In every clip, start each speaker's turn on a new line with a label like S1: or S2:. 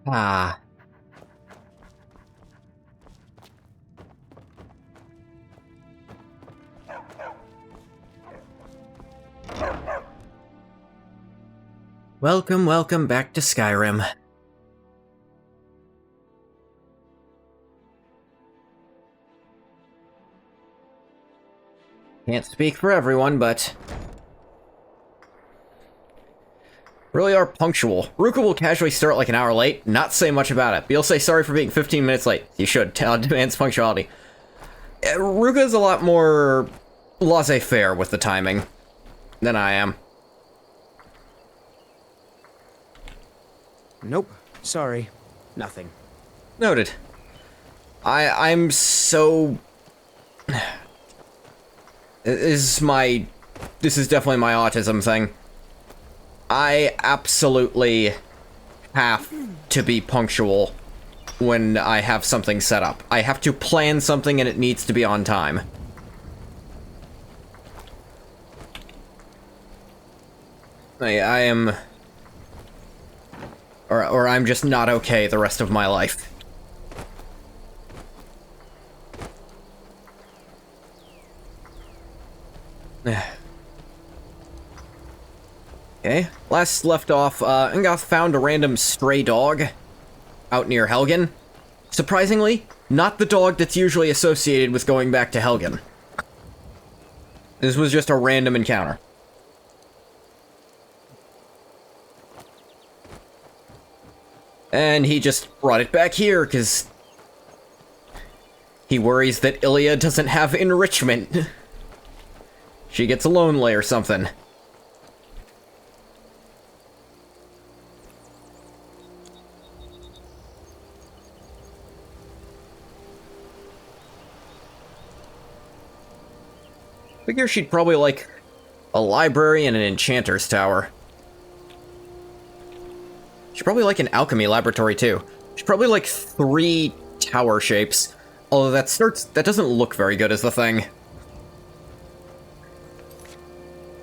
S1: Ah. Welcome back to Skyrim. Can't speak for everyone, but really are punctual. Ruka will casually start like an hour late, not say much about it, but you'll say sorry for being 15 minutes late. You should. Demands punctuality. Ruka's a lot more laissez-faire with the timing than I am.
S2: Nope. Sorry. Nothing.
S1: Noted. I'm so... This is definitely my autism thing. I absolutely have to be punctual when I have something set up. I have to plan something and it needs to be on time. I am... Or I'm just not okay the rest of my life. Okay, last left off, Ungoth found a random stray dog out near Helgen. Surprisingly, not the dog that's usually associated with going back to Helgen. This was just a random encounter. And he just brought it back here, because he worries that Ilya doesn't have enrichment. She gets lonely or something. Figure she'd probably like a library and an enchanter's tower. She'd probably like an alchemy laboratory too. She'd probably like 3 tower shapes. Although that doesn't look very good as the thing.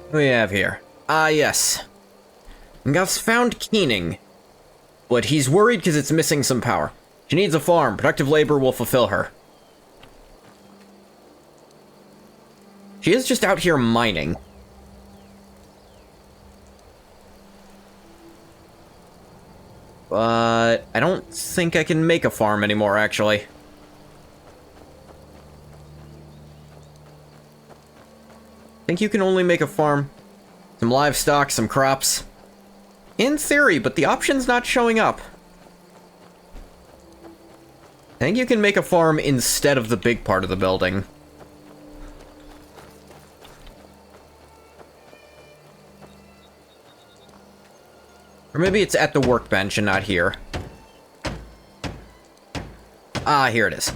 S1: What do we have here? Yes. Ungoth's found Keening, but he's worried because it's missing some power. She needs a farm. Productive labor will fulfill her. She is just out here mining. But I don't think I can make a farm anymore, actually. I think you can only make a farm. Some livestock, some crops. In theory, but the option's not showing up. I think you can make a farm instead of the big part of the building. Or maybe it's at the workbench and not here. Here it is.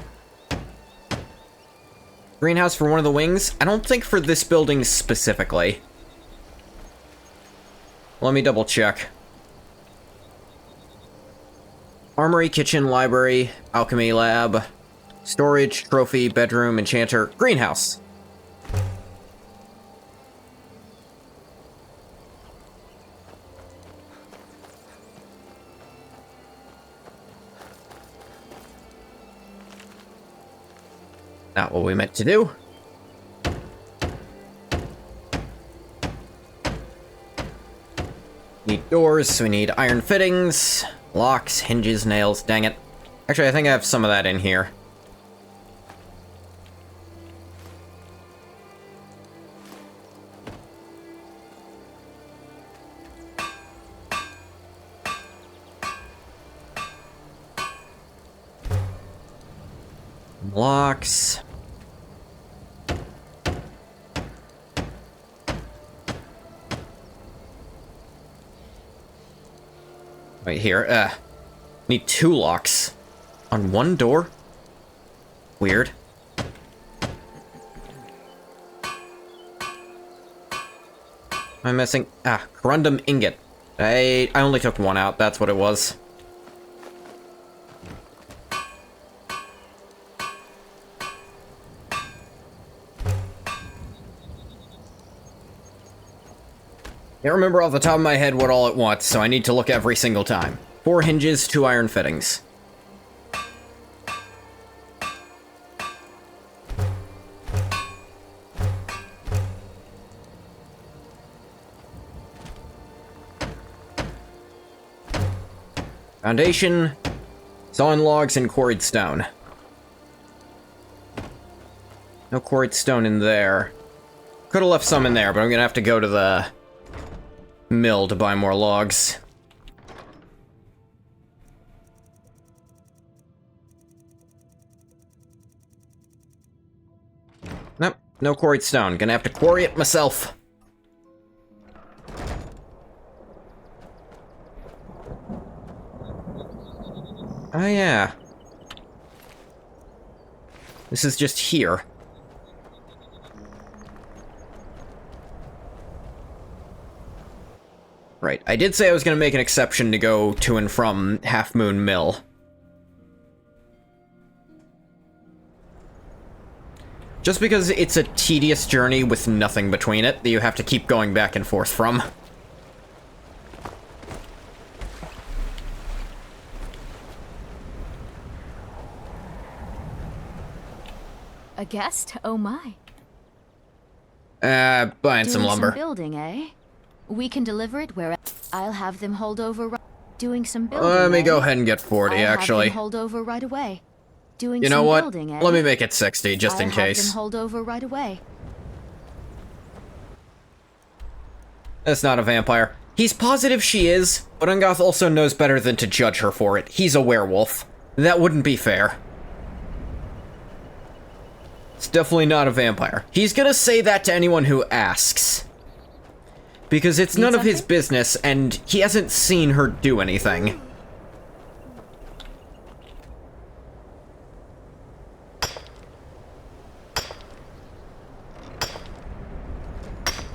S1: Greenhouse for one of the wings? I don't think for this building specifically. Let me double check. Armory, kitchen, library, alchemy lab, storage, trophy, bedroom, enchanter, greenhouse. Not what we meant to do. Need doors, so we need iron fittings, locks, hinges, nails, dang it. Actually, I think I have some of that in here. Locks. Wait, here, need 2 locks on 1 door? Weird. I'm missing, corundum ingot. I only took 1 out, that's what it was. Can't remember off the top of my head what all it wants, so I need to look every single time. 4 hinges, 2 iron fittings. Foundation, sawn logs, and quarried stone. No quarried stone in there. Could have left some in there, but I'm gonna have to go to the mill to buy more logs. Nope, no quarried stone. Gonna have to quarry it myself. Oh yeah. This is just here. Right, I did say I was going to make an exception to go to and from Half Moon Mill. Just because it's a tedious journey with nothing between it that you have to keep going back and forth from.
S3: A guest? Oh my.
S1: Buying some lumber.
S3: Some building, eh? We can deliver it where I'll have them hold over. Doing some building.
S1: Let me go ahead and get 40, actually.
S3: Have them hold over right away. Doing
S1: you know
S3: some
S1: what?
S3: Building, eh?
S1: Let me make it 60, just in case.
S3: Have them hold over right away.
S1: That's not a vampire. He's positive she is, but Ungoth also knows better than to judge her for it. He's a werewolf. That wouldn't be fair. It's definitely not a vampire. He's gonna say that to anyone who asks. Because it's none of his business, and he hasn't seen her do anything.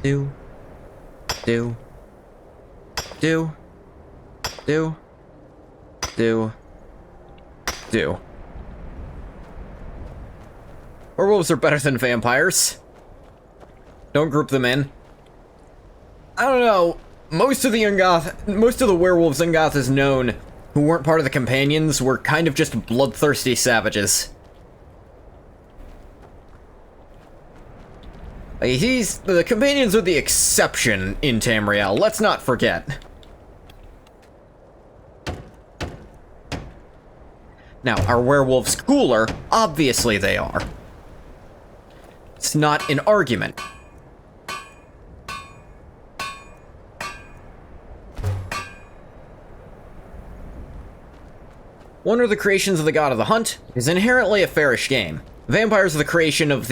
S1: Do. Werewolves are better than vampires. Don't group them in. I don't know. Most of the werewolves Ungoth has known who weren't part of the companions were kind of just bloodthirsty savages. Like, the companions are the exception in Tamriel, let's not forget. Now, are werewolves cooler? Obviously they are. It's not an argument. One are the creations of the god of the hunt is inherently a fairish game. Vampires are the creation of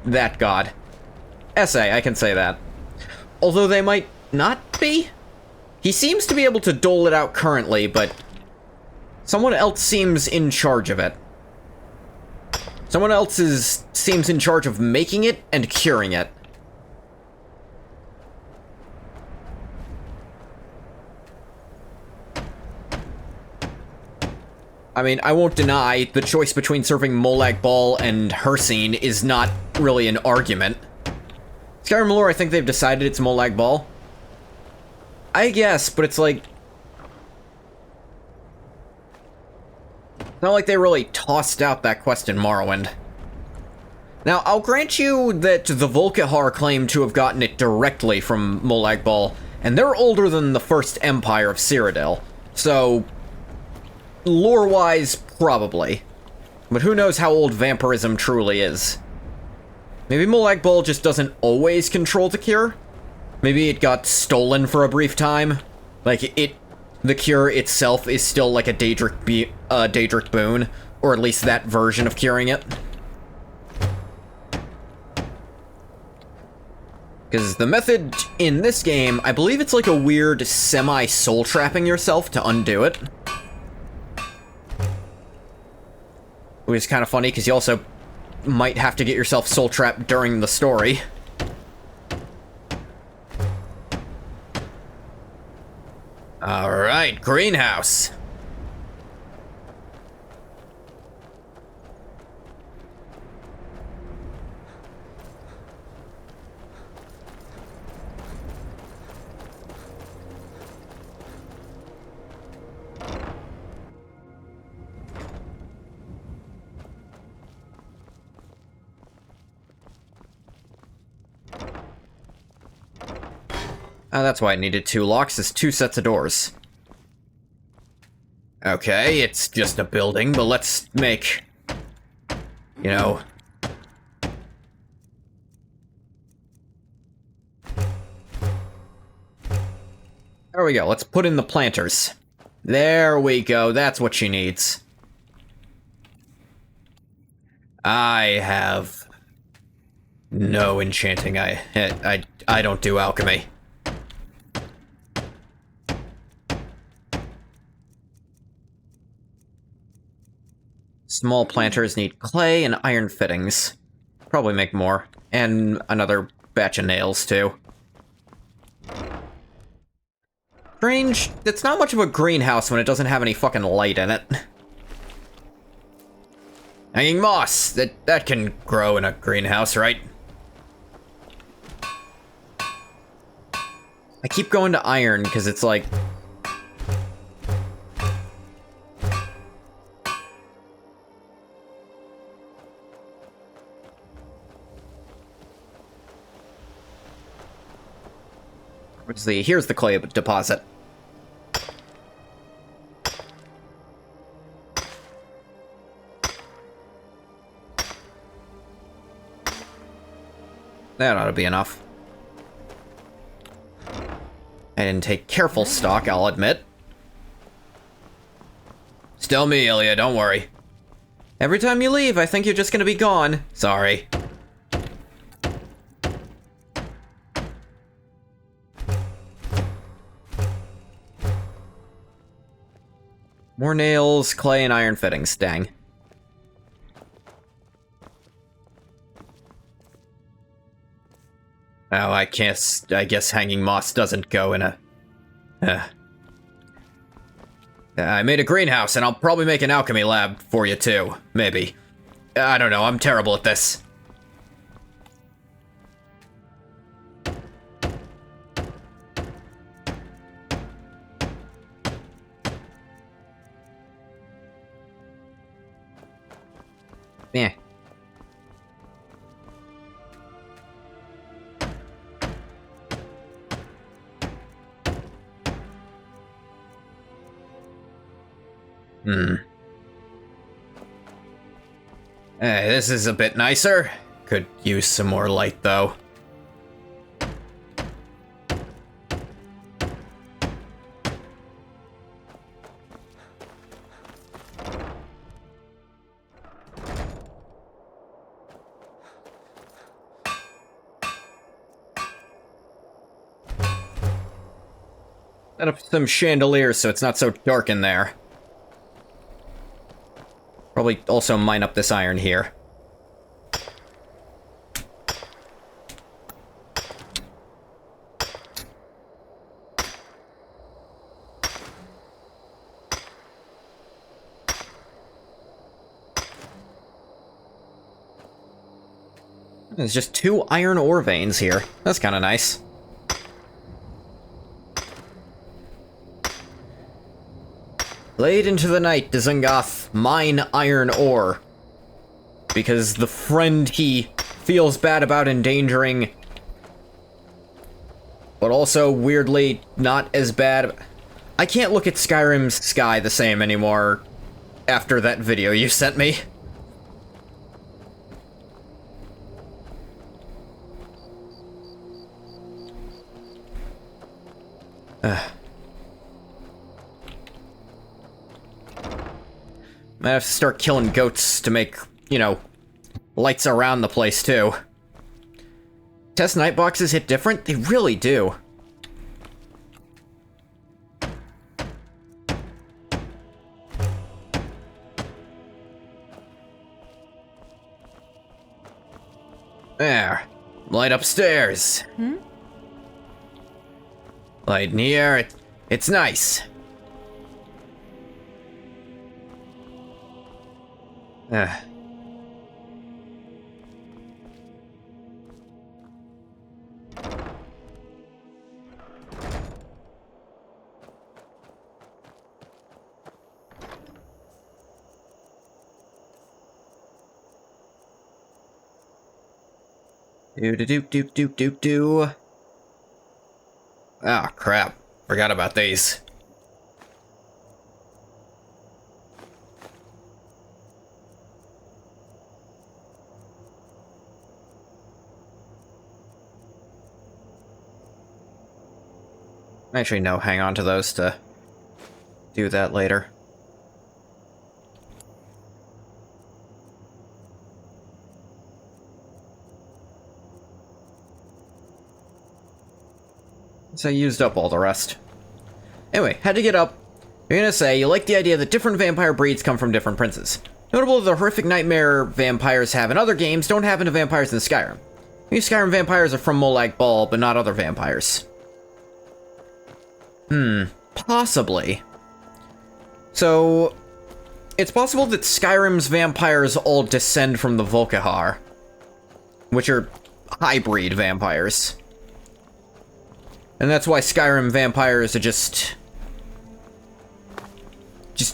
S1: that god. Essay, I can say that. Although they might not be? He seems to be able to dole it out currently, but someone else seems in charge of it. Someone else seems in charge of making it and curing it. I mean, I won't deny the choice between serving Molag Bal and Hircine is not really an argument. Skyrim lore, I think they've decided it's Molag Bal. I guess, but it's like... It's not like they really tossed out that quest in Morrowind. Now, I'll grant you that the Volkihar claim to have gotten it directly from Molag Bal, and they're older than the First Empire of Cyrodiil, so... lore-wise, probably. But who knows how old vampirism truly is. Maybe Molag Bal just doesn't always control the cure? Maybe it got stolen for a brief time? Like, the cure itself is still like a Daedric boon, or at least that version of curing it. Because the method in this game, I believe it's like a weird semi-soul trapping yourself to undo it. Which is kind of funny, because you also might have to get yourself soul trapped during the story. Alright, greenhouse. Oh, that's why I needed 2 locks, is 2 sets of doors. Okay, it's just a building, but let's make... You know... There we go, let's put in the planters. There we go, that's what she needs. I have... no enchanting, I don't do alchemy. Small planters need clay and iron fittings. Probably make more. And another batch of nails, too. Strange, it's not much of a greenhouse when it doesn't have any fucking light in it. Hanging moss! That can grow in a greenhouse, right? I keep going to iron, because it's like... Here's the clay deposit. That ought to be enough. I didn't take careful stock, I'll admit. Still me, Ilya, don't worry. Every time you leave, I think you're just gonna be gone. Sorry. More nails, clay, and iron fittings, dang. Oh, I guess hanging moss doesn't go in a... I made a greenhouse, and I'll probably make an alchemy lab for you too. Maybe. I don't know, I'm terrible at this. Yeah. Hey, this is a bit nicer. Could use some more light, though. Set up some chandeliers so it's not so dark in there. Probably also mine up this iron here. There's just 2 iron ore veins here. That's kind of nice. Late into the night, Dzungoth mine iron ore. Because the friend he feels bad about endangering, but also weirdly not as bad. I can't look at Skyrim's sky the same anymore after that video you sent me. Might have to start killing goats to make, you know, lights around the place, too. Test night boxes hit different? They really do. There. Light upstairs. Light in here. It's nice. Do. Ah, crap. Forgot about these. Actually, no, hang on to those to do that later. So I used up all the rest. Anyway, had to get up. You're gonna say you like the idea that different vampire breeds come from different princes. Notable the horrific nightmare vampires have in other games don't happen to vampires in Skyrim. These Skyrim vampires are from Molag Bal, but not other vampires. Possibly. So, it's possible that Skyrim's vampires all descend from the Volkihar, which are hybrid vampires. And that's why Skyrim vampires are just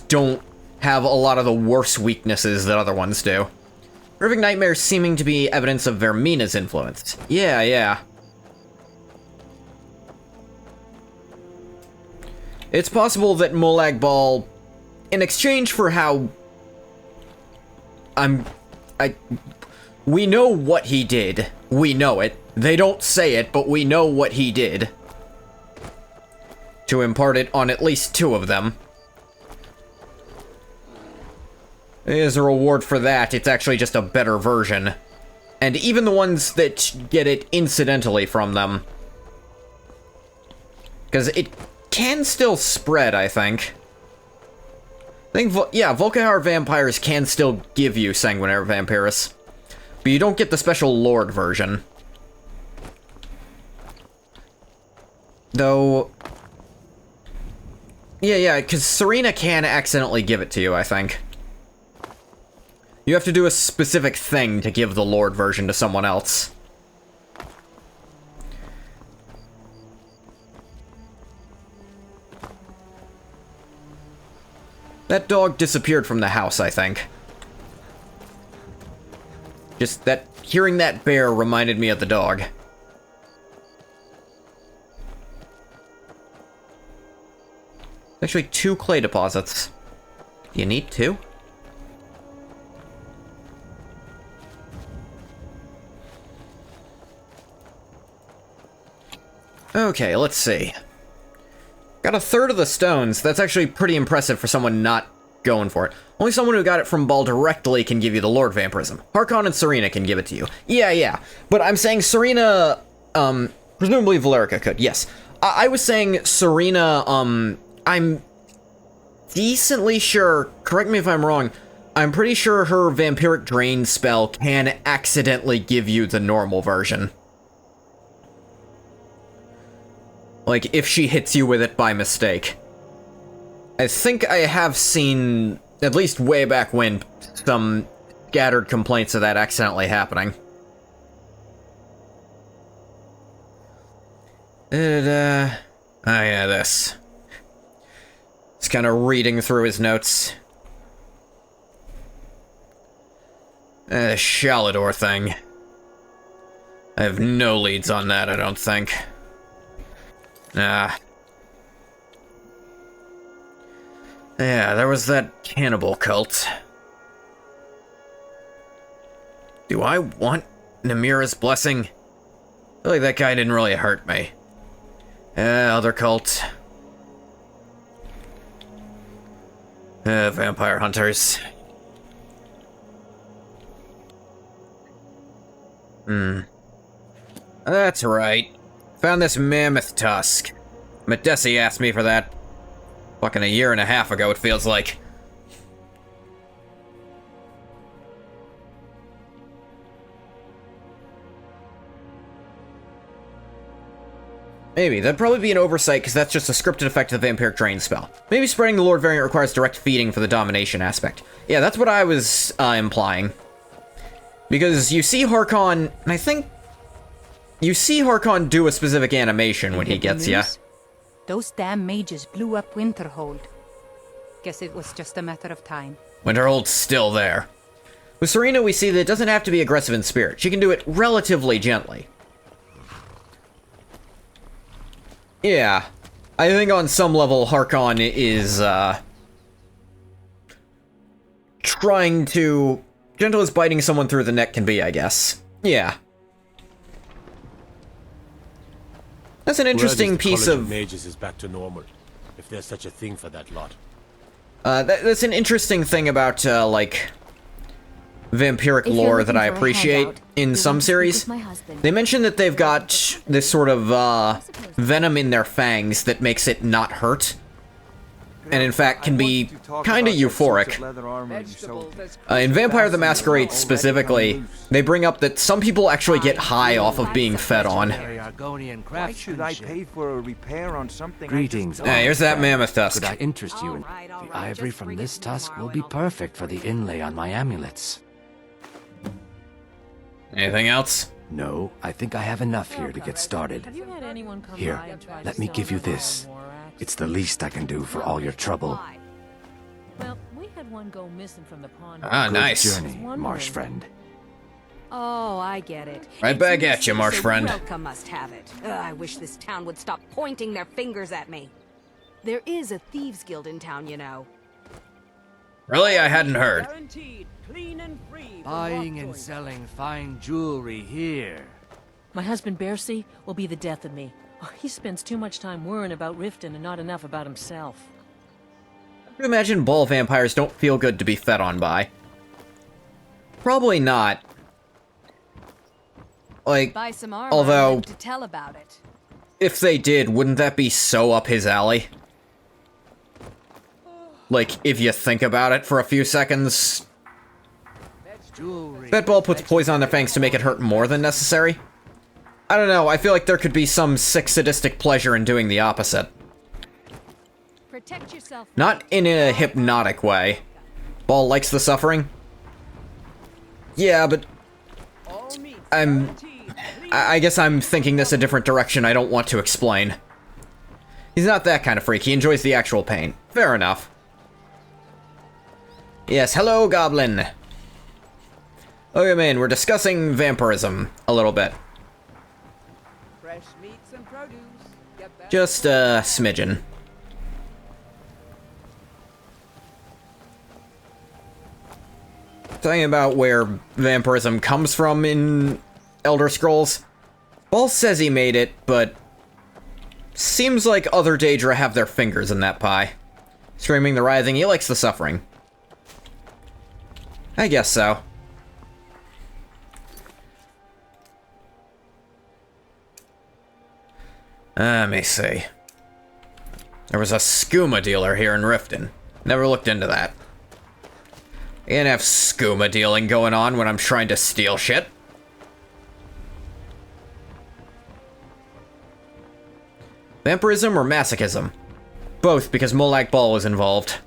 S1: don't have a lot of the worse weaknesses that other ones do. Horrific nightmares seeming to be evidence of Vermina's influence. Yeah. It's possible that Molag Bal, in exchange for how... we know what he did. We know it. They don't say it, but we know what he did. To impart it on at least 2 of them. As a reward for that, it's actually just a better version. And even the ones that get it incidentally from them. Because it can still spread, I think. Yeah, Volkihar vampires can still give you Sanguinary Vampirus. But you don't get the special Lord version. Though... Yeah, because Serena can accidentally give it to you, I think. You have to do a specific thing to give the Lord version to someone else. That dog disappeared from the house, I think. Just that... hearing that bear reminded me of the dog. Actually, 2 clay deposits. You need 2? Okay, let's see. Got 1/3 of the stones. That's actually pretty impressive for someone not going for it. Only someone who got it from Bal directly can give you the Lord Vampirism. Harkon and Serena can give it to you. Yeah. But I'm saying Serena, presumably Valerica could, yes. I was saying Serena, I'm decently sure, correct me if I'm wrong, I'm pretty sure her Vampiric Drain spell can accidentally give you the normal version. Like, if she hits you with it by mistake. I think I have seen, at least way back when, some scattered complaints of that accidentally happening. Oh yeah, this. Just kind of reading through his notes. Shalador thing. I have no leads on that, I don't think. Yeah, there was that cannibal cult. Do I want Namira's blessing? I feel like that guy didn't really hurt me. Other cult. Vampire hunters. That's right. Found this mammoth tusk. Medesi asked me for that fucking 1.5 years ago, it feels like. Maybe. That'd probably be an oversight, because that's just a scripted effect of the Vampiric Drain spell. Maybe spreading the Lord variant requires direct feeding for the domination aspect. Yeah, that's what I was implying. Because you see Harkon, and I think... You see Harkon do a specific animation when he gets ya.
S4: Those damn mages blew up Winterhold. Guess it was just a matter of time.
S1: Winterhold's still there. With Serena, we see that it doesn't have to be aggressive in spirit. She can do it relatively gently. Yeah. I think on some level, Harkon is, trying to... Gentle as biting someone through the neck can be, I guess. Yeah. That's an interesting piece of...
S5: Mages is back to normal, if there's such a thing for that lot.
S1: That's an interesting thing about, like... vampiric lore that I appreciate in some series. They mention that they've got this sort of, venom in their fangs that makes it not hurt. And in fact can be kinda euphoric. In Vampire the Masquerade specifically, they bring up that some people actually get high off of being fed on.
S6: Why should I pay for a repair on something?
S7: Greetings.
S1: Hey, here's that mammoth tusk.
S7: Could I interest you in the ivory from this tusk will be perfect for the inlay on my amulets.
S1: Anything else?
S7: No, I think I have enough here to get started. Here, let me give you this. It's the least I can do for all your trouble.
S8: Well, we had one go missing from the pond.
S1: Ah, nice.
S7: Good journey, marsh friend.
S9: Oh, I get it.
S1: Right back at you, marsh friend.
S9: Welcome must have it. I wish this town would stop pointing their fingers at me. There is a thieves guild in town, you know.
S1: Really? I hadn't heard.
S7: Buying and selling fine jewelry here.
S8: My husband Bercy will be the death of me. He spends too much time worrying about Riften and not enough about himself.
S1: I would imagine ball vampires don't feel good to be fed on by. Probably not. Like,
S9: Buy some armor
S1: although,
S9: to tell about it.
S1: if they did, wouldn't that be so up his alley? Like, if you think about it for a few seconds... That ball puts poison on their fangs to make it hurt more than necessary. I don't know, I feel like there could be some sick sadistic pleasure in doing the opposite.
S9: Protect yourself.
S1: Not in a hypnotic way. Ball likes the suffering? Yeah, but... I guess I'm thinking this a different direction I don't want to explain. He's not that kind of freak, he enjoys the actual pain. Fair enough. Yes, hello, Goblin. Okay, man, we're discussing vampirism a little bit.
S6: Fresh meats and produce. Get that.
S1: Just a smidgen. Talking about where vampirism comes from in Elder Scrolls. Ball says he made it, but seems like other Daedra have their fingers in that pie. Screaming the writhing, he likes the suffering. I guess so. Let me see. There was a skooma dealer here in Riften. Never looked into that. You can't have skooma dealing going on when I'm trying to steal shit. Vampirism or masochism? Both, because Molag Bal was involved.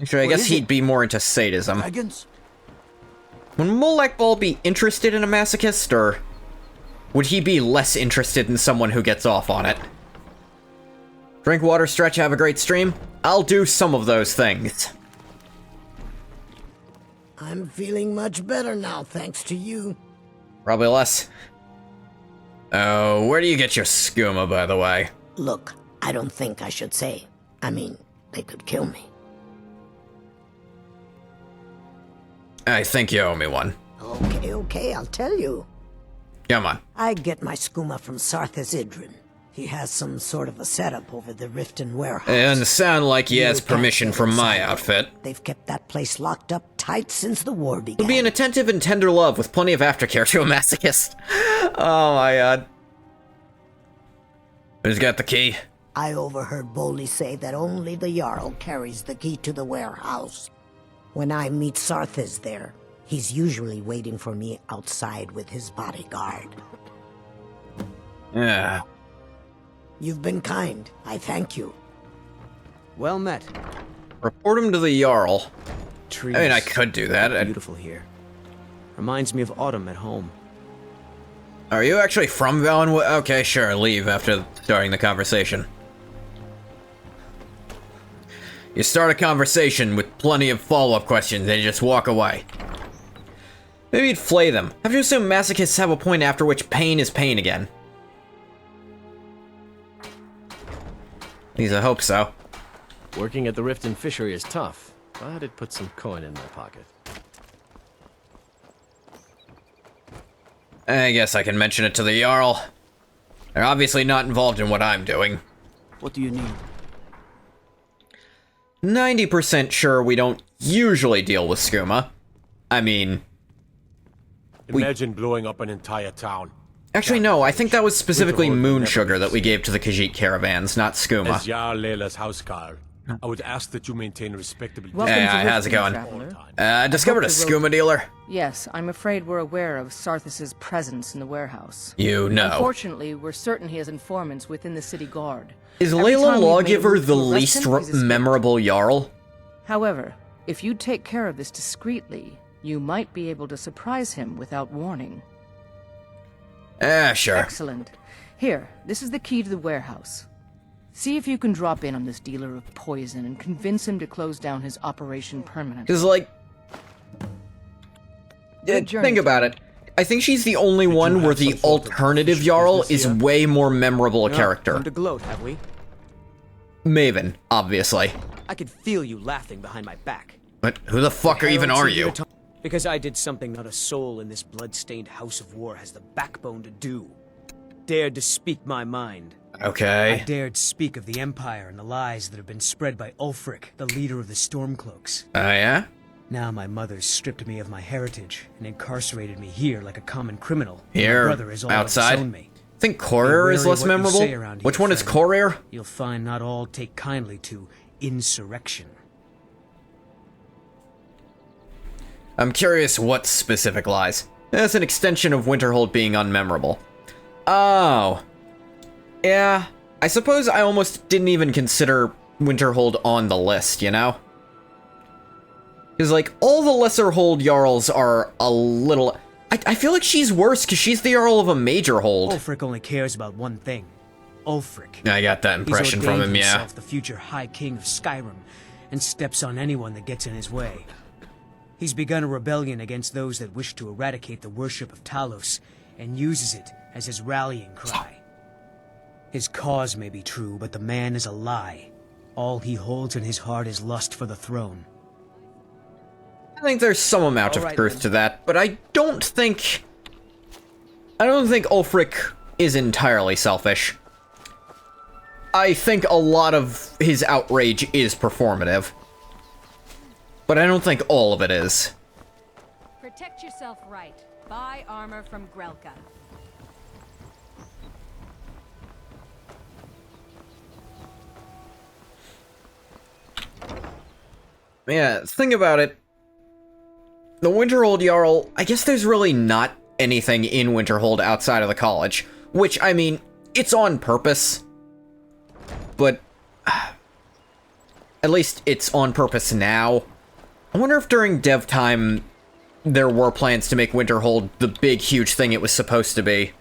S1: Actually, I guess he'd be more into sadism.
S7: Dragons?
S1: Would Molag Bal be interested in a masochist, or would he be less interested in someone who gets off on it? Drink water, stretch, have a great stream? I'll do some of those things.
S10: I'm feeling much better now, thanks to you.
S1: Probably less. Oh, where do you get your skooma, by the way?
S10: Look, I don't think I should say. I mean, they could kill me.
S1: I think you owe me one.
S10: Okay, I'll tell you.
S1: Come on.
S10: I get my skooma from Sarthas Idrin. He has some sort of a setup over the Riften warehouse.
S1: It doesn't sound like he has
S10: You can't
S1: permission
S10: get
S1: from my
S10: inside.
S1: outfit.
S10: They've kept that place locked up tight since the war began.
S1: He'll be an attentive and tender love with plenty of aftercare to a masochist. Oh my god. Who's got the key?
S10: I overheard Boley say that only the Jarl carries the key to the warehouse. When I meet Sarthas there, he's usually waiting for me outside with his bodyguard.
S1: Yeah.
S10: You've been kind. I thank you.
S2: Well met.
S1: Report him to the Jarl.
S2: Trees.
S1: I mean, I could do that.
S2: Beautiful here. Reminds me of autumn at home.
S1: Are you actually from Valenwood? Okay, sure, leave after starting the conversation. You start a conversation with plenty of follow-up questions, and you just walk away. Maybe you'd flay them. Have to assume masochists have a point after which pain is pain again. At least I hope so.
S5: Working at the Riften Fishery is tough, but it puts some coin in my pocket.
S1: I guess I can mention it to the Jarl. They're obviously not involved in what I'm doing.
S2: What do you need?
S1: 90% sure we don't usually deal with skooma. I mean...
S5: Imagine blowing up an entire town.
S1: Actually, no, I think that was specifically moon sugar that we gave to the Khajiit caravans, not skooma.
S5: As Jarl Leila's housecarl, I would ask that you maintain respectable
S8: Welcome
S1: Hey,
S8: to
S1: how's it going?
S8: traveler.
S1: Discovered a skooma dealer?
S8: Yes, I'm afraid we're aware of Sarthis' presence in the warehouse.
S1: You know.
S8: Unfortunately, we're certain he has informants within the city guard.
S1: Is
S8: Every
S1: Layla
S8: time we've made a
S1: Lawgiver
S8: move
S1: the
S8: to arrest
S1: least
S8: him, he's escaped.
S1: memorable Jarl?
S8: However, if you take care of this discreetly, you might be able to surprise him without warning.
S1: Sure.
S8: Excellent. Here, this is the key to the warehouse. See if you can drop in on this dealer of poison and convince him to close down his operation permanently.
S1: Because, like...
S8: Good journey,
S1: think about it. I think she's the only one where the alternative Jarl is way more memorable a character.
S2: Time to gloat, have we?
S1: Maven, obviously.
S2: I could feel you laughing behind my back.
S1: But who the fuck even are you?
S2: Because I did something not a soul in this blood-stained house of war has the backbone to do. Dared to speak my mind.
S1: Okay.
S2: I dared speak of the Empire and the lies that have been spread by Ulfric, the leader of the Stormcloaks.
S1: Oh, yeah?
S2: Now my mother stripped me of my heritage and incarcerated me here like a common criminal.
S1: Here,
S2: My brother is all
S1: outside?
S2: disowned me.
S1: I think Courier is
S2: Be wary
S1: less
S2: what you
S1: memorable.
S2: say around
S1: Which
S2: here,
S1: one is
S2: friend.
S1: Courier?
S2: You'll find not all take kindly to insurrection.
S1: I'm curious what specific lies. That's an extension of Winterhold being unmemorable. Oh. Yeah, I suppose I almost didn't even consider Winterhold on the list, you know? Because, like, all the lesser hold Jarls are a little... I feel like she's worse because she's the Jarl of a major hold.
S2: Ulfric only cares about one thing. Ulfric.
S1: I got that impression from him, yeah.
S2: Himself the future High King of SKYRIM, and steps on anyone that gets in his way. He's begun a rebellion against those that wish to eradicate the worship of Talos, and uses it as his rallying cry. His cause may be true, but the man is a lie. All he holds in his heart is lust for the throne.
S1: I think there's some amount of truth to that, but I don't think Ulfric is entirely selfish. I think a lot of his outrage is performative. But I don't think all of it is.
S9: Protect yourself right. Buy armor from Grelka.
S1: Yeah, think about it. The Winterhold Jarl, I guess there's really not anything in Winterhold outside of the college. Which, I mean, it's on purpose. But... at least it's on purpose now. I wonder if during dev time there were plans to make Winterhold the big, huge thing it was supposed to be.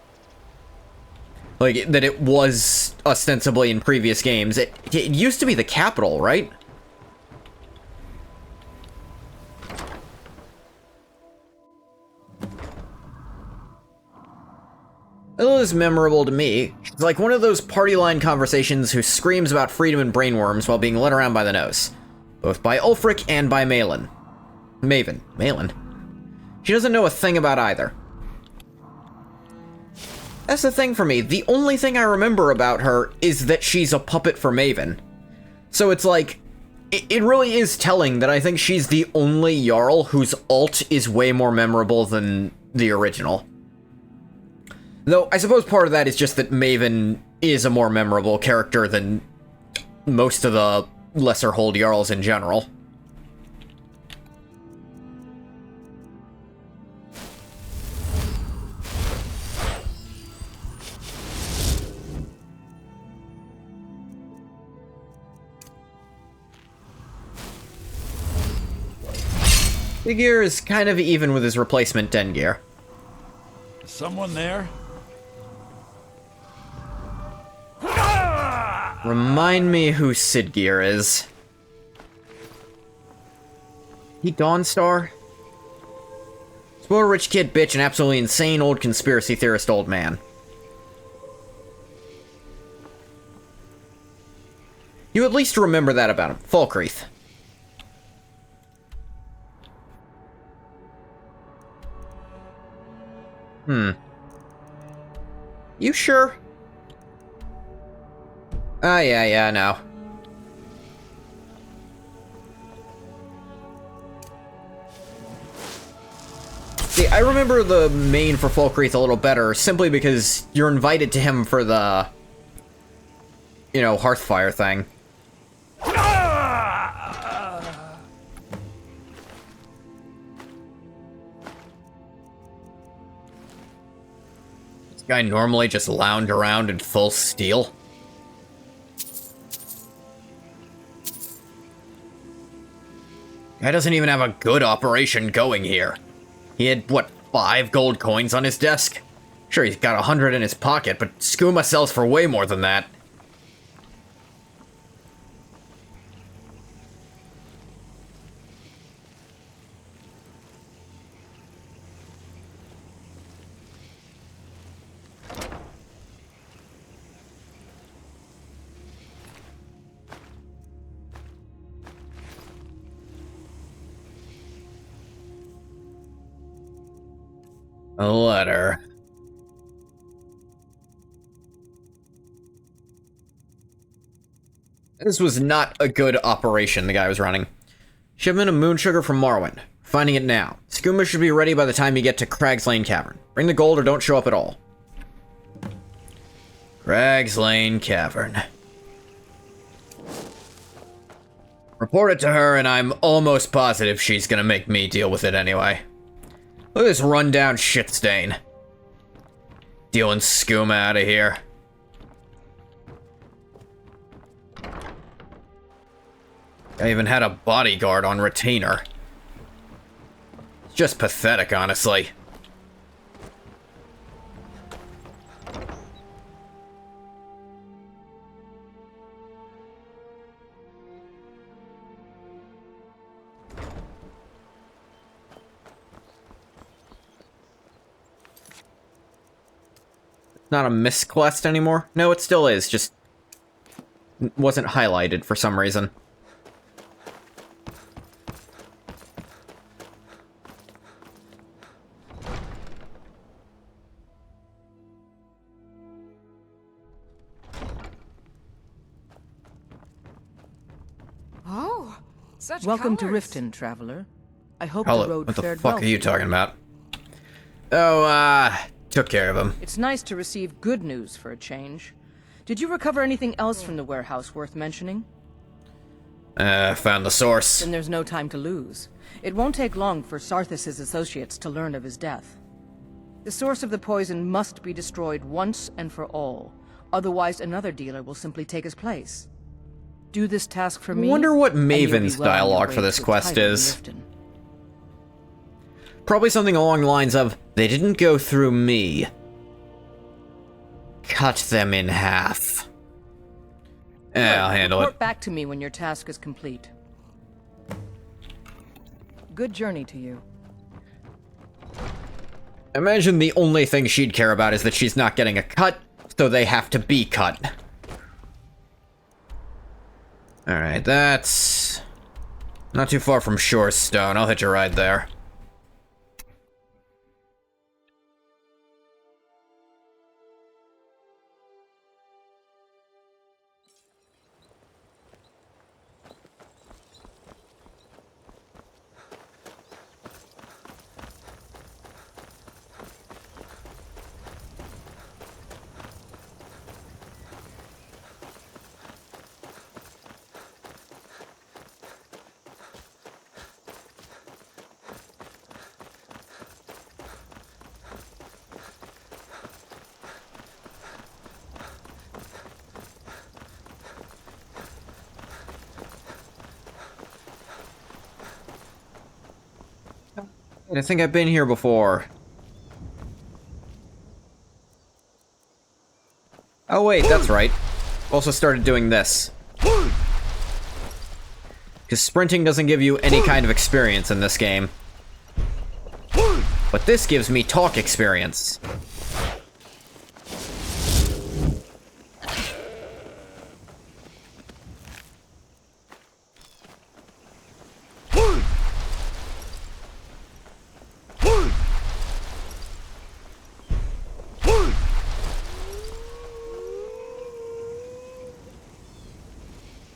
S1: Like, that it was ostensibly in previous games. It used to be the capital, right? It was memorable to me. It's like one of those party line conversations who screams about freedom and brainworms while being led around by the nose. Both by Ulfric and by Maven. She doesn't know a thing about either. That's the thing for me. The only thing I remember about her is that she's a puppet for Maven. So it's like, it really is telling that I think she's the only Jarl whose alt is way more memorable than the original. Though, I suppose part of that is just that Maven is a more memorable character than most of the lesser hold Jarls in general. The gear is kind of even with his replacement Den gear.
S11: Someone there?
S1: Remind me who Sid Gear is. He Dawnstar? Spoiled rich kid bitch and absolutely insane old conspiracy theorist old man. You at least remember that about him. Falkreath. You sure? Yeah, no. See, I remember the main for Falkreath a little better, simply because you're invited to him for the, you know, Hearthfire thing. This guy normally just lounge around in full steel. Guy doesn't even have a good operation going here. He had, what, 5 gold coins on his desk? Sure, he's got 100 in his pocket, but Skooma sells for way more than that. A letter. This was not a good operation the guy was running. Shipment of moon sugar from Morrowind. Finding it now. Skooma should be ready by the time you get to Crag's Lane Cavern. Bring the gold or don't show up at all. Crag's Lane Cavern. Report it to her and I'm almost positive she's gonna make me deal with it anyway. Look at this rundown shit stain. Dealing Skooma out of here. I even had a bodyguard on retainer. It's just pathetic, honestly. Not a misquest anymore? No, it still is, just wasn't highlighted for some reason.
S9: Oh, such
S8: Welcome to
S9: colors.
S8: Riften, traveler. I hope
S1: Hello,
S8: the road
S1: what the
S8: fared
S1: fuck
S8: well
S1: are you
S8: for
S1: talking about? Oh, took care of him.
S8: It's nice to receive good news for a change. Did you recover anything else from the warehouse worth mentioning?
S1: Found the source.
S8: Then there's no time to lose. It won't take long for Sarthis' associates to learn of his death. The source of the poison must be destroyed once and for all. Otherwise, another dealer will simply take his place. Do this task for me.
S1: I wonder what
S8: and you'll be
S1: Maven's
S8: well on your
S1: dialogue
S8: way
S1: for this
S8: to a
S1: quest
S8: title in
S1: is.
S8: Riften.
S1: Probably something along the lines of, they didn't go through me. Cut them in half. I'll handle
S8: Report
S1: it.
S8: back to me when your task is complete. Good journey to you.
S1: Imagine the only thing she'd care about is that she's not getting a cut, so they have to be cut. Alright, that's not too far from Shorestone. I'll hitch a ride there. I think I've been here before. Oh wait, that's right. Also started doing this. Because sprinting doesn't give you any kind of experience in this game. But this gives me talk experience.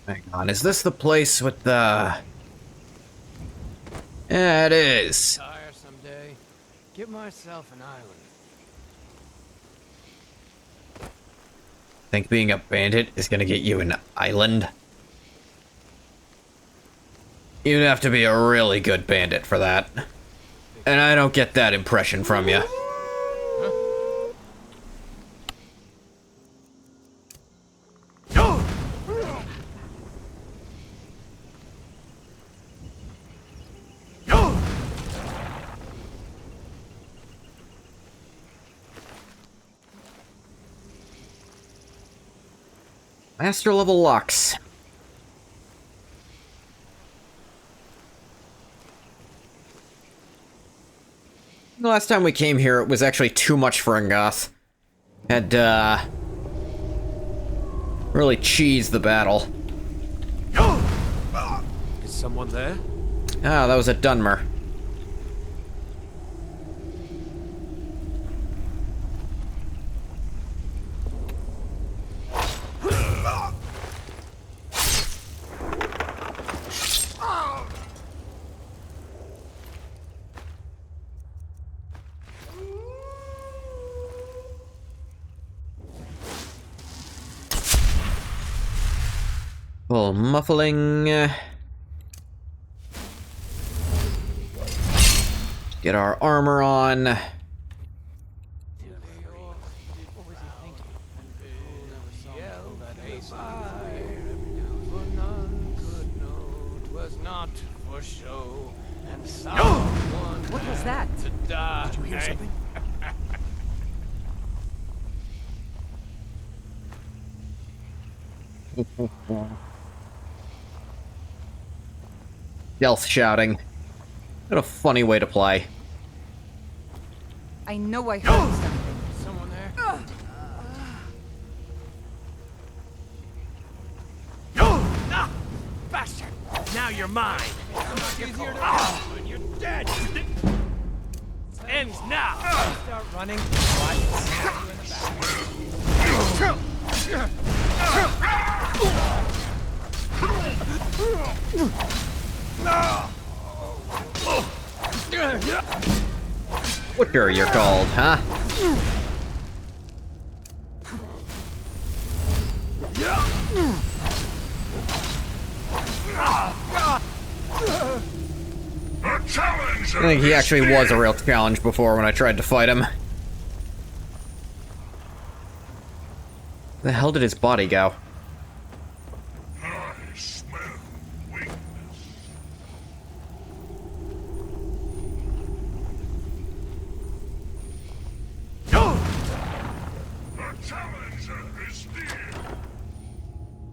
S1: Hang on, is this the place with the... Yeah, it is.
S5: Tiresome day. Give myself an island.
S1: Think being a bandit is gonna get you an island? You'd have to be a really good bandit for that. And I don't get that impression from you. Master level locks. The last time we came here, it was actually too much for Ngoth. Had, really cheesed the battle.
S5: Is someone there?
S1: Ah, that was at Dunmer. Little muffling. Get our armor on.
S5: I
S9: What was that?
S5: Did you hear something?
S1: Stealth shouting. What a funny way to play.
S4: I know I heard something.
S5: Someone there? Bastard! Now you're mine! When you're dead! Ends now! Start running.
S1: Whatever you're called, huh? I think he actually was a real challenge before when I tried to fight him. Where the hell did his body go?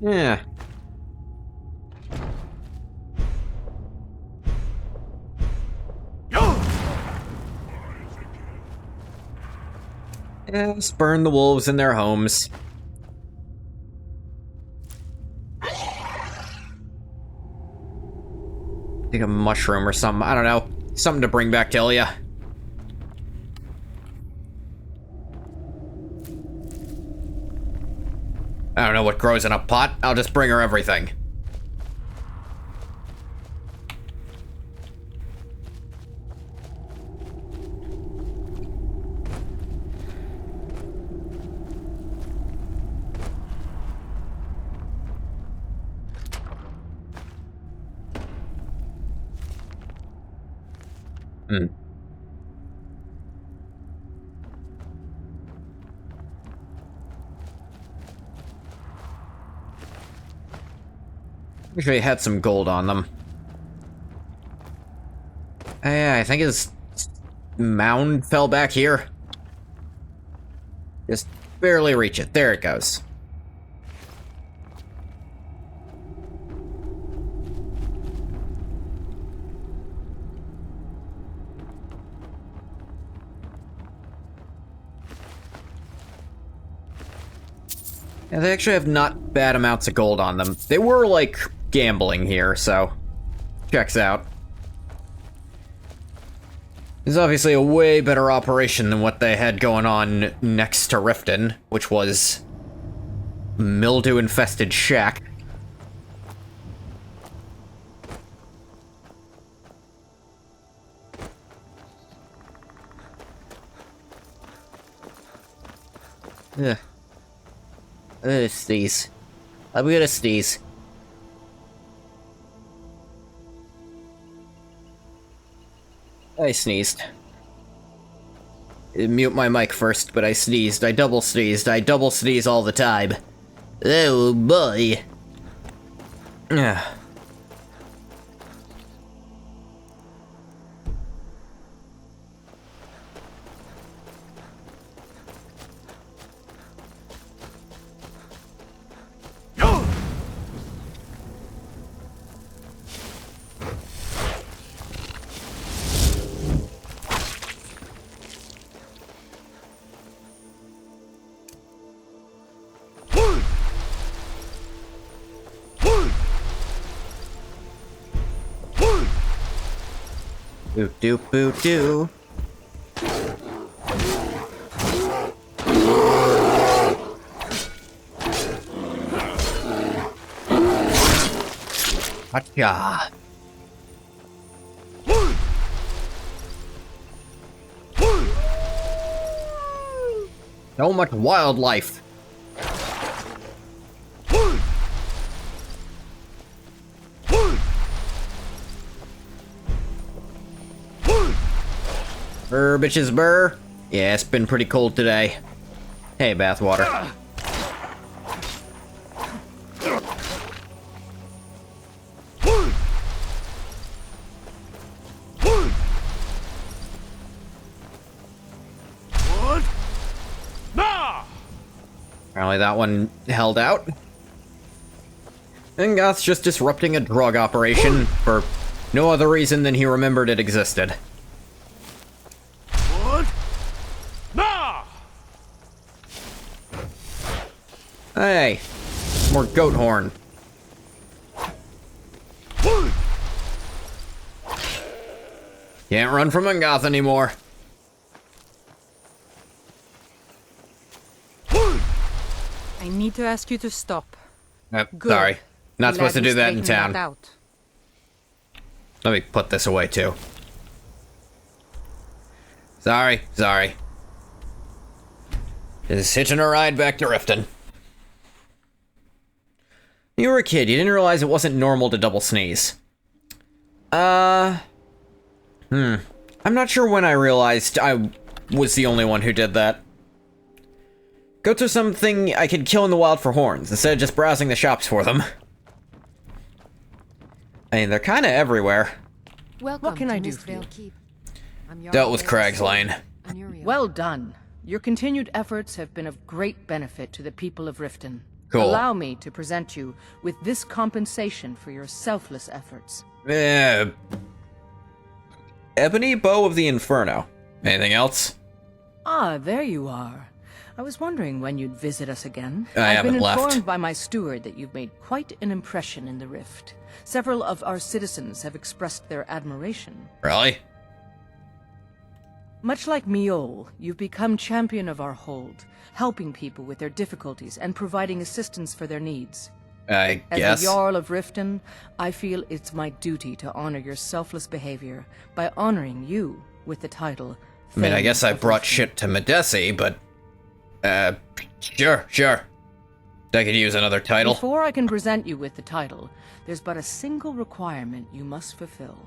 S1: Yeah. Yes, burn the wolves in their homes. Take a mushroom or something. I don't know. Something to bring back to Ilya. I don't know what grows in a pot. I'll just bring her everything. Wish they had some gold on them. Yeah, I think his mound fell back here. Just barely reach it. There it goes. Yeah, they actually have not bad amounts of gold on them. They were, like, gambling here, so... checks out. It's obviously a way better operation than what they had going on next to Riften, which was... mildew-infested shack. Ugh. Sneeze. I'm gonna sneeze. I sneezed. Mute my mic first, but I sneezed. I double sneezed. I double sneeze all the time. Oh boy. Ugh. Boop doop boop doo. Hacha. So much wildlife. Brr, bitches, brr. Yeah, it's been pretty cold today. Hey, bathwater.
S5: What? Nah!
S1: Apparently that one held out. And Goth's just disrupting a drug operation for no other reason than he remembered it existed. Hey, more goat horn. Can't run from Ungoth anymore.
S4: I need to ask you to stop. Good.
S1: Sorry, not supposed to do that in
S4: Straighten
S1: town.
S4: out.
S1: Let me put this away too. Sorry. Just hitching a ride back to Riften. You were a kid, you didn't realize it wasn't normal to double sneeze. I'm not sure when I realized I was the only one who did that. Go to something I could kill in the wild for horns, instead of just browsing the shops for them. I mean, they're kinda everywhere.
S3: Welcome
S8: What can
S3: to
S8: I do
S3: Mist
S8: for you?
S3: Vale Keep. I'm
S1: Dealt with Craig's Lane.
S8: Well done. Your continued efforts have been of great benefit to the people of Riften.
S1: Cool.
S8: Allow me to present you with this compensation for your selfless efforts.
S1: Ebony Bow of the Inferno. Anything else?
S8: Ah, there you are. I was wondering when you'd visit us again.
S1: I haven't
S8: I've been
S1: left.
S8: informed by my steward that you've made quite an impression in the Rift. Several of our citizens have expressed their admiration.
S1: Really?
S8: Much like Miol, you've become champion of our hold, helping people with their difficulties and providing assistance for their needs.
S1: I
S8: As
S1: guess.
S8: the Jarl of Riften, I feel it's my duty to honor your selfless behavior by honoring you with the title.
S1: I mean, I
S8: Thane
S1: guess I
S8: of
S1: brought
S8: Riften.
S1: shit to Medesi, but... sure. I could use another title.
S8: Before I can present you with the title, there's but a single requirement you must fulfill.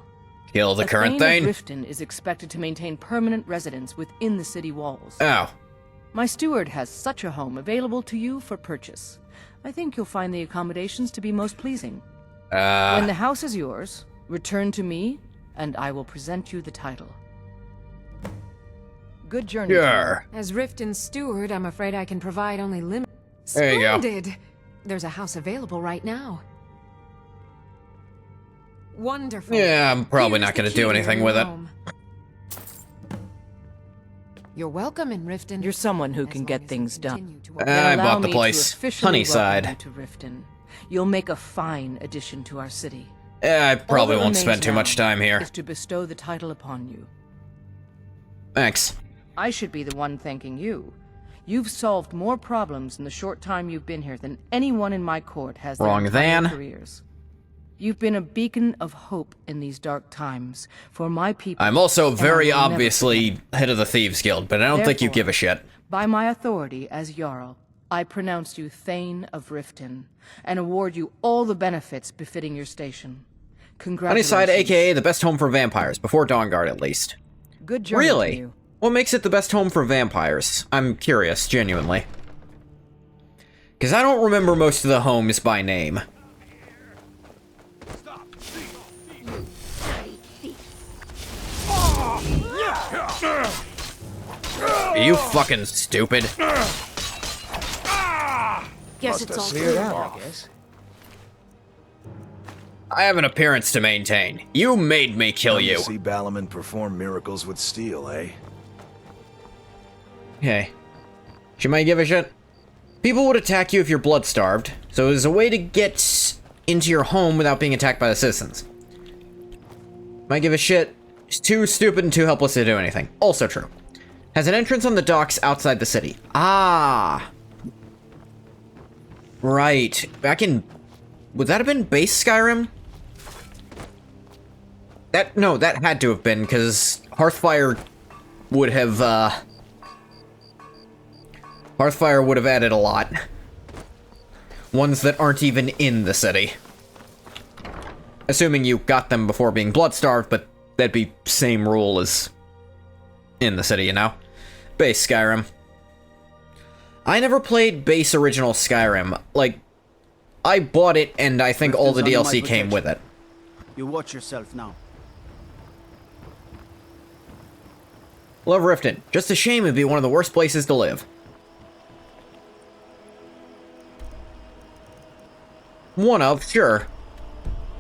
S1: Kill the current
S8: Thane
S1: Thane?
S8: of Riften is expected to maintain permanent residence within the city walls.
S1: Oh.
S8: My steward has such a home available to you for purchase. I think you'll find the accommodations to be most pleasing. When the house is yours, return to me, and I will present you the title. Good journey.
S1: Sure.
S11: As Riften's steward, I'm afraid I can provide only lim-
S1: There you go.
S11: Splendid! There's a house available right now. Wonderful.
S1: Yeah, I'm probably
S11: Here's
S1: not
S11: the
S1: gonna
S11: key
S1: do
S11: to
S1: anything
S11: your
S1: with it.
S11: home. You're welcome in Riften.
S8: You're someone who can
S11: As
S8: get
S11: long as you
S8: things
S11: continue
S8: done.
S11: to work.
S1: I
S8: Allow
S1: bought the
S8: me to
S1: place.
S8: officially
S1: Honeyside.
S8: welcome you to Riften. You'll make a fine addition to our city.
S1: I probably
S8: All that
S1: won't
S8: remains
S1: spend too
S8: now
S1: much time here.
S8: is to bestow the title upon you.
S1: Thanks.
S8: I should be the one thanking you. You've solved more problems in the short time you've been here than anyone in my court has their
S1: Wrong
S8: entire
S1: than.
S8: careers. You've been a beacon of hope in these dark times for my people.
S1: I'm also
S8: and I
S1: very
S8: will never
S1: obviously
S8: forget.
S1: head of the Thieves Guild, but I don't think you
S8: Therefore,
S1: give a shit.
S8: By my authority as Jarl, I pronounce you Thane of Riften, and award you all the benefits befitting your station. Congratulations.
S1: Honeyside, aka the best home for vampires, before Dawnguard at least.
S8: Good journey to
S1: Really?
S8: you.
S1: What makes it the best home for vampires? I'm curious, genuinely. Because I don't remember most of the homes by name. Are you fucking stupid?
S11: Guess it's all
S7: cleared
S11: clear.
S7: out, I guess.
S1: I have an appearance to maintain. You made me kill you.
S12: See Balaman perform miracles with steel, eh?
S1: Hey. She might give a shit. People would attack you if you're blood-starved, so it was a way to get into your home without being attacked by the citizens. Might give a shit. She's too stupid and too helpless to do anything. Also true. Has an entrance on the docks outside the city. Ah. Right. Back in... Would that have been base Skyrim? No, that had to have been, because Hearthfire would have, Hearthfire would have added a lot. Ones that aren't even in the city. Assuming you got them before being blood-starved, but that'd be same rule as in the city, you know? Base Skyrim. I never played base original Skyrim. Like, I bought it, and I think all the DLC came with it.
S13: You watch yourself now.
S1: Love Riften. Just a shame it'd be one of the worst places to live. One of, sure.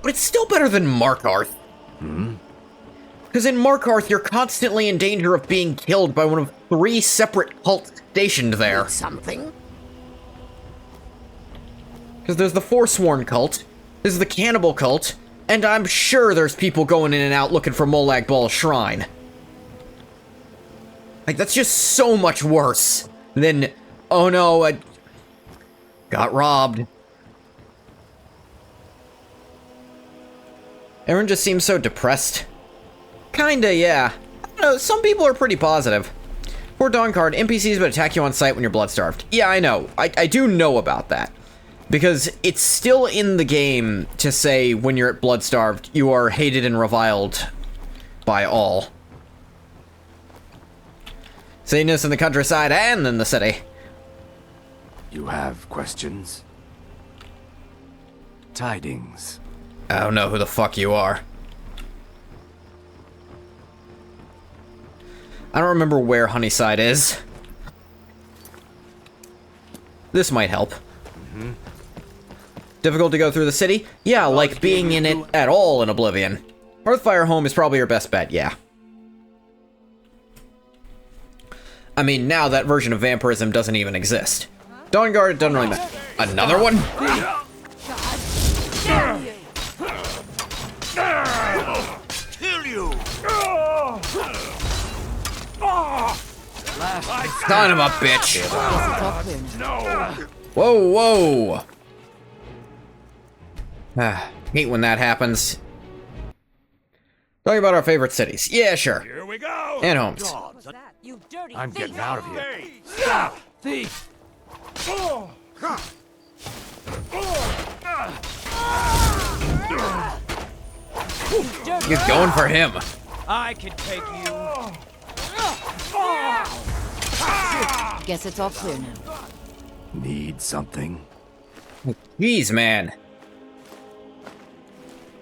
S1: But it's still better than Markarth. Because in Markarth, you're constantly in danger of being killed by one of 3 separate cults stationed there.
S10: Something?
S1: Because there's the Forsworn cult, there's the Cannibal cult, and I'm sure there's people going in and out looking for Molag Bal's shrine. Like, that's just so much worse than, oh no, I got robbed. Everyone just seems so depressed. Kinda, yeah. I don't know, some people are pretty positive. For Dawnguard, NPCs would attack you on sight when you're blood-starved. Yeah, I know. I do know about that. Because it's still in the game to say when you're at blood-starved, you are hated and reviled by all. Sadness in the countryside and in the city.
S7: You have questions? Tidings.
S1: I don't know who the fuck you are. I don't remember where Honeyside is. This might help. Difficult to go through the city? Yeah, like being in it at all in Oblivion. Hearthfire Home is probably your best bet, yeah. I mean, now that version of vampirism doesn't even exist. Dawnguard doesn't really matter. Another one?
S12: Kill you!
S1: Son of a bitch!
S12: No!
S1: Whoa, whoa! Hate when that happens. Talking about our favorite cities. Yeah, sure.
S12: Here we go!
S1: And homes.
S9: You dirty
S7: I'm getting out of here.
S12: Hey! Stop!
S7: Thief!
S1: You're going for him.
S6: I can take you.
S11: Guess it's all clear now.
S7: Need something?
S1: Jeez, man.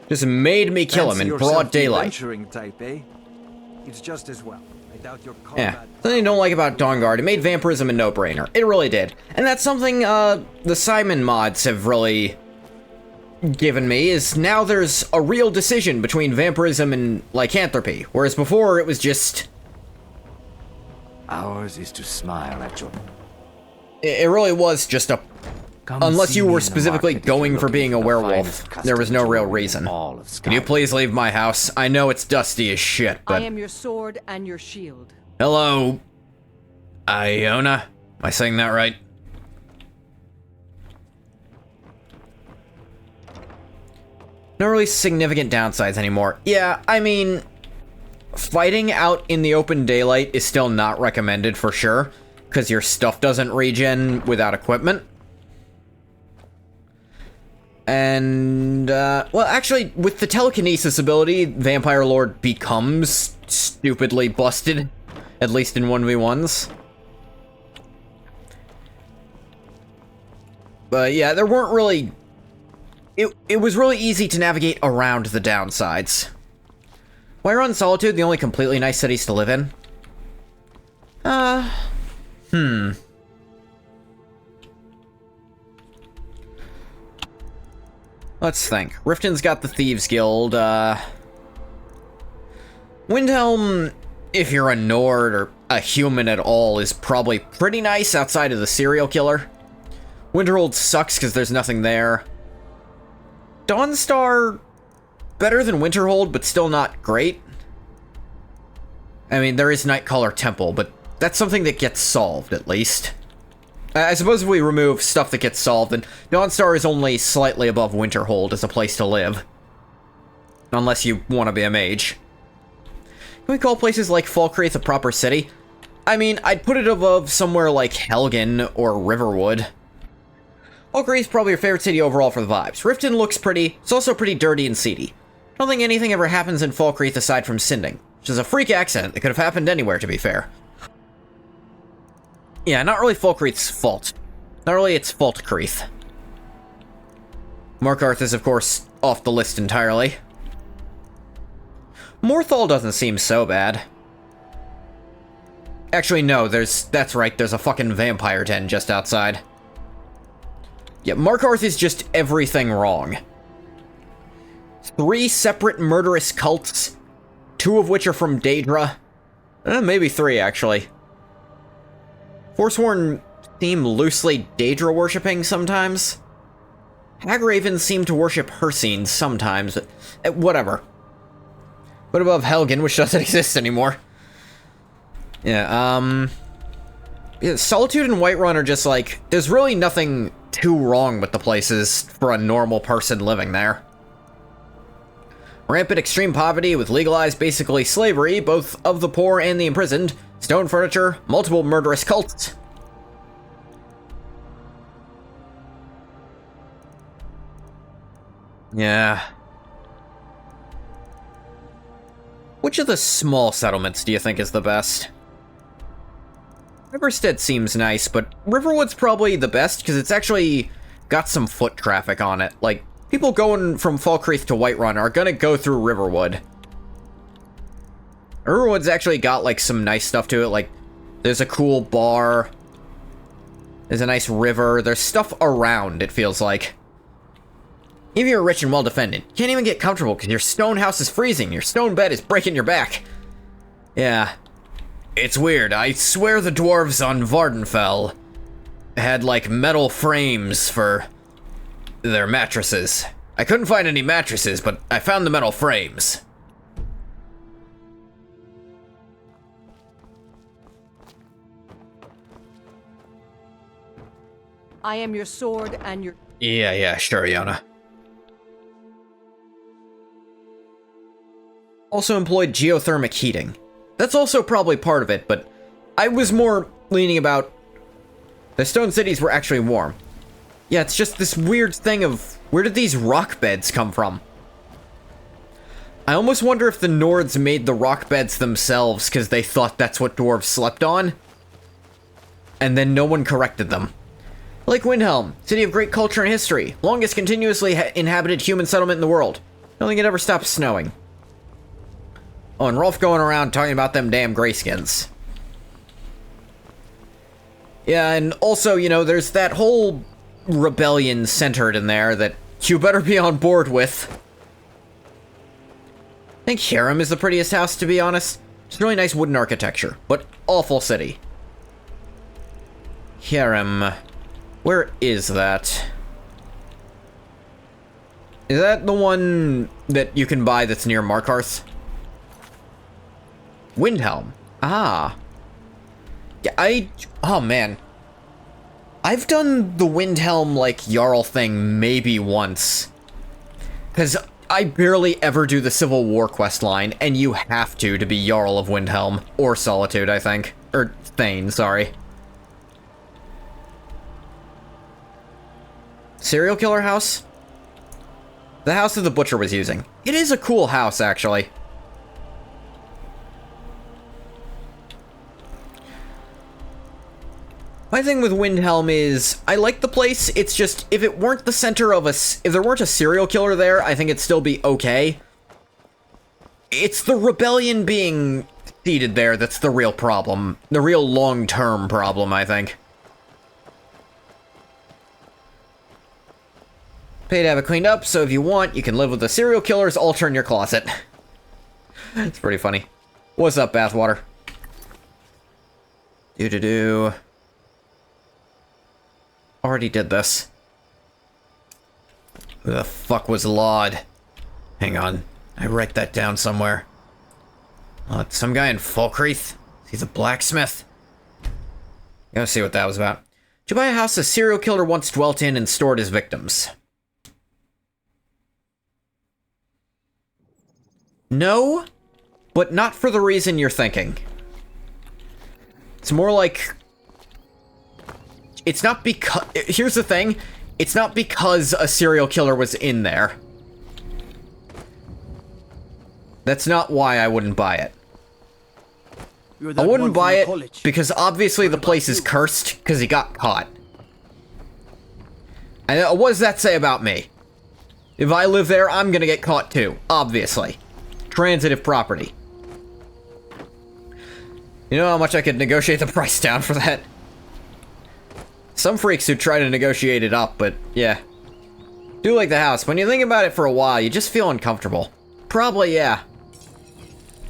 S1: Just made me kill him in broad daylight.
S13: Adventuring type, eh? It's just as well. I doubt your
S1: Yeah.
S13: combat.
S1: Something I don't like about Dawnguard, it made vampirism a no-brainer. It really did. And that's something, the Simon mods have really given me, is now there's a real decision between vampirism and lycanthropy, whereas before it was just...
S7: Ours is to smile at your...
S1: It really was just a... Unless you were specifically going for being a werewolf, there was no real reason. Can you please leave my house? I know it's dusty as shit, but...
S8: I am your sword and your shield.
S1: Hello, Iona? Am I saying that right? No really significant downsides anymore. Yeah, I mean, fighting out in the open daylight is still not recommended for sure, because your stuff doesn't regen without equipment. And, well, actually, with the telekinesis ability, Vampire Lord becomes stupidly busted, at least in 1v1s. But yeah, there weren't really... It was really easy to navigate around the downsides. Why run Solitude, the only completely nice cities to live in? Let's think. Riften's got the Thieves Guild, Windhelm, if you're a Nord or a human at all, is probably pretty nice outside of the serial killer. Winterhold sucks because there's nothing there. Dawnstar, better than Winterhold, but still not great. I mean, there is Nightcaller Temple, but that's something that gets solved, at least. I suppose if we remove stuff that gets solved, then Dawnstar is only slightly above Winterhold as a place to live. Unless you want to be a mage. Can we call places like Falkreath a proper city? I mean, I'd put it above somewhere like Helgen or Riverwood. Falkreath's probably your favorite city overall for the vibes. Riften looks pretty, it's also pretty dirty and seedy. I don't think anything ever happens in Falkreath aside from sinding, which is a freak accident that could have happened anywhere, to be fair. Yeah, not really Falkreath's fault. Not really its fault, Kreath. Markarth is, of course, off the list entirely. Morthal doesn't seem so bad. Actually, no, that's right, there's a fucking vampire den just outside. Yeah, Markarth is just everything wrong. 3 separate murderous cults, 2 of which are from Daedra. Maybe 3, actually. Forsworn seem loosely Daedra-worshipping sometimes. Hagravens seem to worship Hircines sometimes, but whatever. What above Helgen, which doesn't exist anymore? Yeah, Solitude and Whiterun are just like, there's really nothing too wrong with the places for a normal person living there. Rampant extreme poverty with legalized basically slavery, both of the poor and the imprisoned, stone furniture, multiple murderous cults. Yeah. Which of the small settlements do you think is the best? Riverstead seems nice, but Riverwood's probably the best because it's actually got some foot traffic on it. Like, people going from Falkreath to Whiterun are gonna go through Riverwood. Riverwood's actually got, like, some nice stuff to it. Like, there's a cool bar. There's a nice river. There's stuff around, it feels like. Even if you're rich and well-defended, you can't even get comfortable because your stone house is freezing. Your stone bed is breaking your back. Yeah. It's weird. I swear the dwarves on Vardenfell had, like, metal frames for their mattresses. I couldn't find any mattresses, but I found the metal frames.
S8: I am your sword and your...
S1: Yeah, sure, Yona. Also employed geothermic heating. That's also probably part of it, but I was more leaning about the stone cities were actually warm. Yeah, it's just this weird thing of where did these rock beds come from? I almost wonder if the Nords made the rock beds themselves because they thought that's what dwarves slept on, and then no one corrected them. Lake Windhelm, city of great culture and history, longest continuously inhabited human settlement in the world. Don't think it ever stops snowing. Oh, and Rolf going around talking about them damn grayskins. Yeah, and also, you know, there's that whole rebellion centered in there that you better be on board with. I think Hijinks is the prettiest house, to be honest. It's really nice wooden architecture, but awful city. Hijinks. Where is that? Is that the one that you can buy that's near Markarth? Windhelm. Ah. Yeah, oh man. I've done the Windhelm, like, Jarl thing maybe once. Because I barely ever do the Civil War quest line, and you have to be Jarl of Windhelm. Or Solitude, I think. Or Thane, sorry. Serial killer house? The house that the butcher was using. It is a cool house, actually. My thing with Windhelm is, I like the place, it's just, if it weren't the center of if there weren't a serial killer there, I think it'd still be okay. It's the rebellion being seated there that's the real problem. The real long-term problem, I think. Pay to have it cleaned up, so if you want, you can live with the serial killer's altar in your closet. It's pretty funny. What's up, Bathwater? Do-do-do. Already did this. Who the fuck was Laud? Hang on. I write that down somewhere. It's some guy in Falkreath? He's a blacksmith? Gotta see what that was about. Did you buy a house a serial killer once dwelt in and stored his victims? No, but not for the reason you're thinking. It's more like... It's not because... Here's the thing. It's not because a serial killer was in there. That's not why I wouldn't buy it. I wouldn't buy it because obviously the place is cursed because he got caught. And what does that say about me? If I live there, I'm gonna get caught too, obviously. Transitive property. You know how much I could negotiate the price down for that? Some freaks who try to negotiate it up, but yeah. Do like the house. When you think about it for a while, you just feel uncomfortable. Probably, yeah.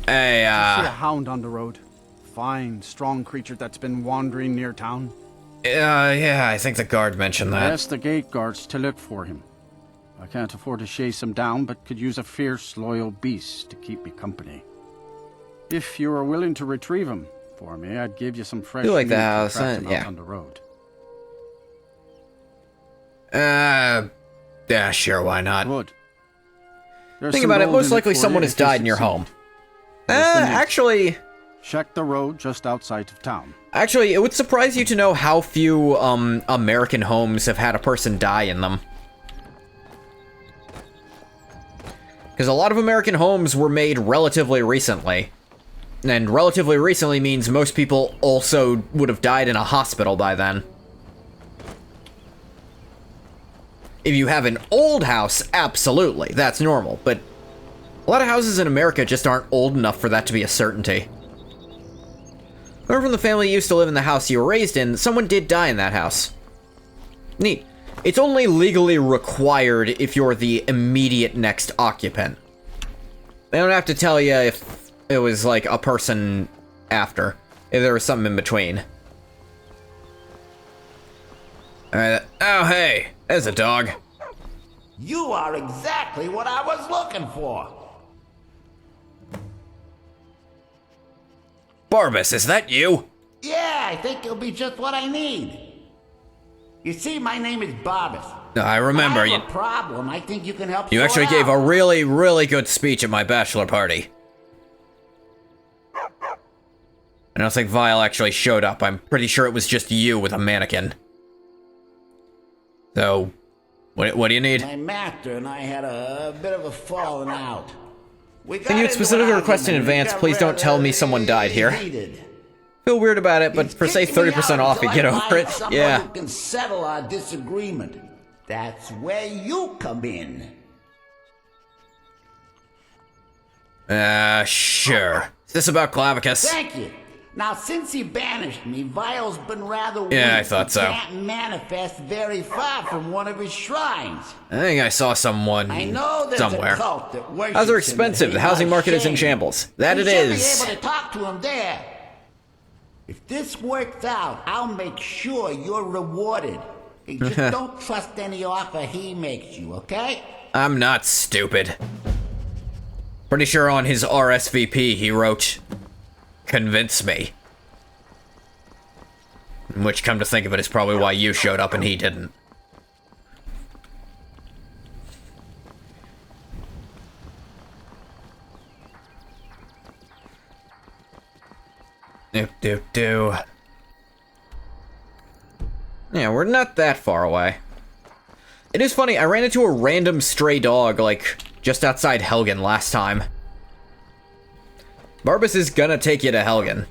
S1: Hey,
S14: I see a hound on the road. Fine, strong creature that's been wandering near town.
S1: Yeah, I think the guard mentioned that.
S14: Ask the gate guards to look for him. I can't afford to chase him down, but could use a fierce, loyal beast to keep me company. If you are willing to retrieve him for me, I'd give you some fresh
S1: Do like
S14: meat
S1: the house,
S14: to craft him
S1: yeah.
S14: out on the road.
S1: Yeah, sure, why not?
S14: Would.
S1: Think about it, most likely someone has died in your home. Actually...
S14: Check the road just outside of town.
S1: Actually, it would surprise you to know how few, American homes have had a person die in them. Because a lot of American homes were made relatively recently. And relatively recently means most people also would have died in a hospital by then. If you have an old house, absolutely, that's normal, but a lot of houses in America just aren't old enough for that to be a certainty. Whoever from the family used to live in the house you were raised in, someone did die in that house. Neat. It's only legally required if you're the immediate next occupant. They don't have to tell you if it was, like, a person after, if there was something in between. Alright, oh hey, there's a dog.
S12: You are exactly what I was looking for.
S1: Barbas, is that you?
S12: Yeah, I think you'll be just what I need. You see, my name is Barbas.
S1: I remember
S12: you. I have a problem. I think you can help.
S1: You actually gave a really, really good speech at my bachelor party. I don't think Vile actually showed up. I'm pretty sure it was just you with a mannequin. So, what do you need?
S12: My master and I had a bit of a falling out.
S1: Can you specifically request in advance? Please don't tell me someone died here. Feel weird about it, but for say 30% off, you get over it. Yeah.
S12: Who can settle our disagreement? That's where you come in.
S1: Sure. Is this about Clavicus?
S12: Thank you. Now, since he banished me, Vile's been rather weak.
S1: Yeah, I thought so.
S12: Can't manifest very far from one of his shrines.
S1: I think I saw someone
S12: I know there's
S1: somewhere.
S12: a cult that worships
S1: Houses are
S12: him
S1: expensive.
S12: that
S1: The
S12: he's
S1: housing market is in
S12: ashamed.
S1: shambles. That
S12: You
S1: it
S12: should
S1: is.
S12: be able to talk to him there. If this works out, I'll make sure you're rewarded. Hey, just don't trust any offer he makes you, okay?
S1: I'm not stupid. Pretty sure on his RSVP he wrote, "Convince me." Which, come to think of it, is probably why you showed up and he didn't. Do. Yeah, we're not that far away. It is funny, I ran into a random stray dog, like, just outside Helgen last time. Barbas is gonna take you to Helgen.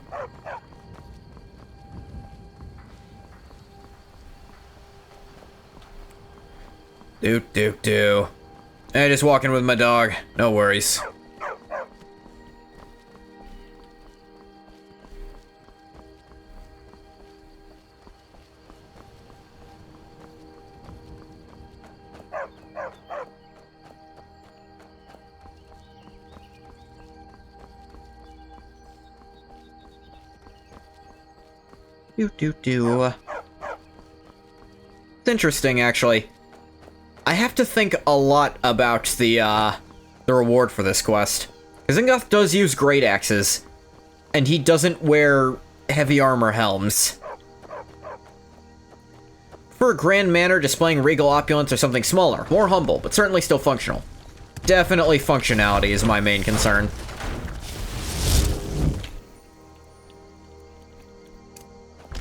S1: Do. Hey, just walking with my dog. No worries. Do. It's interesting, actually. I have to think a lot about the reward for this quest. Because Ingoth does use great axes, and he doesn't wear heavy armor helms. For a grand manor displaying regal opulence or something smaller, more humble, but certainly still functional. Definitely functionality is my main concern.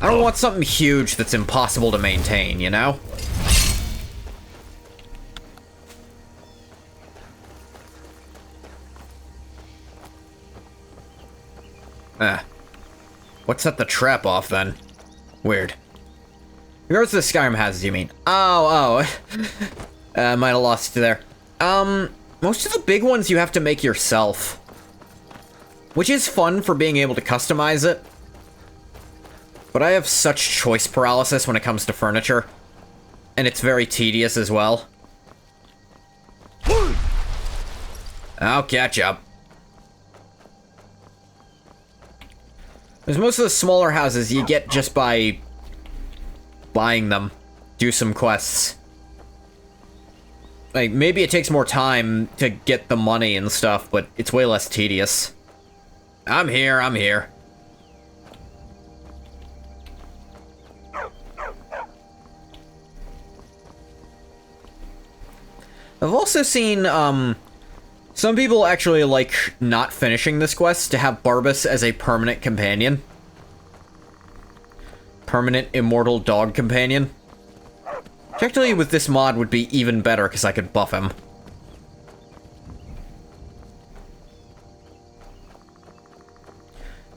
S1: I don't want something huge that's impossible to maintain, you know? What set the trap off, then? Weird. Regards to the Skyrim houses, you mean? Oh. Might have lost you there. Most of the big ones you have to make yourself. Which is fun for being able to customize it. But I have such choice paralysis when it comes to furniture. And it's very tedious as well. I'll catch up. Because most of the smaller houses you get just by buying them. Do some quests. Like, maybe it takes more time to get the money and stuff, but it's way less tedious. I'm here. I've also seen, some people actually like not finishing this quest to have Barbas as a permanent companion. Permanent immortal dog companion. Which actually with this mod would be even better because I could buff him.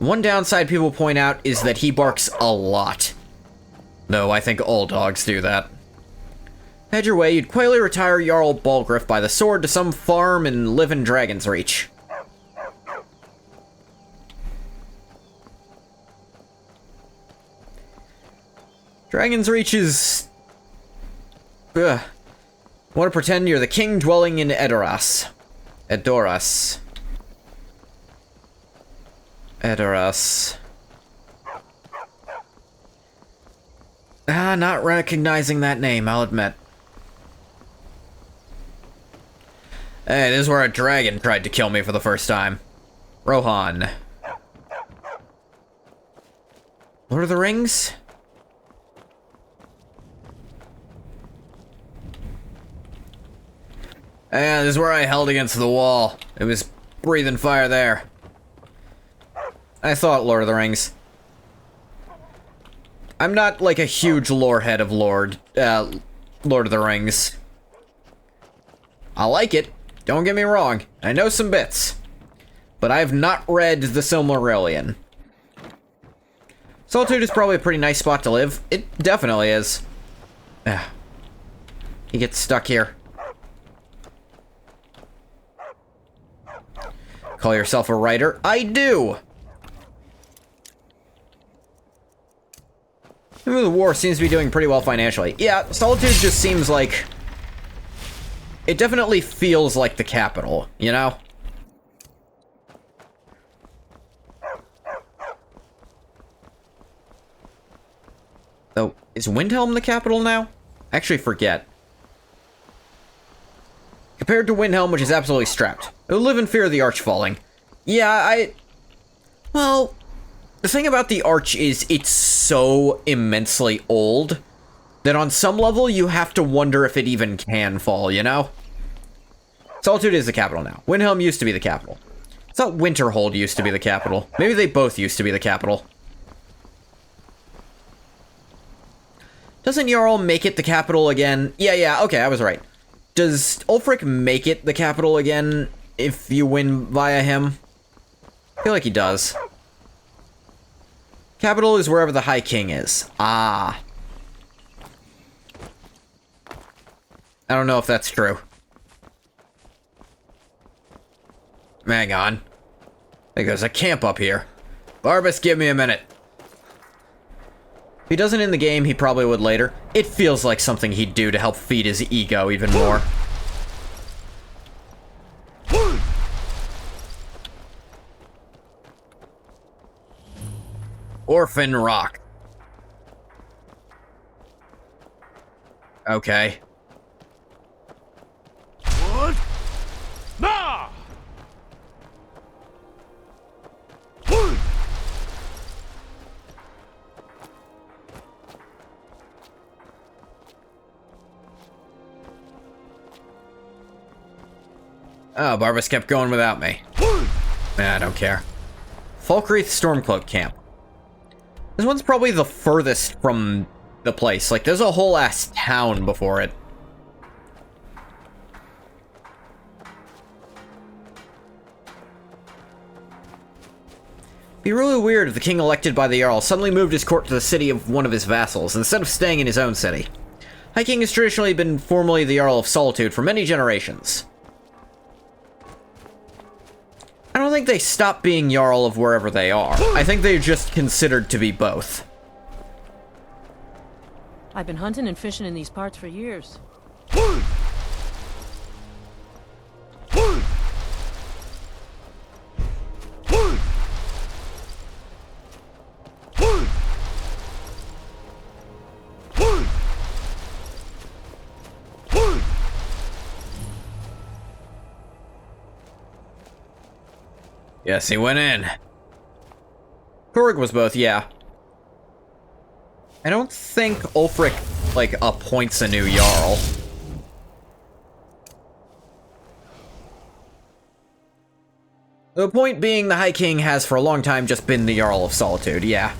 S1: One downside people point out is that he barks a lot. Though I think all dogs do that. Head your way, you'd quietly retire Jarl Balgriff by the sword to some farm and live in Dragon's Reach. Dragon's Reach is... Want to pretend you're the king dwelling in Edoras. Edoras. Not recognizing that name, I'll admit. Hey, this is where a dragon tried to kill me for the first time. Rohan. Lord of the Rings? Yeah, this is where I held against the wall. It was breathing fire there. I thought Lord of the Rings. I'm not like a huge lore head of Lord of the Rings. I like it, don't get me wrong. I know some bits. But I have not read the Silmarillion. Solitude is probably a pretty nice spot to live. It definitely is. He gets stuck here. Call yourself a writer? I do! The war seems to be doing pretty well financially. Yeah, Solitude just seems like... It definitely feels like the capital, you know? Oh, is Windhelm the capital now? I actually forget. Compared to Windhelm, which is absolutely strapped. Who live in fear of the arch falling. Yeah, well, the thing about the arch is it's so immensely old that on some level you have to wonder if it even can fall, you know? Solitude is the capital now. Windhelm used to be the capital. I thought Winterhold used to be the capital. Maybe they both used to be the capital. Doesn't Jarl make it the capital again? Yeah, okay, I was right. Does Ulfric make it the capital again if you win via him? I feel like he does. Capital is wherever the High King is. Ah. I don't know if that's true. Hang on. I think there's a camp up here. Barbas, give me a minute. If he doesn't in the game, he probably would later. It feels like something he'd do to help feed his ego even more. Orphan Rock. Okay.
S15: What? Nah!
S1: Oh, Barbas kept going without me. Nah, I don't care. Falkreath Stormcloak Camp. This one's probably the furthest from the place. Like, there's a whole ass town before it. Be really weird if the king elected by the Jarl suddenly moved his court to the city of one of his vassals, instead of staying in his own city. High King has traditionally been formally the Jarl of Solitude for many generations. I don't think they stop being Jarl of wherever they are. I think they're just considered to be both.
S16: I've been hunting and fishing in these parts for years.
S1: Yes, he went in. Torg was both, yeah. I don't think Ulfric, like, appoints a new Jarl. The point being, the High King has for a long time just been the Jarl of Solitude, yeah.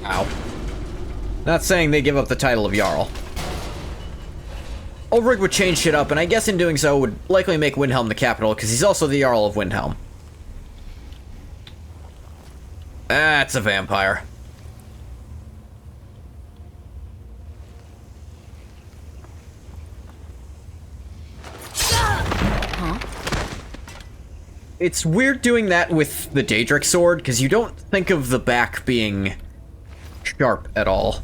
S1: Ow. Not saying they give up the title of Jarl. Ulfric would change shit up, and I guess in doing so would likely make Windhelm the capital, because he's also the Jarl of Windhelm. That's a vampire. It's weird doing that with the Daedric sword, because you don't think of the back being sharp at all.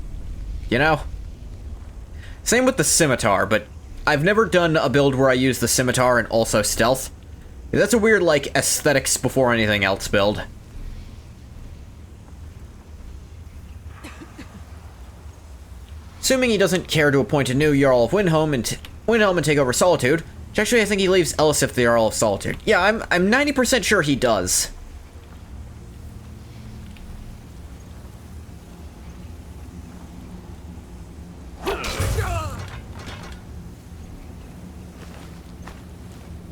S1: You know? Same with the scimitar, but I've never done a build where I use the scimitar and also stealth. That's a weird, like, aesthetics before anything else build. Assuming he doesn't care to appoint a new Jarl of Windhelm and take over Solitude, which actually I think he leaves Elisif the Jarl of Solitude. Yeah, I'm 90% sure he does.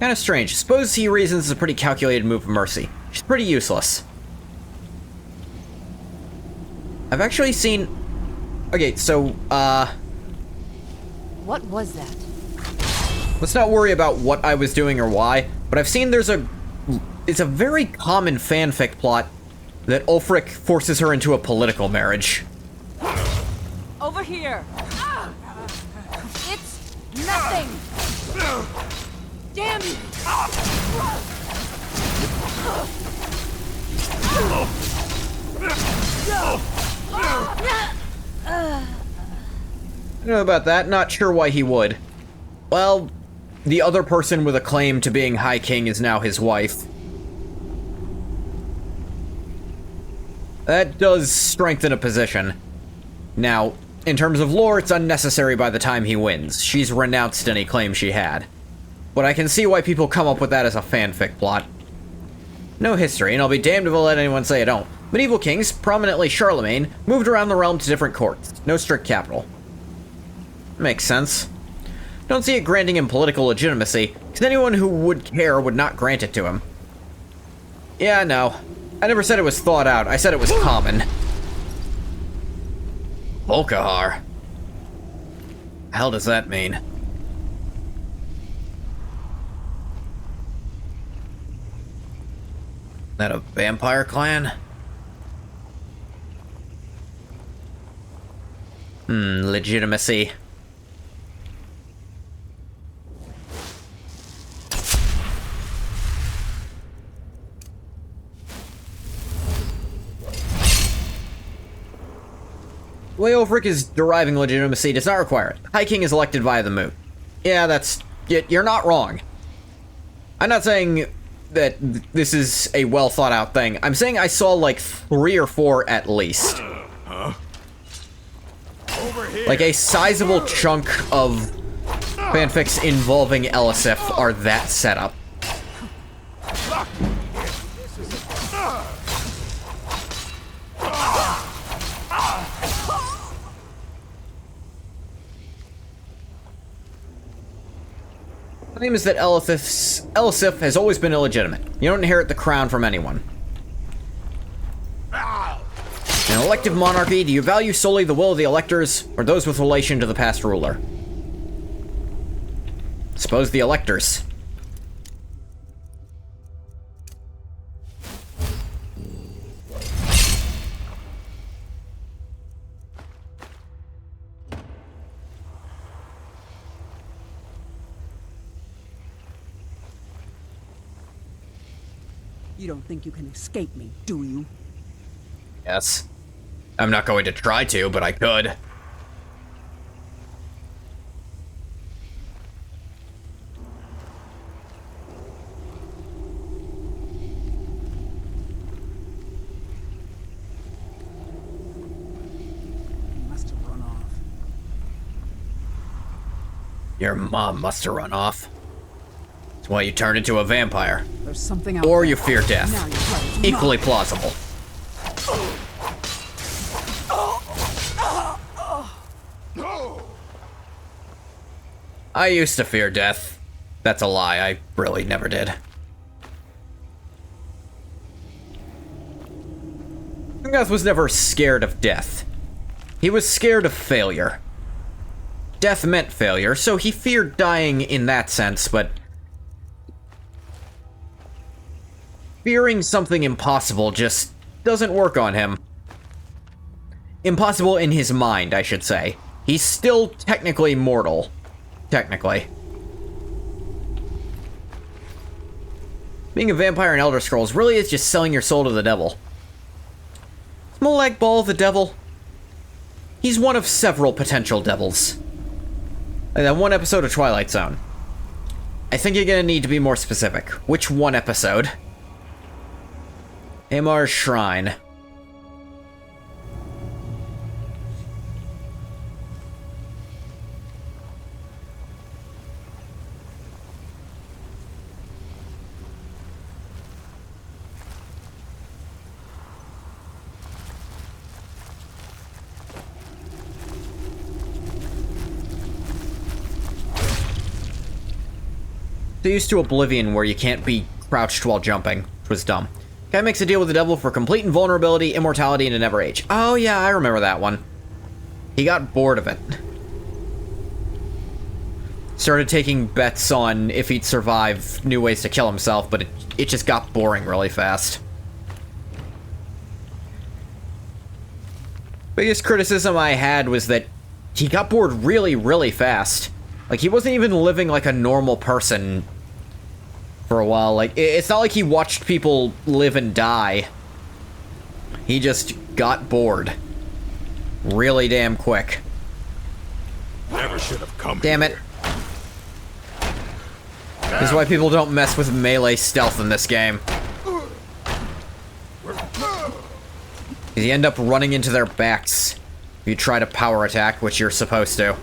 S1: Kind of strange. Suppose he reasons it's a pretty calculated move of mercy. She's pretty useless. I've actually seen... Okay, so,
S11: What was that?
S1: let's not worry about what I was doing or why, but I've seen there's it's a very common fanfic plot that Ulfric forces her into a political marriage.
S9: Over here! It's nothing! Damn you!
S1: I don't know about that, not sure why he would. Well, the other person with a claim to being High King is now his wife. That does strengthen a position. Now, in terms of lore, it's unnecessary by the time he wins. She's renounced any claim she had. But I can see why people come up with that as a fanfic plot. No history, and I'll be damned if I'll let anyone say I don't. Medieval kings, prominently Charlemagne, moved around the realm to different courts. No strict capital. Makes sense. Don't see it granting him political legitimacy, because anyone who would care would not grant it to him. Yeah, no. I never said it was thought out, I said it was common. Volkahar. The hell does that mean? That a vampire clan? Legitimacy. The way Ulfric is deriving legitimacy does not require it. High King is elected via the moot. Yeah, that's... You're not wrong. I'm not saying that this is a well-thought-out thing. I'm saying I saw, like, 3 or 4 at least. Like, a sizable chunk of fanfics involving Elisif are that setup. The claim is that Elisif has always been illegitimate. You don't inherit the crown from anyone. In an elective monarchy, do you value solely the will of the electors, or those with relation to the past ruler? Suppose the electors.
S9: You don't think you can escape me, do you?
S1: Yes. I'm not going to try to, but I could.
S9: Must have run off.
S1: Your mom must have run off. That's why you turned into a vampire.
S9: There's something out
S1: Or
S9: there.
S1: you fear death.
S9: Now you're right.
S1: Equally plausible. I used to fear death. That's a lie, I really never did. Gungath was never scared of death. He was scared of failure. Death meant failure, so he feared dying in that sense, but... fearing something impossible just doesn't work on him. Impossible in his mind, I should say. He's still technically mortal. Technically. Being a vampire in Elder Scrolls really is just selling your soul to the devil. Is Molag Bal the devil? He's one of several potential devils. Like that one episode of Twilight Zone. I think you're gonna need to be more specific. Which one episode? Amar's Shrine. They're used to Oblivion where you can't be crouched while jumping, which was dumb. Guy makes a deal with the devil for complete invulnerability, immortality, and a never age. Oh yeah, I remember that one. He got bored of it. Started taking bets on if he'd survive new ways to kill himself, but it just got boring really fast. Biggest criticism I had was that he got bored really, really fast. Like, he wasn't even living like a normal person for a while. Like, it's not like he watched people live and die. He just got bored. Really damn quick.
S15: Never should have come.
S1: Damn it. This is why people don't mess with melee stealth in this game. You end up running into their backs if you try to power attack, which you're supposed to.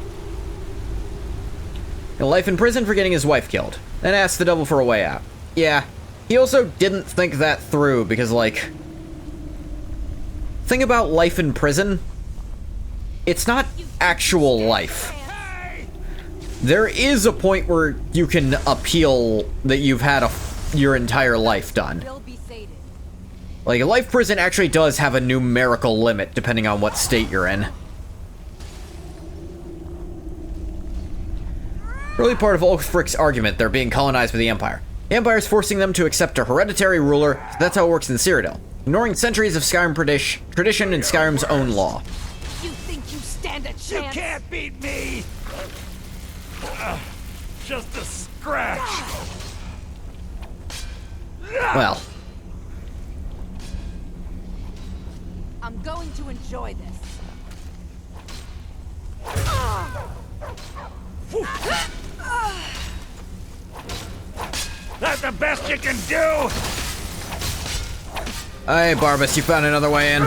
S1: Life in prison for getting his wife killed. Then asked the devil for a way out. Yeah, he also didn't think that through because, like... Thing about life in prison, it's not actual life. There is a point where you can appeal that you've had your entire life done. Like, a life prison actually does have a numerical limit, depending on what state you're in. Early part of Ulfric's argument, they're being colonized by the Empire. The Empire is forcing them to accept a hereditary ruler, so that's how it works in Cyrodiil, ignoring centuries of Skyrim tradition and Skyrim's own law.
S9: You think you stand a chance?
S15: You can't beat me! Just a scratch.
S1: Well.
S9: I'm going to enjoy this.
S15: That's the best you can do!
S1: Hey, Barbas, you found another way in.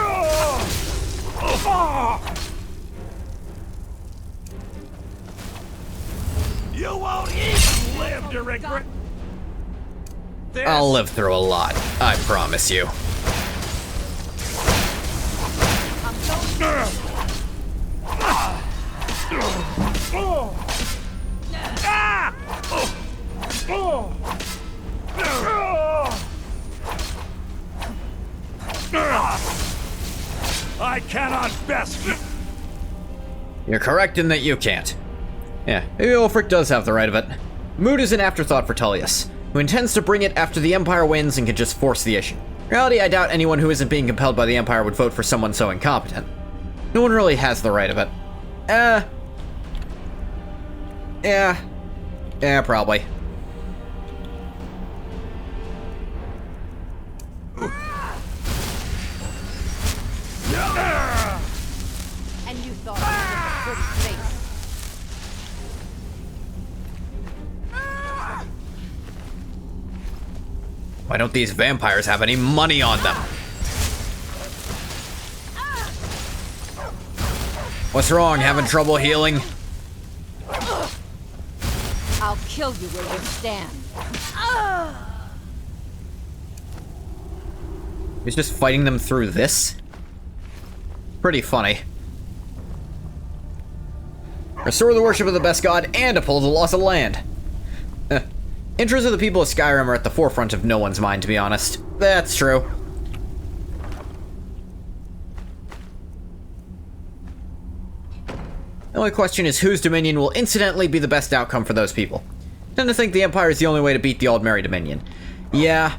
S15: You won't even live to regret this.
S1: I'll live through a lot, I promise you.
S15: I cannot best.
S1: You're correct in that you can't. Yeah, maybe Ulfric does have the right of it. Mood is an afterthought for Tullius, who intends to bring it after the Empire wins and can just force the issue. In reality, I doubt anyone who isn't being compelled by the Empire would vote for someone so incompetent. No one really has the right of it. Yeah, probably.
S9: And you thought it was a pretty face.
S1: Why don't these vampires have any money on them? What's wrong? Having trouble healing?
S9: I'll kill you where you stand.
S1: He's just fighting them through this? Pretty funny. Restore the worship of the best god and uphold the loss of land. Interests of the people of Skyrim are at the forefront of no one's mind, to be honest. That's true. The only question is whose Dominion will incidentally be the best outcome for those people. I tend to think the Empire is the only way to beat the Aldmeri Dominion. Yeah.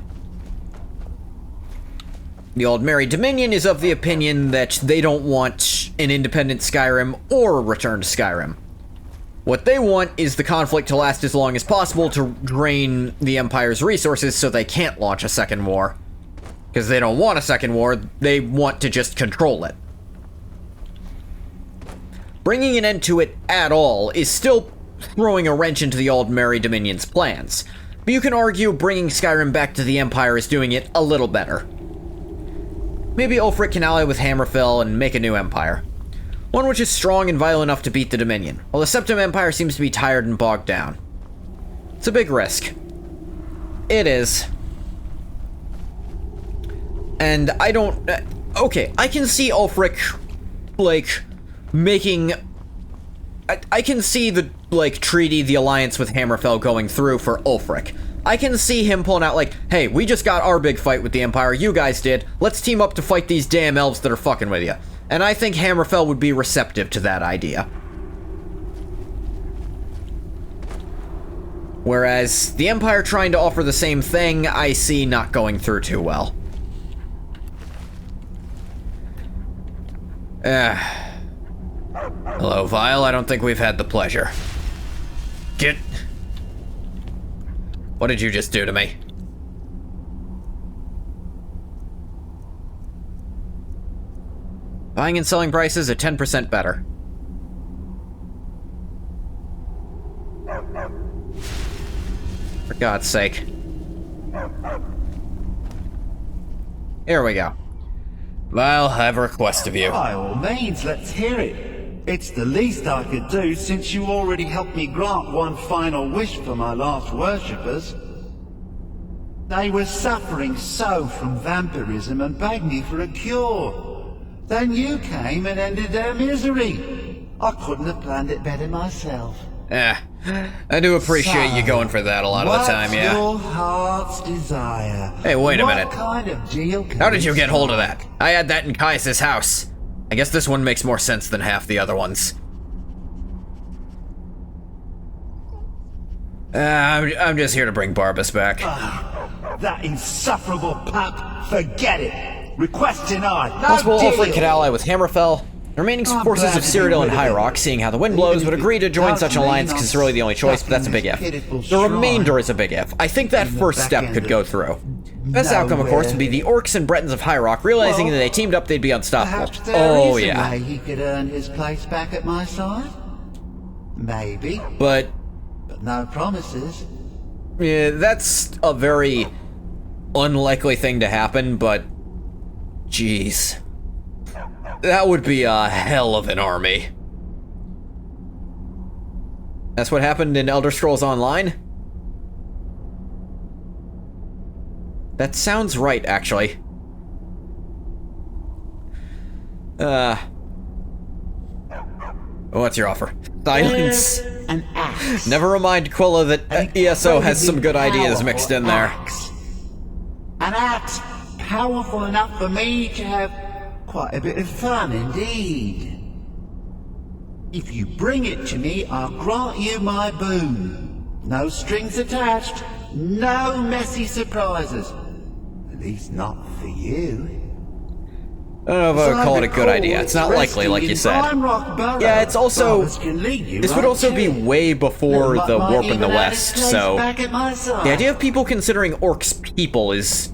S1: The Aldmeri Dominion is of the opinion that they don't want an independent Skyrim or a return to Skyrim. What they want is the conflict to last as long as possible to drain the Empire's resources so they can't launch a second war. Because they don't want a second war, they want to just control it. Bringing an end to it at all is still throwing a wrench into the Aldmeri Dominion's plans, but you can argue bringing Skyrim back to the Empire is doing it a little better. Maybe Ulfric can ally with Hammerfell and make a new empire. One which is strong and vital enough to beat the Dominion, while the Septim Empire seems to be tired and bogged down. It's a big risk. It is. And I don't... okay, I can see Ulfric, like, making... I can see the, like, treaty, the alliance with Hammerfell going through for Ulfric. I can see him pulling out, like, hey, we just got our big fight with the Empire, you guys did, let's team up to fight these damn elves that are fucking with you. And I think Hammerfell would be receptive to that idea. Whereas, the Empire trying to offer the same thing, I see not going through too well. Hello, Vile. I don't think we've had the pleasure. Get... What did you just do to me? Buying and selling prices are 10% better. For God's sake. Here we go. Vile, I have a request of you.
S12: By all means, let's hear it. It's the least I could do since you already helped me grant one final wish for my last worshippers. They were suffering so from vampirism and begged me for a cure. Then you came and ended their misery. I couldn't have planned it better myself.
S1: I do appreciate you going for that a lot of the time, yeah.
S12: What's your heart's desire?
S1: Hey, wait a minute.
S12: What kind of deal can
S1: How did you
S12: we
S1: get hold of
S12: strike?
S1: that? I had that in Kai's house. I guess this one makes more sense than half the other ones. I'm just here to bring Barbas back.
S12: That insufferable pup. Forget it. Request denied. No
S1: Possible
S12: deal.
S1: Ulfric could ally with Hammerfell. The remaining forces of Cyrodiil and High Rock, seeing how the wind blows, would agree to join such an alliance because it's really the only choice, but that's a big if. The remainder is a big if. I think that first step could go through. Best outcome, of course, would be the Orcs and Bretons of High Rock realizing that they teamed up, they'd be unstoppable. Oh, yeah.
S12: Maybe he could earn his place back at my side. Maybe.
S1: But
S12: no promises.
S1: Yeah, that's a very unlikely thing to happen, but jeez. That would be a hell of an army. That's what happened in Elder Scrolls Online? That sounds right, actually. What's your offer? Silence.
S12: An axe.
S1: Never remind Quilla that ESO has some good ideas mixed in there.
S12: An axe powerful enough for me to have quite a bit of fun indeed. If you bring it to me, I'll grant you my boon. No strings attached, no messy surprises. At least not for you.
S1: I don't know if I would call it a good idea. It's not likely, like you said. Yeah, it's also... This would also be way before the Warp in the West, so... The idea of people considering orcs people is...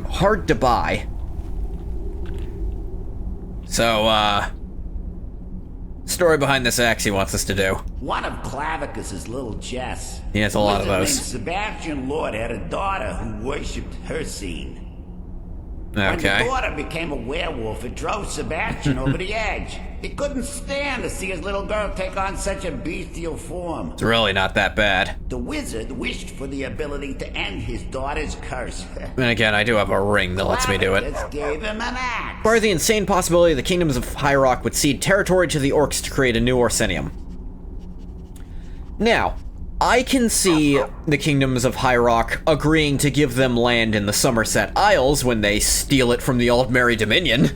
S1: hard to buy. So, story behind this axe he wants us to do.
S12: One of Clavicus's little Jess.
S1: He has a lot of those.
S12: Sebastian Lord had a daughter who worshipped her scene. When the
S1: Okay.
S12: daughter became a werewolf, it drove Sebastian over the edge. He couldn't stand to see his little girl take on such a bestial form.
S1: It's really not that bad.
S12: The wizard wished for the ability to end his daughter's curse.
S1: And again, I do have a ring that lets me do it.
S12: Clavicus gave him an axe.
S1: Or the insane possibility the kingdoms of High Rock would cede territory to the orcs to create a new Orsinium. Now, I can see the kingdoms of High Rock agreeing to give them land in the Somerset Isles when they steal it from the Aldmeri Dominion.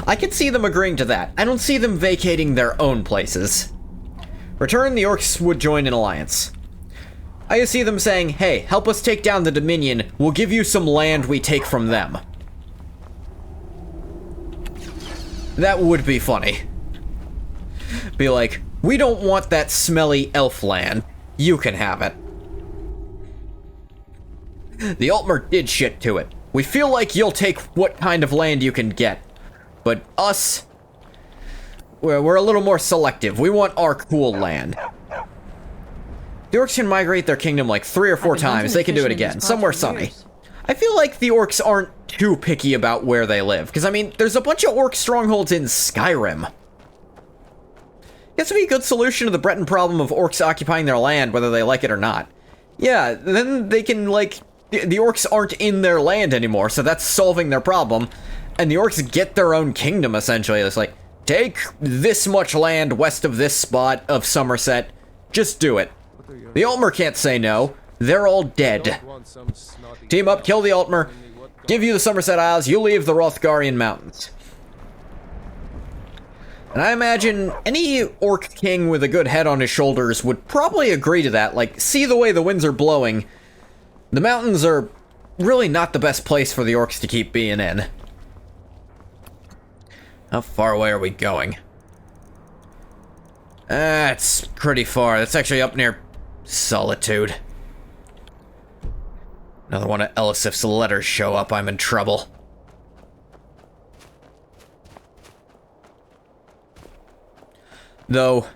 S1: I can see them agreeing to that. I don't see them vacating their own places. Return, the orcs would join an alliance. I see them saying, hey, help us take down the Dominion, we'll give you some land we take from them. That would be funny. Be like, we don't want that smelly elf land. You can have it. The Altmer did shit to it. We feel like you'll take what kind of land you can get. But us, we're a little more selective. We want our cool land. The orcs can migrate their kingdom like 3 or 4 times. They can do it again, somewhere sunny. I feel like the orcs aren't too picky about where they live. Because, I mean, there's a bunch of orc strongholds in Skyrim. Guess would be a good solution to the Breton problem of orcs occupying their land, whether they like it or not. Yeah, then they can, like... The orcs aren't in their land anymore, so that's solving their problem. And the orcs get their own kingdom, essentially. It's like, take this much land west of this spot of Somerset. Just do it. The Altmer can't say no. They're all dead. Team up, kill the Altmer. Give you the Somerset Isles, you leave the Rothgarian Mountains. And I imagine any orc king with a good head on his shoulders would probably agree to that. Like, see the way the winds are blowing. The mountains are really not the best place for the orcs to keep being in. How far away are we going? It's pretty far. That's actually up near Solitude. Another one of Elisif's letters show up, I'm in trouble. Though,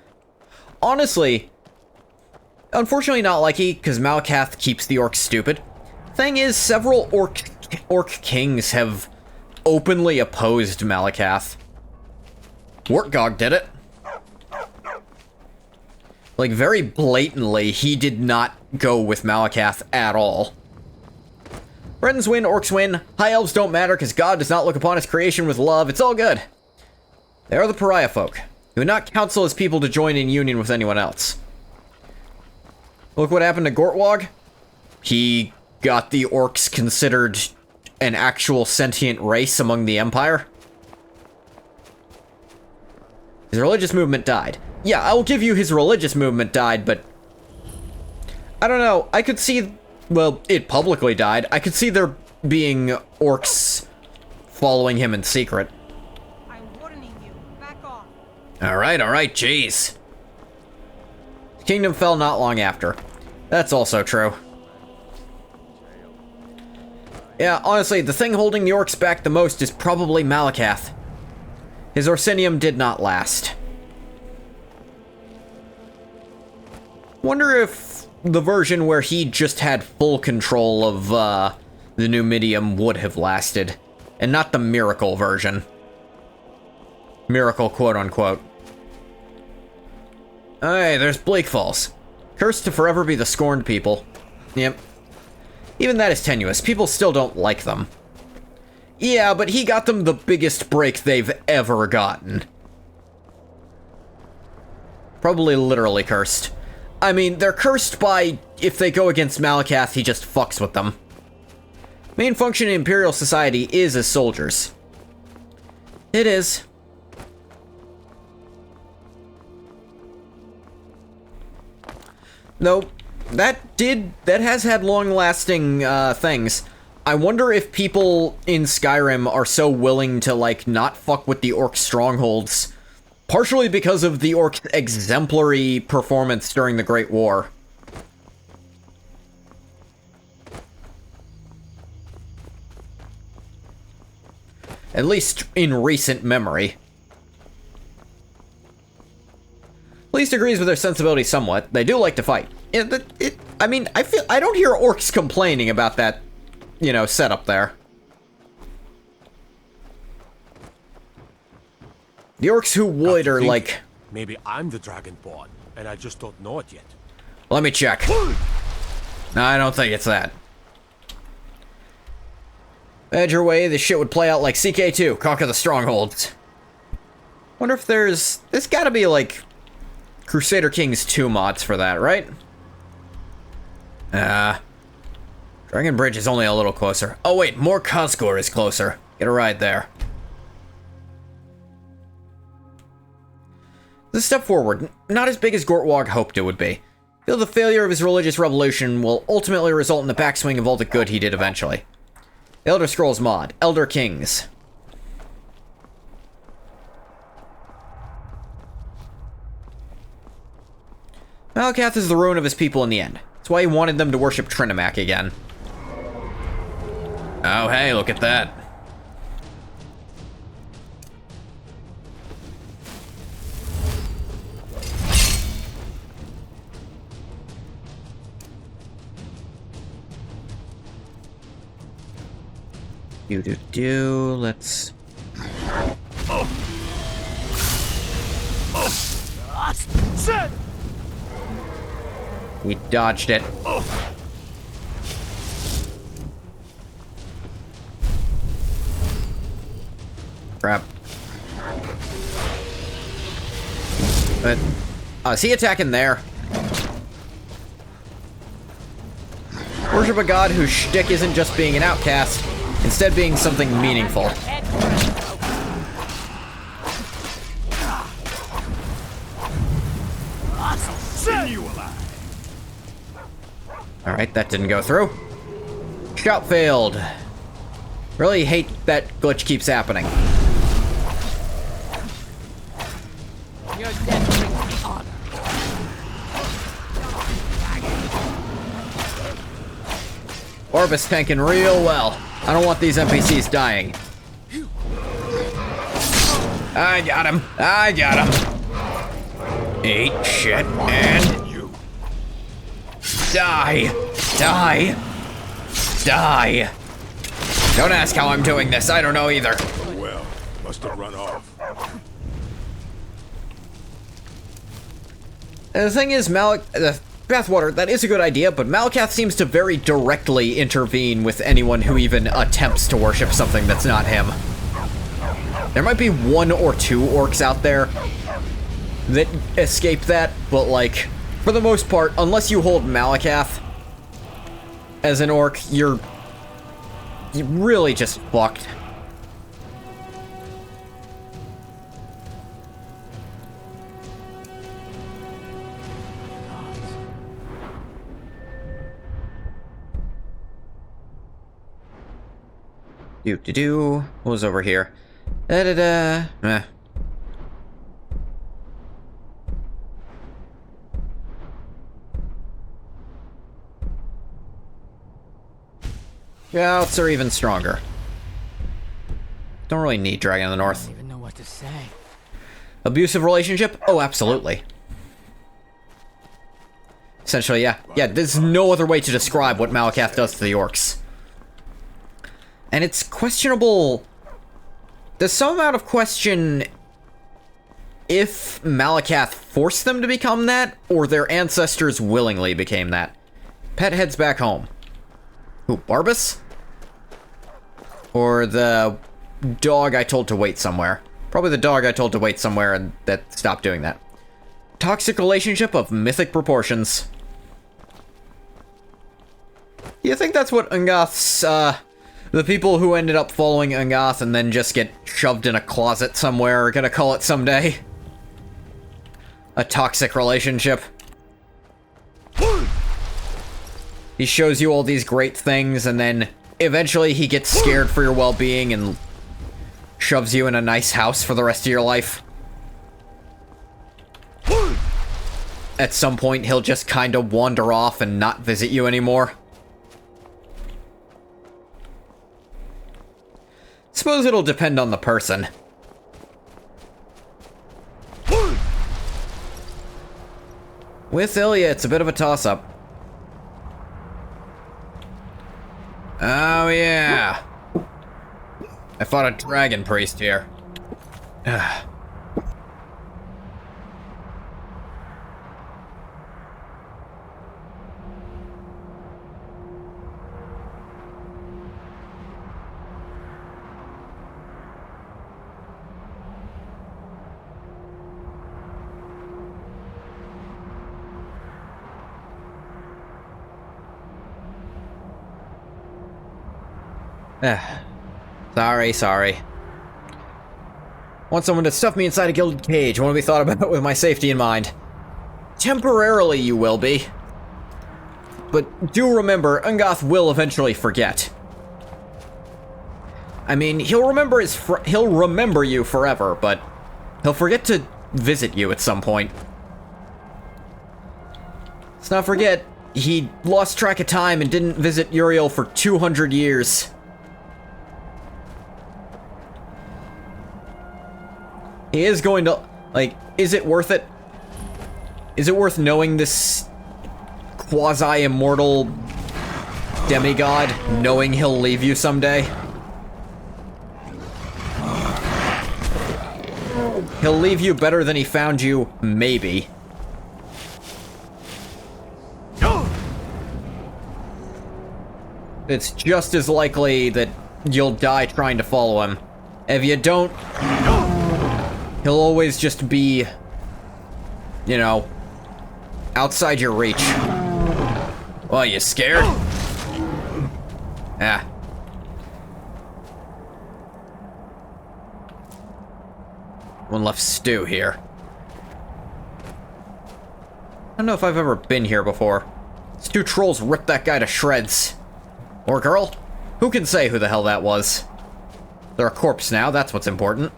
S1: honestly, unfortunately not lucky, because Malakath keeps the orcs stupid. Thing is, several orc kings have openly opposed Malakath. Wartgog did it. Like, very blatantly, he did not go with Malakath at all. Friends win, orcs win. High elves don't matter because God does not look upon his creation with love. It's all good. They are the pariah folk. He would not counsel his people to join in union with anyone else. Look what happened to Gortwog. He got the orcs considered an actual sentient race among the Empire. His religious movement died. Yeah, I'll give you his religious movement died, but I don't know. I could see, well, it publicly died. I could see there being orcs following him in secret. Alright, jeez. The kingdom fell not long after. That's also true. Yeah, honestly, the thing holding the orcs back the most is probably Malakath. His Orsinium did not last. Wonder if the version where he just had full control of, the Numidium would have lasted. And not the Miracle version. Miracle, quote-unquote. Hey, there's Bleak Falls. Cursed to forever be the scorned people. Yep. Even that is tenuous. People still don't like them. Yeah, but he got them the biggest break they've ever gotten. Probably literally cursed. I mean, they're cursed by, if they go against Malakath, he just fucks with them. Main function in Imperial Society is as soldiers. It is. Though, that has had long-lasting, things. I wonder if people in Skyrim are so willing to, like, not fuck with the orc strongholds, partially because of the orc's exemplary performance during the Great War. At least in recent memory. At least agrees with their sensibility somewhat. They do like to fight. I mean, I don't hear orcs complaining about that, you know, setup there. The orcs who would are like...
S15: Maybe I'm the Dragonborn, and I just don't know it yet.
S1: Let me check. No, I don't think it's that. Edge your way, this shit would play out like CK2, Conquer the Strongholds. Wonder if there's gotta be, like, Crusader Kings 2 mods for that, right? Dragon Bridge is only a little closer. Oh wait, More Conscore is closer. Get a ride there. This step forward, not as big as Gortwog hoped it would be. Feel the failure of his religious revolution will ultimately result in the backswing of all the good he did eventually. Elder Scrolls mod, Elder Kings. Malakath is the ruin of his people in the end. That's why he wanted them to worship Trinimac again. Oh hey, look at that. Let's... He dodged it. Crap. But, is he attacking there? Worship a god whose shtick isn't just being an outcast, instead being something meaningful. Alright, that didn't go through. Shout failed. Really hate that glitch keeps happening. Barbus tanking real well. I don't want these NPCs dying. I got him. I got him. Eat shit and die. Die. Die. Don't ask how I'm doing this. I don't know either.
S15: Well, must have run off.
S1: The thing is, Bathwater, that is a good idea, but Malakath seems to very directly intervene with anyone who even attempts to worship something that's not him. There might be 1 or 2 orcs out there that escape that, but like, for the most part, unless you hold Malakath as an orc, you're really just fucked. What was over here? Meh. Scouts are even stronger. Don't really need Dragon of the North.
S11: I don't even know what to say.
S1: Abusive relationship? Oh, absolutely. Essentially, yeah. Yeah, there's no other way to describe what Malakath does to the orcs. And it's questionable. There's some amount of question if Malakath forced them to become that, or their ancestors willingly became that. Pet heads back home. Who, Barbus? Or the dog I told to wait somewhere? Probably the dog I told to wait somewhere and that stopped doing that. Toxic relationship of mythic proportions. You think that's what Ungoth's, the people who ended up following Ungoth and then just get shoved in a closet somewhere are gonna call it someday? A toxic relationship. He shows you all these great things, and then eventually he gets scared for your well-being and shoves you in a nice house for the rest of your life. At some point, he'll just kind of wander off and not visit you anymore. Suppose it'll depend on the person. With Ilya, it's a bit of a toss-up. Oh, yeah. I fought a dragon priest here. Ugh. Sorry. Want someone to stuff me inside a gilded cage. Want to be thought about with my safety in mind. Temporarily, you will be. But do remember, Ungoth will eventually forget. I mean, he'll remember you forever, but he'll forget to visit you at some point. Let's not forget, he lost track of time and didn't visit Uriel for 200 years. He is going to, like, is it worth it? Is it worth knowing this quasi-immortal demigod, knowing he'll leave you someday? He'll leave you better than he found you, maybe. It's just as likely that you'll die trying to follow him. If you don't, he'll always just be, you know, outside your reach. Well, you scared? Ah. One left stew here. I don't know if I've ever been here before. These 2 trolls ripped that guy to shreds. Or girl? Who can say who the hell that was? They're a corpse now, that's what's important.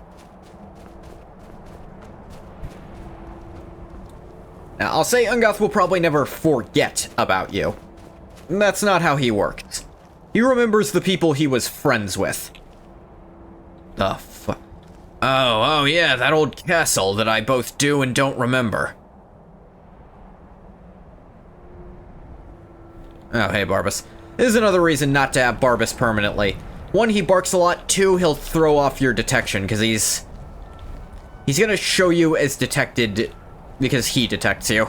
S1: Now, I'll say Ungoth will probably never forget about you. That's not how he works. He remembers the people he was friends with. The fuck? Oh, yeah, that old castle that I both do and don't remember. Oh, hey, Barbas. This is another reason not to have Barbas permanently. One, he barks a lot. Two, he'll throw off your detection, because he's gonna show you as detected because he detects you.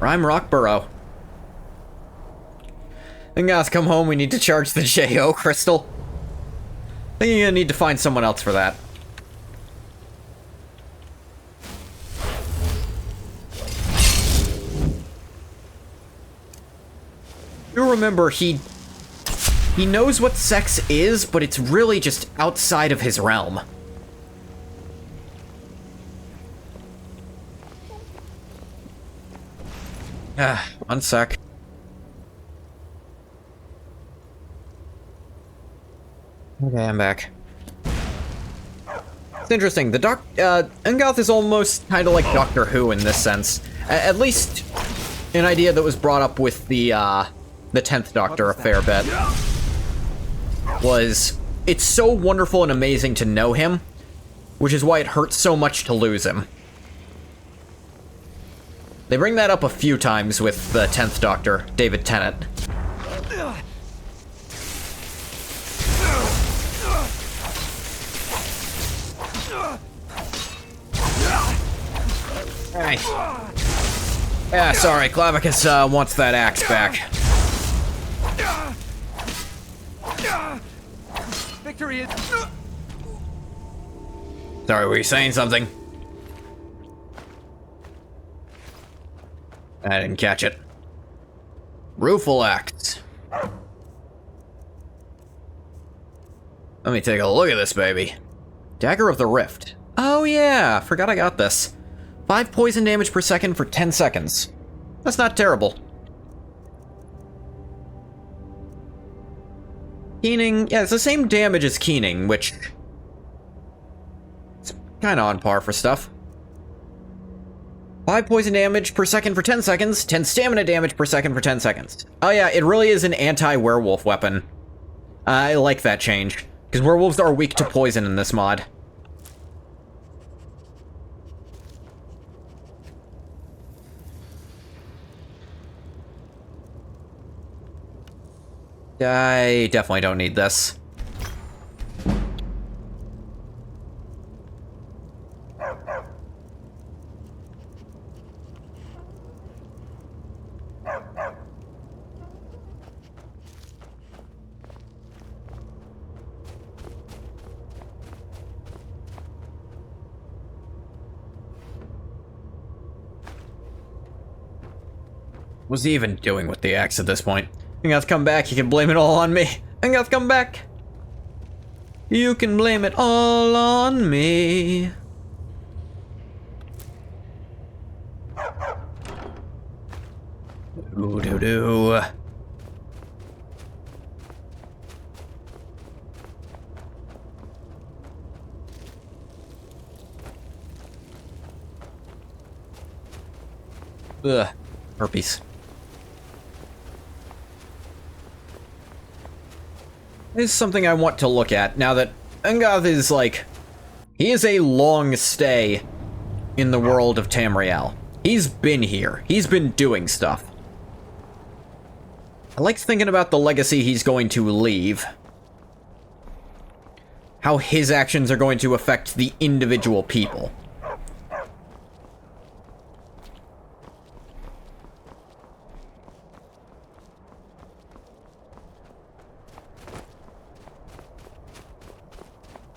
S1: Rhyme Rockborough. Then guys, come home, we need to charge the J.O. crystal. I think you're gonna need to find someone else for that. You remember, he knows what sex is, but it's really just outside of his realm. One sec. Okay, I'm back. It's interesting. The Ungoth is almost kind of like Doctor Who in this sense. At least an idea that was brought up with the 10th Doctor a fair bit. Was, it's so wonderful and amazing to know him, which is why it hurts so much to lose him. They bring that up a few times with the 10th Doctor, David Tennant. Hey. Yeah, sorry, Clavicus wants that axe back.
S13: Victory is...
S1: Sorry, were you saying something? I didn't catch it. Rueful Axe. Let me take a look at this baby. Dagger of the Rift. Oh yeah, forgot I got this. 5 poison damage per second for 10 seconds. That's not terrible. Keening, yeah, it's the same damage as Keening, which... it's kinda on par for stuff. 5 poison damage per second for 10 seconds, 10 stamina damage per second for 10 seconds. Oh yeah, it really is an anti-werewolf weapon. I like that change, because werewolves are weak to poison in this mod. I definitely don't need this. What's he even doing with the axe at this point? Ungoth, come back, you can blame it all on me. Ungoth, come back. You can blame it all on me. Ooh-doo-doo. Ugh, herpes. This is something I want to look at now that Ungoth is like... he is a long stay in the world of Tamriel. He's been here. He's been doing stuff. I like thinking about the legacy he's going to leave. How his actions are going to affect the individual people.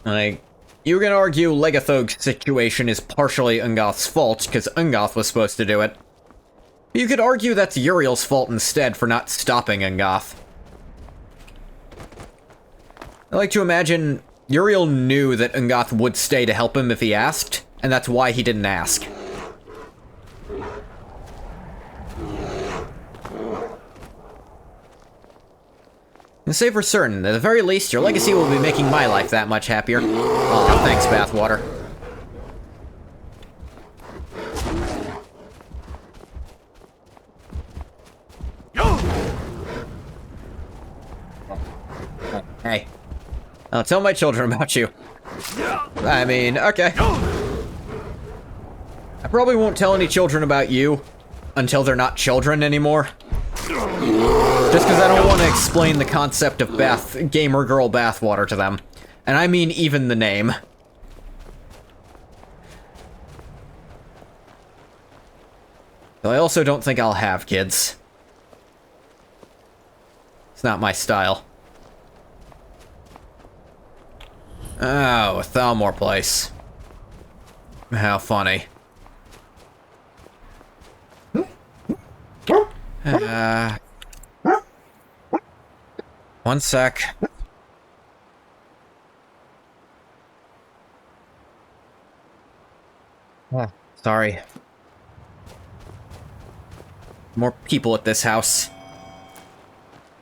S1: Like, you can argue Legathog's situation is partially Ungoth's fault, because Ungoth was supposed to do it. But you could argue that's Uriel's fault instead for not stopping Ungoth. I like to imagine Uriel knew that Ungoth would stay to help him if he asked, and that's why he didn't ask. And say for certain, at the very least, your legacy will be making my life that much happier. Aw, thanks, Bathwater. I'll tell my children about you. I mean, okay. I probably won't tell any children about you until they're not children anymore. Just because I don't want to explain the concept of gamer girl bathwater to them. And I mean even the name. Though I also don't think I'll have kids. It's not my style. Oh, a Thalmor place. How funny. One sec. Oh, sorry. More people at this house.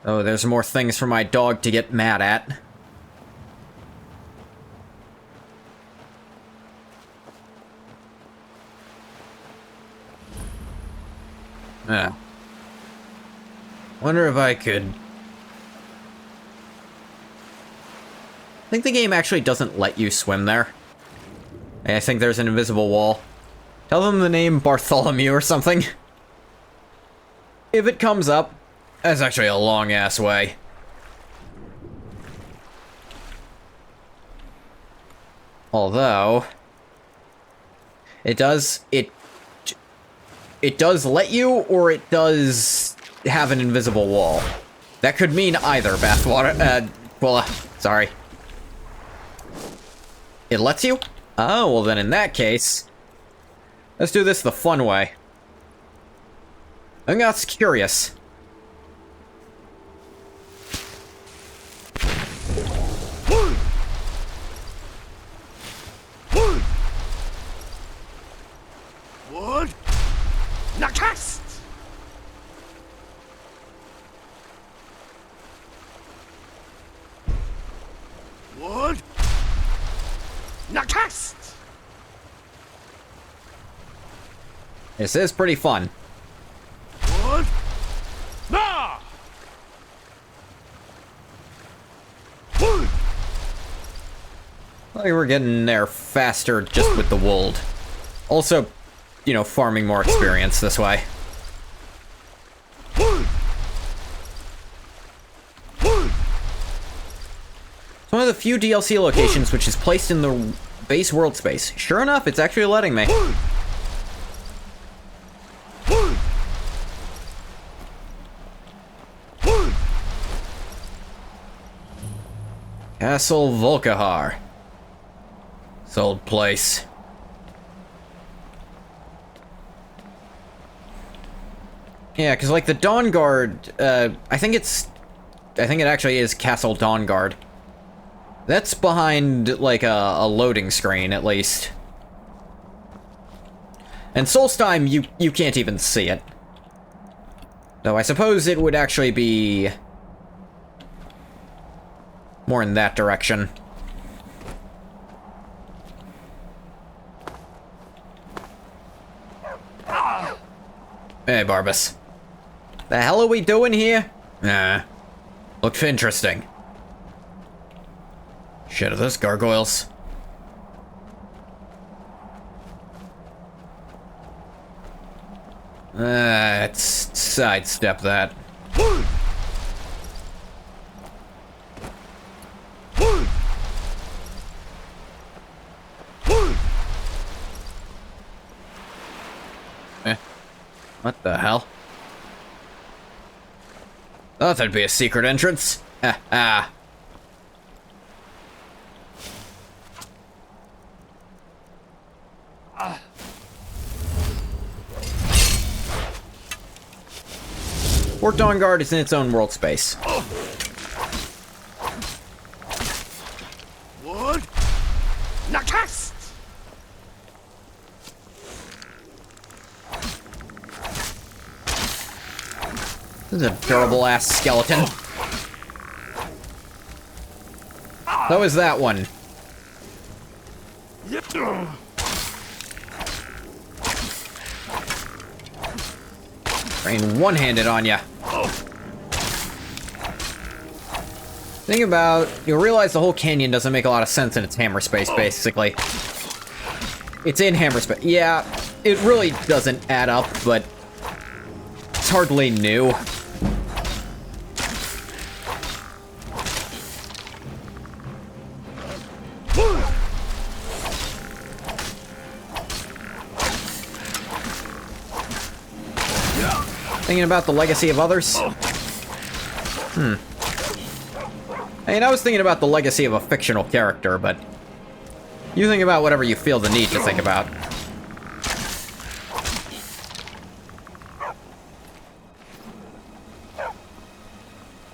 S1: Oh, there's more things for my dog to get mad at. Wonder if I could... I think the game actually doesn't let you swim there. I think there's an invisible wall. Tell them the name Bartholomew or something. If it comes up, that's actually a long-ass way. Although... It does let you, or it does have an invisible wall. That could mean either, bathwater, sorry. It lets you? Oh, well then in that case, let's do this the fun way. I think that's curious.
S15: Wood! Nakast! Wood! Nakast!
S1: This is pretty fun.
S15: Wood! Nah! Wood!
S1: Like we're getting there faster just with the wold. Also, you know, farming more experience this way. It's one of the few DLC locations which is placed in the base world space. Sure enough, it's actually letting me. Castle Volkihar. Sold place. Yeah, because like the Dawn Guard, I think it actually is Castle Dawn Guard. That's behind like a loading screen at least. And Solstheim, you can't even see it. Though I suppose it would actually be more in that direction. Hey, Barbas. The hell are we doing here? Looks interesting. Shit, are those gargoyles? Let's sidestep that. What the hell? Thought that'd be a secret entrance. Fort Dawn Guard is in its own world space.
S15: Wood! Nakast!
S1: This is a durable-ass skeleton. So is that one. Rain one-handed on ya. Think about, you'll realize the whole canyon doesn't make a lot of sense in its hammer space, basically. It's in hammer space. Yeah, it really doesn't add up, but it's hardly new. Thinking about the legacy of others? I mean, I was thinking about the legacy of a fictional character, but you think about whatever you feel the need to think about.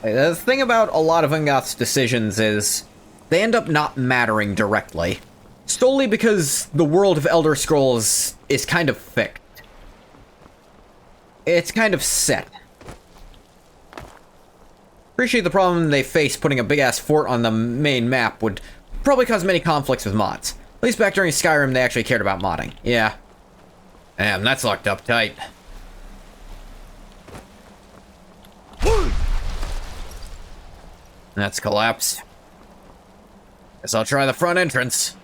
S1: The thing about a lot of Ungoth's decisions is they end up not mattering directly, solely because the world of Elder Scrolls is kind of fixed. It's kind of set. Appreciate the problem they face putting a big-ass fort on the main map would probably cause many conflicts with mods. At least back during Skyrim, they actually cared about modding. Yeah. Damn, that's locked up tight. That's collapsed. Guess I'll try the front entrance.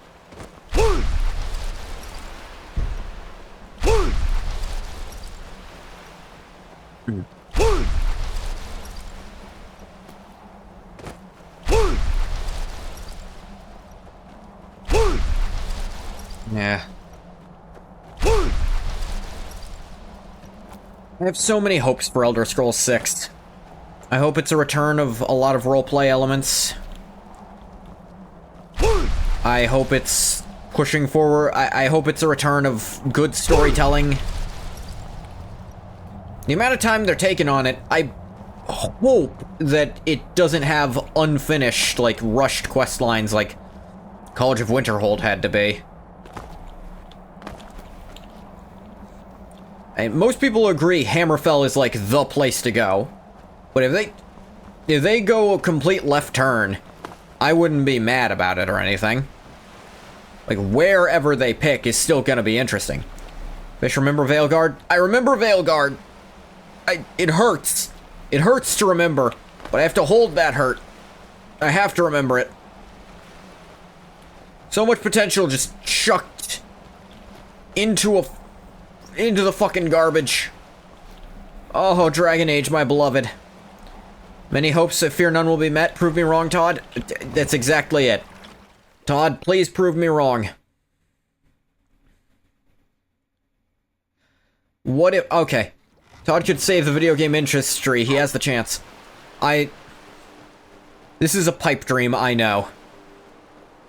S1: Yeah. I have so many hopes for Elder Scrolls 6. I hope it's a return of a lot of roleplay elements. I hope it's pushing forward. I hope it's a return of good storytelling. The amount of time they're taking on it, I hope that it doesn't have unfinished, like, rushed quest lines like College of Winterhold had to be. And most people agree Hammerfell is, like, the place to go. But if they go a complete left turn, I wouldn't be mad about it or anything. Like, wherever they pick is still gonna be interesting. Fish, remember Veilguard? I remember Veilguard! It hurts. It hurts to remember, but I have to hold that hurt. I have to remember it. So much potential just chucked into the fucking garbage. Oh, Dragon Age, my beloved. Many hopes that fear none will be met. Prove me wrong, Todd. That's exactly it. Todd, please prove me wrong. What if... Okay. Todd could save the video game industry. He has the chance. This is a pipe dream, I know.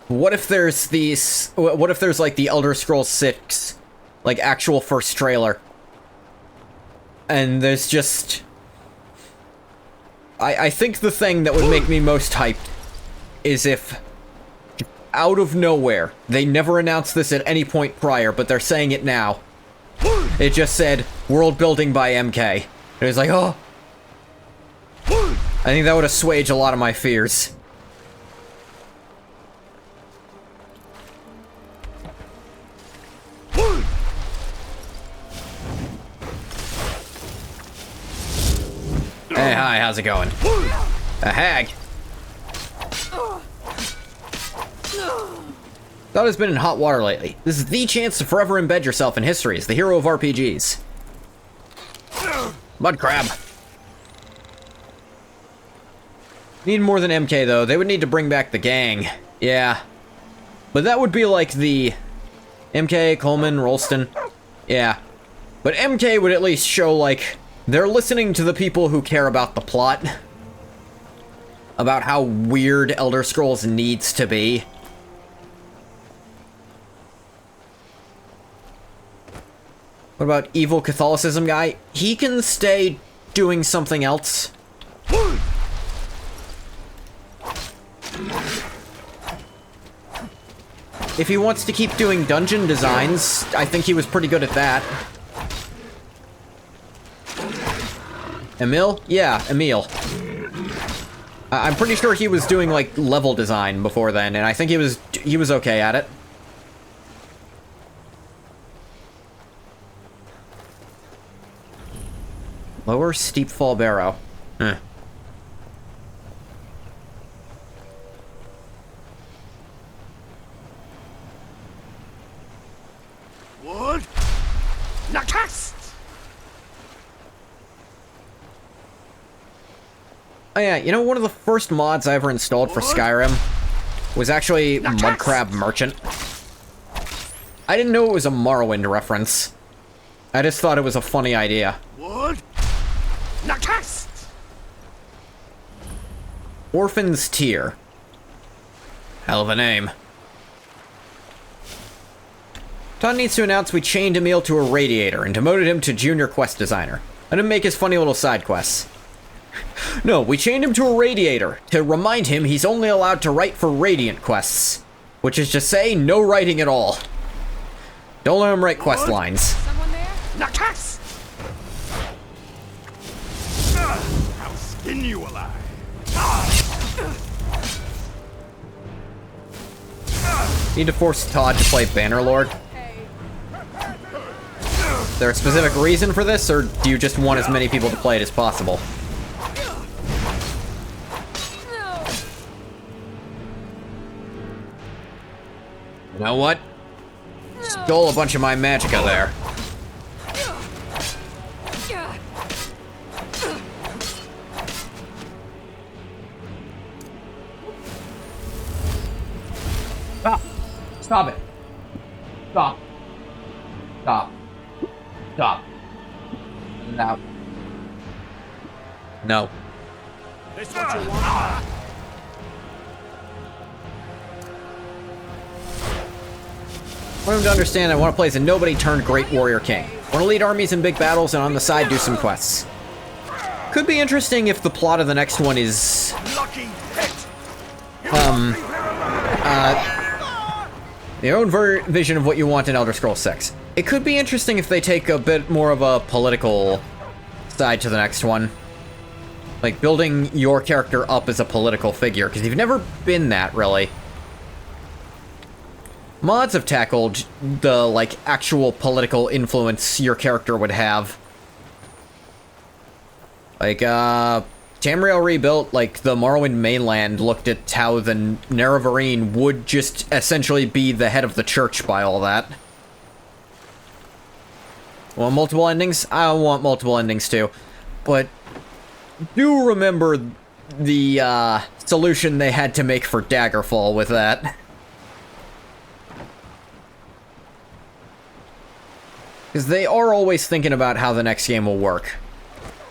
S1: What if there's these... What if there's, like, the Elder Scrolls 6, like, actual first trailer? And there's just... I think the thing that would make me most hyped is if, out of nowhere, they never announced this at any point prior, but they're saying it now. It just said, world building by MK. And it was like, oh. I think that would assuage a lot of my fears. Hey, hi, how's it going? A hag. Thought has been in hot water lately. This is the chance to forever embed yourself in history as the hero of RPGs. Mud crab. Need more than MK, though. They would need to bring back the gang. Yeah. But that would be like the MK, Coleman, Rolston. Yeah. But MK would at least show, like, they're listening to the people who care about the plot. About how weird Elder Scrolls needs to be. What about evil Catholicism guy? He can stay doing something else. If he wants to keep doing dungeon designs, I think he was pretty good at that. Emil? Yeah, Emil. I'm pretty sure he was doing, like, level design before then, and I think he was okay at it. Lower Steep Fall Barrow.
S15: Wood. Nakast.
S1: Oh yeah, you know, one of the first mods I ever installed for Skyrim was actually Mudcrab Merchant. I didn't know it was a Morrowind reference. I just thought it was a funny idea.
S15: Wood. Nakast.
S1: Orphan's Tear. Hell of a name. Todd needs to announce we chained Emil to a radiator and demoted him to junior quest designer. Let him make his funny little side quests. No, we chained him to a radiator to remind him he's only allowed to write for Radiant quests. Which is to say, no writing at all. Don't let him write quest lines.
S9: Someone there?
S15: Nakast. I'll skin you alive.
S1: Need to force Todd to play Bannerlord? Is there a specific reason for this, or do you just want as many people to play it as possible? You know what? Stole a bunch of my magicka there. Stop! Stop it! Stop! Stop! Stop! No. No.
S15: This what you want?
S1: I want him to understand I want to play as a nobody-turned-great warrior king. I want to lead armies in big battles and on the side do some quests. Could be interesting if the plot of the next one is... your own vision of what you want in Elder Scrolls 6. It could be interesting if they take a bit more of a political side to the next one. Like, building your character up as a political figure, because you've never been that, really. Mods have tackled the, like, actual political influence your character would have. Like, Tamriel Rebuilt, like, the Morrowind mainland looked at how the Nerevarine would just essentially be the head of the church by all that. Want multiple endings? I want multiple endings too. But do remember the, solution they had to make for Daggerfall with that. Because they are always thinking about how the next game will work.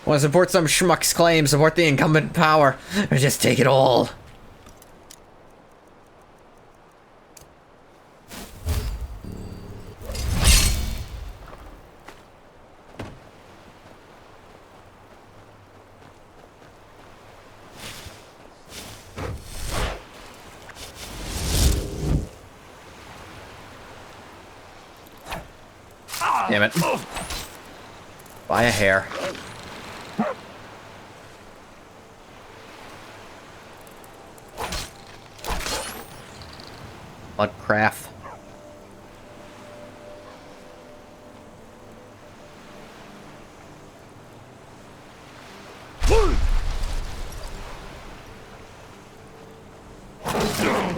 S1: Want to support some schmuck's claim, support the incumbent power, or just take it all. Damn it. By a hair. Bloodcraft.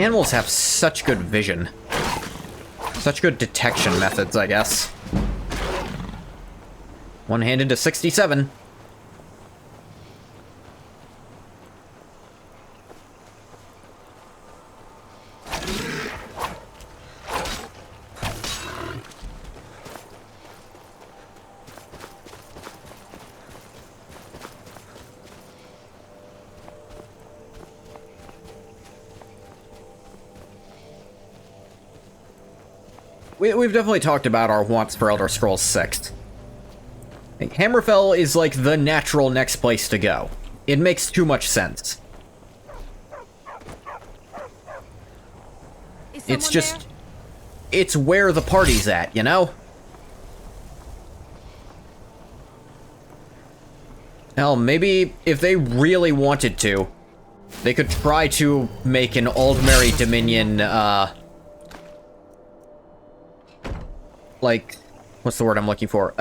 S1: Animals have such good vision. Such good detection methods, I guess. One-handed to 67. We've definitely talked about our wants for Elder Scrolls 6. I think Hammerfell is like the natural next place to go. It makes too much sense. It's just... it's where the party's at, you know? Hell, maybe if they really wanted to, they could try to make an Aldmeri Dominion, like, what's the word I'm looking for?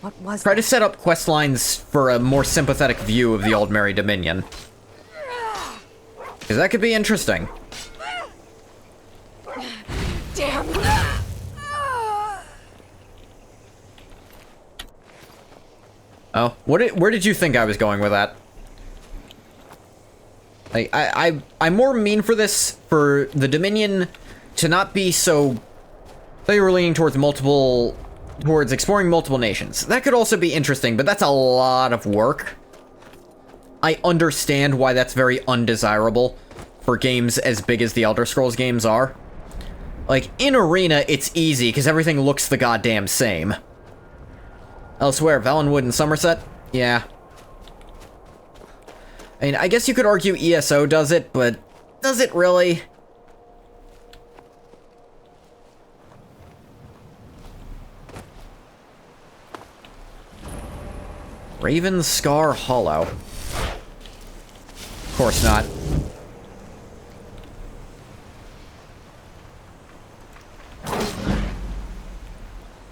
S11: What was
S1: Try to set up quest lines for a more sympathetic view of the Aldmeri Dominion. Because that could be interesting.
S9: Damn.
S1: Oh, where did you think I was going with that? Like, I'm more mean for this, for the Dominion to not be so... They were leaning towards exploring multiple nations. That could also be interesting, but that's a lot of work. I understand why that's very undesirable for games as big as the Elder Scrolls games are. Like, in Arena, it's easy, because everything looks the goddamn same. Elsewhere, Valenwood and Somerset? Yeah. I mean, I guess you could argue ESO does it, but does it really? Raven Scar Hollow. Of course not.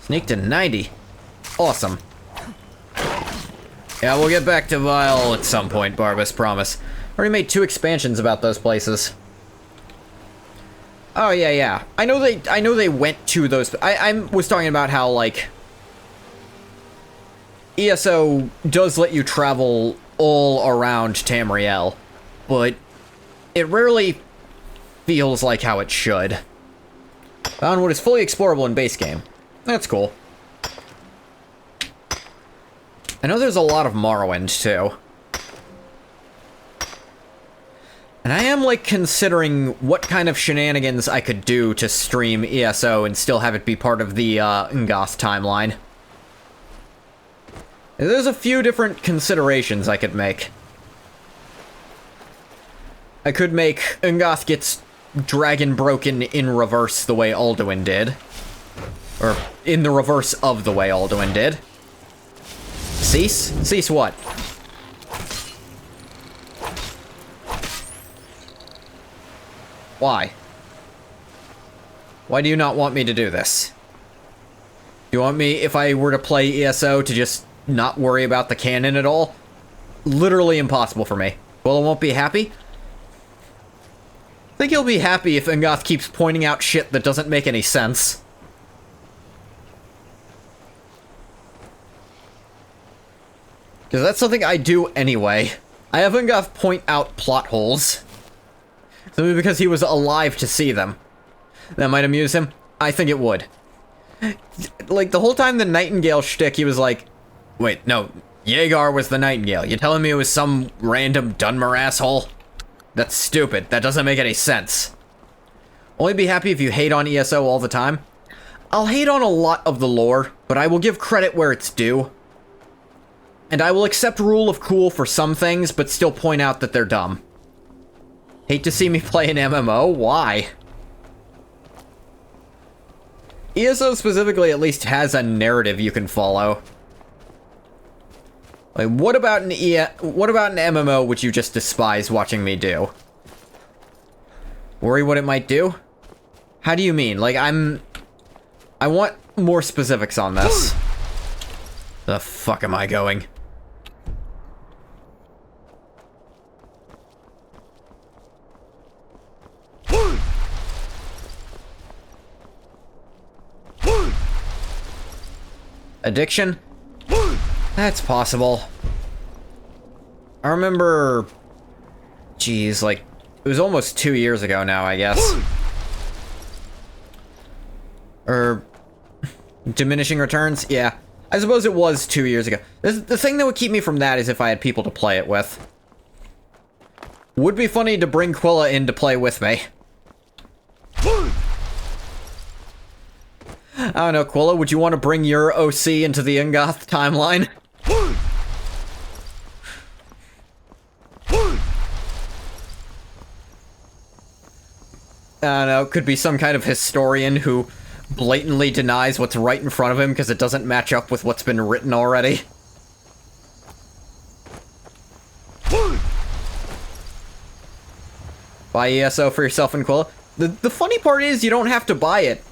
S1: Sneak to 90. Awesome. Yeah, we'll get back to Vile at some point, Barbas, promise. Already made 2 expansions about those places. Oh, yeah. I know they went to those... I was talking about how, like... ESO does let you travel all around Tamriel, but it rarely feels like how it should. Valenwood is fully explorable in base game. That's cool. I know there's a lot of Morrowind, too. And I am, like, considering what kind of shenanigans I could do to stream ESO and still have it be part of the, Ngoth timeline. There's a few different considerations I could make. I could make Ngoth gets dragon broken in reverse the way Alduin did. Or in the reverse of the way Alduin did. Cease? Cease what? Why? Why do you not want me to do this? You want me, if I were to play ESO, to just not worry about the canon at all? Literally impossible for me. Well, I won't be happy? I think he'll be happy if Ngoth keeps pointing out shit that doesn't make any sense. Because that's something I do anyway. I have Ngoth point out plot holes. Simply because he was alive to see them. That might amuse him. I think it would. Like, the whole time the Nightingale shtick, he was like, wait, no, Yeagar was the Nightingale. You telling me it was some random Dunmer asshole? That's stupid. That doesn't make any sense. Only be happy if you hate on ESO all the time. I'll hate on a lot of the lore, but I will give credit where it's due. And I will accept Rule of Cool for some things, but still point out that they're dumb. Hate to see me play an MMO? Why? ESO specifically at least has a narrative you can follow. Like, what about an MMO which you just despise watching me do? Worry what it might do? How do you mean? Like, I want more specifics on this. The fuck am I going? Addiction? That's possible. I remember... Geez, like... It was almost 2 years ago now, I guess. Or... Diminishing Returns? Yeah. I suppose it was 2 years ago. The thing that would keep me from that is if I had people to play it with. Would be funny to bring Quilla in to play with me. I don't know, Quilla, would you want to bring your OC into the Ngoth timeline? I don't know, could be some kind of historian who blatantly denies what's right in front of him because it doesn't match up with what's been written already. Buy ESO for yourself and Quilla. The funny part is you don't have to buy it.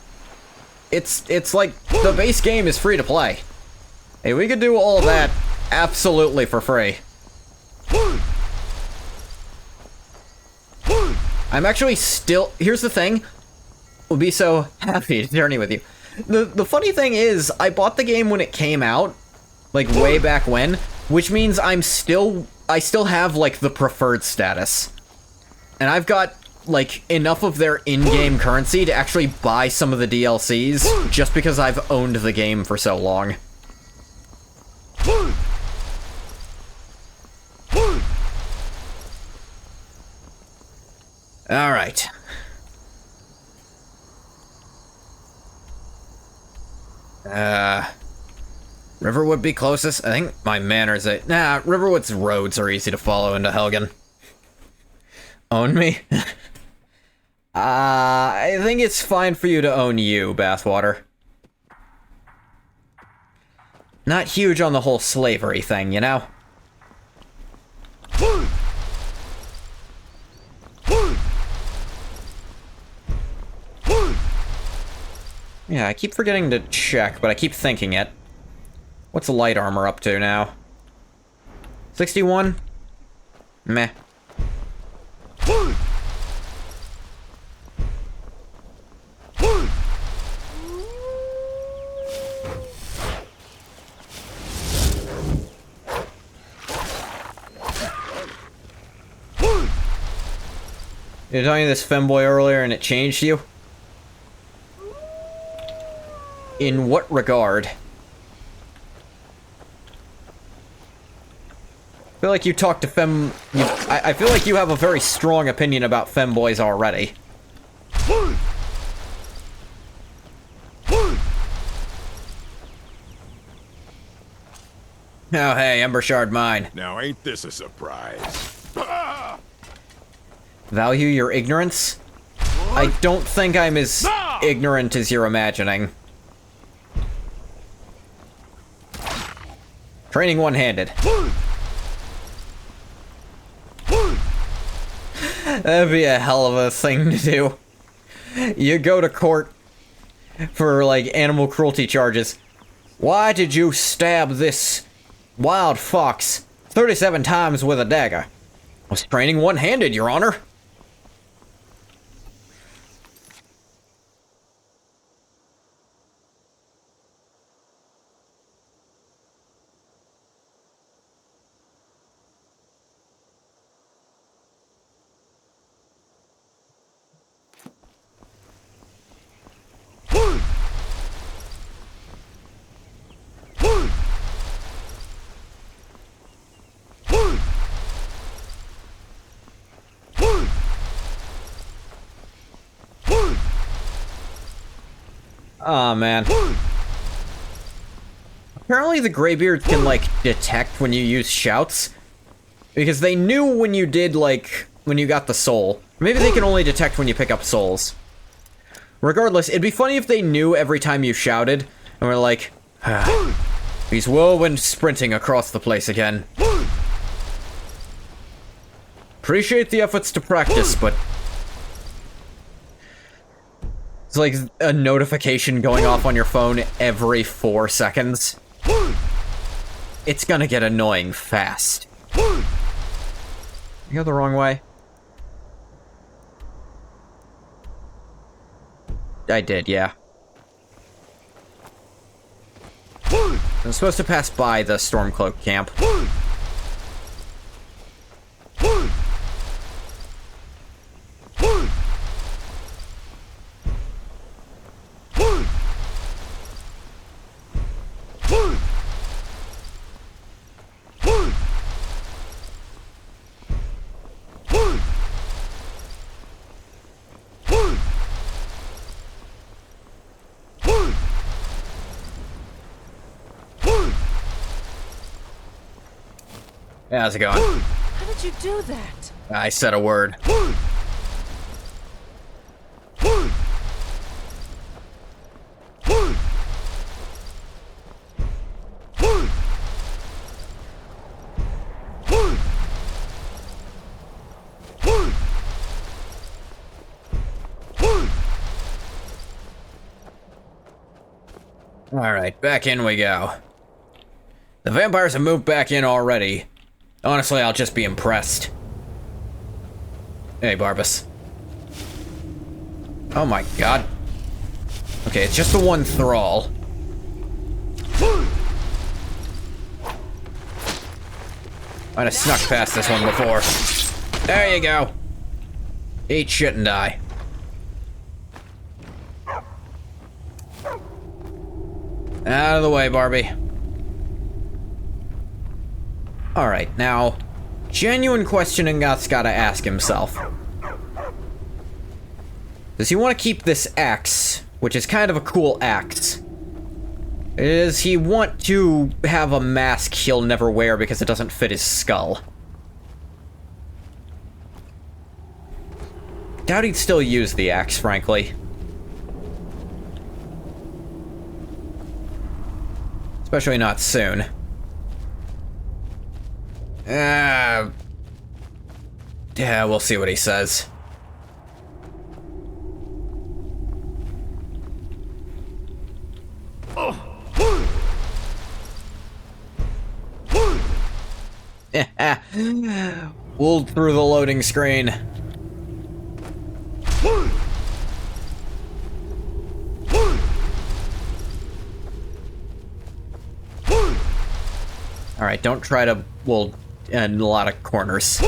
S1: It's like the base game is free to play. Hey, we could do all that absolutely for free. I'm actually still... Here's the thing. We'll be so happy to journey with you. The funny thing is, I bought the game when it came out, like way back when, which means I still have like the preferred status. And I've got like enough of their in-game currency to actually buy some of the DLCs just because I've owned the game for so long. All right. River would be closest. I think my manners are... Nah, Riverwood's roads are easy to follow into Helgen. Own me? I think it's fine for you to own you, Bathwater. Not huge on the whole slavery thing, you know? Yeah, I keep forgetting to check, but I keep thinking it. What's light armor up to now? 61? Meh. You were talking to this femboy earlier and it changed you? In what regard? I feel like you talk to I feel like you have a very strong opinion about femboys already.
S17: Oh,
S1: hey, Ember Shard mine.
S17: Now ain't this a surprise?
S1: Value your ignorance? I don't think I'm as ignorant as you're imagining. Training one-handed. That'd be a hell of a thing to do. You go to court for, like, animal cruelty charges. Why did you stab this wild fox 37 times with a dagger? I was training one-handed, Your Honor. Aw, man. Apparently the Greybeards can, like, detect when you use shouts. Because they knew when you did, like, when you got the soul. Maybe they can only detect when you pick up souls. Regardless, it'd be funny if they knew every time you shouted, and were like, he's whirlwind sprinting across the place again. Appreciate the efforts to practice, but... It's like a notification going off on your phone every 4 seconds. It's gonna get annoying fast. You go the wrong way? I did, yeah. I'm supposed to pass by the Stormcloak camp. Yeah, how's it going?
S16: How did you do that?
S1: I said a word. Alright, back in we go. The vampires have moved back in already. Honestly, I'll just be impressed. Hey, Barbas. Oh my god. Okay, it's just the one thrall. Might have snuck past this one before. There you go. Eat shit and die. Out of the way, Barbie. Alright, now, genuine question Ngoth's gotta ask himself. Does he want to keep this axe, which is kind of a cool axe? Does he want to have a mask he'll never wear because it doesn't fit his skull? Doubt he'd still use the axe, frankly. Especially not soon. Yeah, we'll see what he says. Wooled through the loading screen. Alright, don't try to wool in a lot of corners.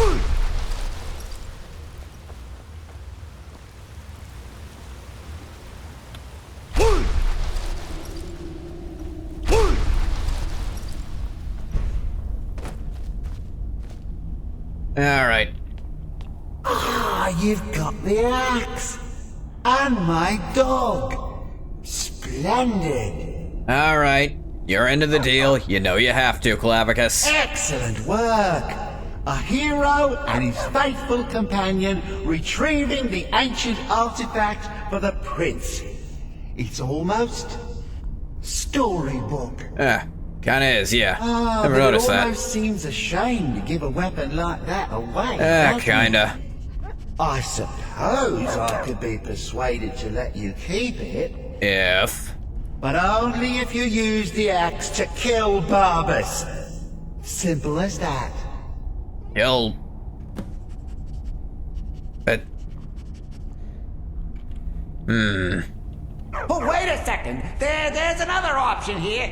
S1: Alright.
S12: Ah, you've got the axe. And my dog. Splendid.
S1: Alright. You're into the deal. You know you have to, Clavicus.
S12: Excellent work. A hero and his faithful companion retrieving the ancient artifact for the prince. It's almost storybook.
S1: Kinda is, yeah. Never
S12: But
S1: noticed
S12: it
S1: that.
S12: almost seems a shame to give a weapon like that away. doesn't it?
S1: Kinda.
S12: I suppose I could be persuaded to let you keep it.
S1: If.
S12: But only if you use the axe to kill Barbas. Simple as that.
S1: Kill. But.
S18: Oh, wait a second. There's another option here.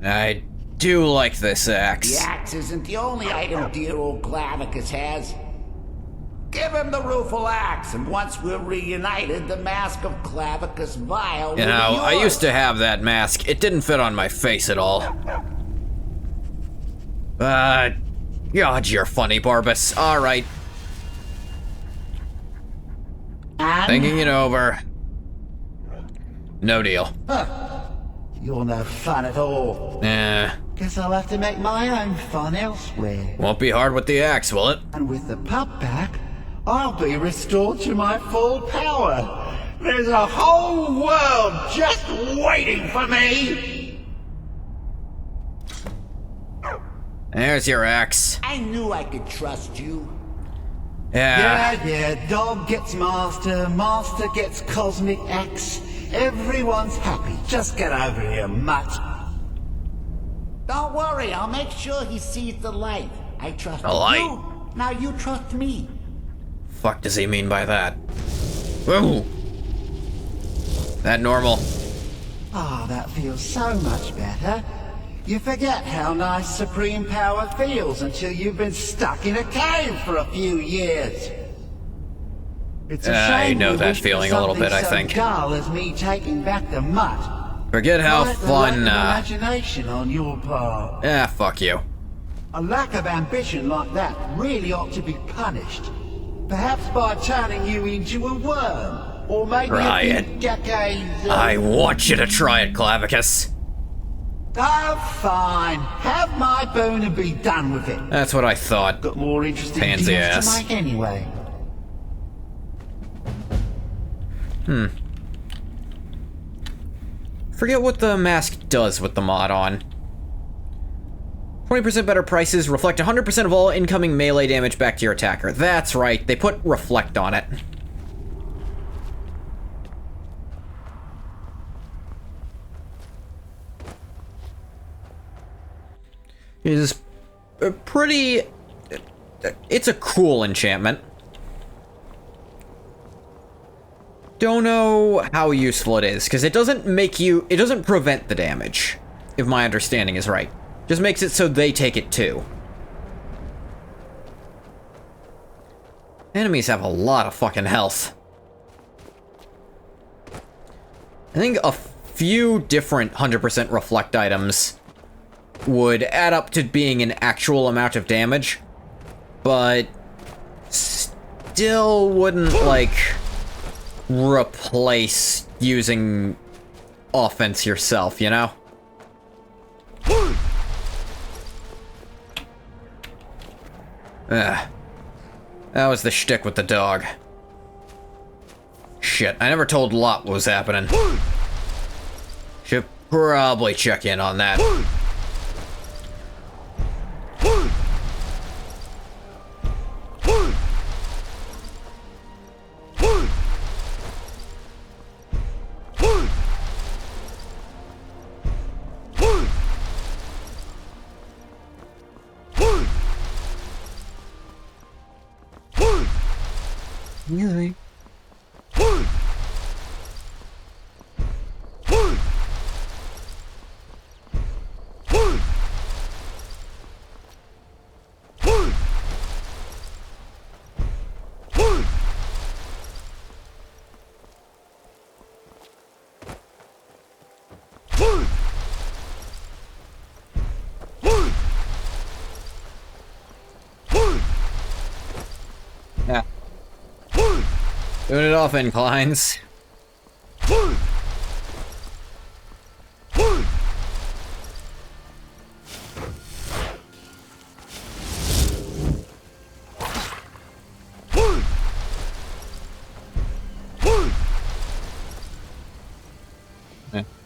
S1: I do like this axe.
S18: The axe isn't the only item dear old Clavicus has. Give him the rueful axe, and once we're reunited, the mask of Clavicus Vile will
S1: You know,
S18: be yours.
S1: I used to have that mask. It didn't fit on my face at all. God, you're funny, Barbas. Alright. Thinking it over. No deal.
S12: You're no fun at all. Guess I'll have to make my own fun elsewhere.
S1: Won't be hard with the axe, will it?
S12: And with the pup back, I'll be restored to my full power. There's a whole world just waiting for me.
S1: There's your axe.
S18: I knew I could trust you.
S12: Yeah, dog gets master, master gets cosmic axe. Everyone's happy. Just get over here, mutt.
S18: Don't worry, I'll make sure he sees the light. I trust
S1: The light?
S18: you. Now you trust me.
S1: Fuck does he mean by that? Ooh. That normal?
S12: Ah, that feels so much better. You forget how nice supreme power feels until you've been stuck in a cave for a few years. It's a shame
S1: I know
S12: we
S1: that
S12: wish for
S1: feeling a little bit, I
S12: something
S1: think.
S12: so dull as me taking back the mutt.
S1: Forget how
S12: Quite the
S1: fun,
S12: lack of imagination on your part.
S1: fuck you.
S12: A lack of ambition like that really ought to be punished. Perhaps by turning you into a worm, or maybe
S1: Try
S12: a
S1: it.
S12: few decades of...
S1: I want you to try it, Clavicus.
S12: Oh, fine. Have my boon and be done with it.
S1: That's what I thought.
S12: Got more interesting
S1: Pansy
S12: deals
S1: ass.
S12: to make anyway.
S1: Forget what the mask does with the mod on. 20% better prices, reflect 100% of all incoming melee damage back to your attacker. That's right, they put reflect on it. It is a pretty... It's a cool enchantment. Don't know how useful it is, because it doesn't make you... It doesn't prevent the damage, if my understanding is right. Just makes it so they take it too. Enemies have a lot of fucking health. I think a few different 100% reflect items would add up to being an actual amount of damage, but still wouldn't, like, replace using offense yourself, you know? Ugh. That was the shtick with the dog. Shit, I never told Lot what was happening. Should probably check in on that. Really? Yeah. Doing it off inclines.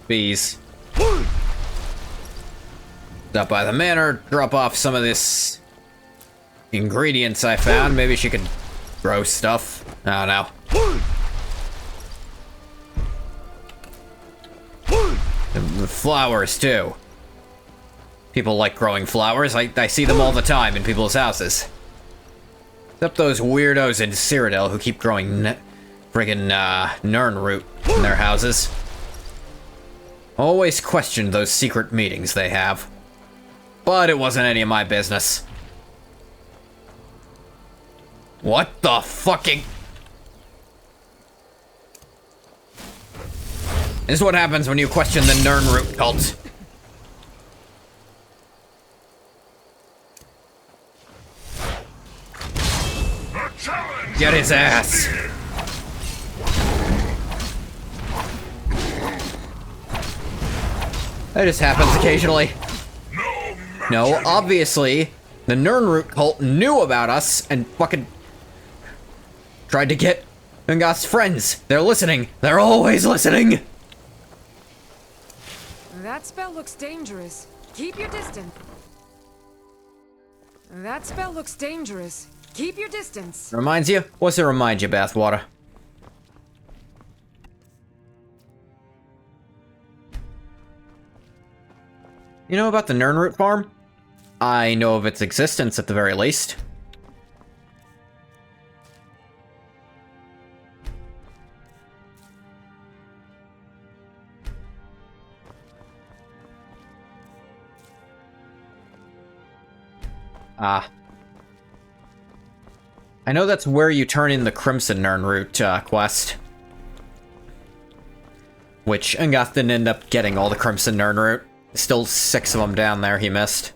S1: Bees. Stop by the manor, drop off some of this ingredients I found. Maybe she could grow stuff. I don't know. The flowers, too. People like growing flowers. I see them all the time in people's houses. Except those weirdos in Cyrodiil who keep growing friggin' Nern root in their houses. Always question those secret meetings they have. But it wasn't any of my business. What the fucking... This is what happens when you question the Nern root cult. Get his ass. That just happens occasionally. No, obviously, the Nernroot cult knew about us and fucking tried to get Ungath's friends. They're listening. They're always listening.
S16: That spell looks dangerous. Keep your distance. That spell looks dangerous. Keep your distance.
S1: Reminds you? What's it remind you, Bathwater? You know about the Nernroot farm? I know of its existence at the very least. Ah. I know that's where you turn in the Crimson Nernroot quest. Which Ungath didn't end up getting all the Crimson Nernroot. Still 6 of them down there he missed.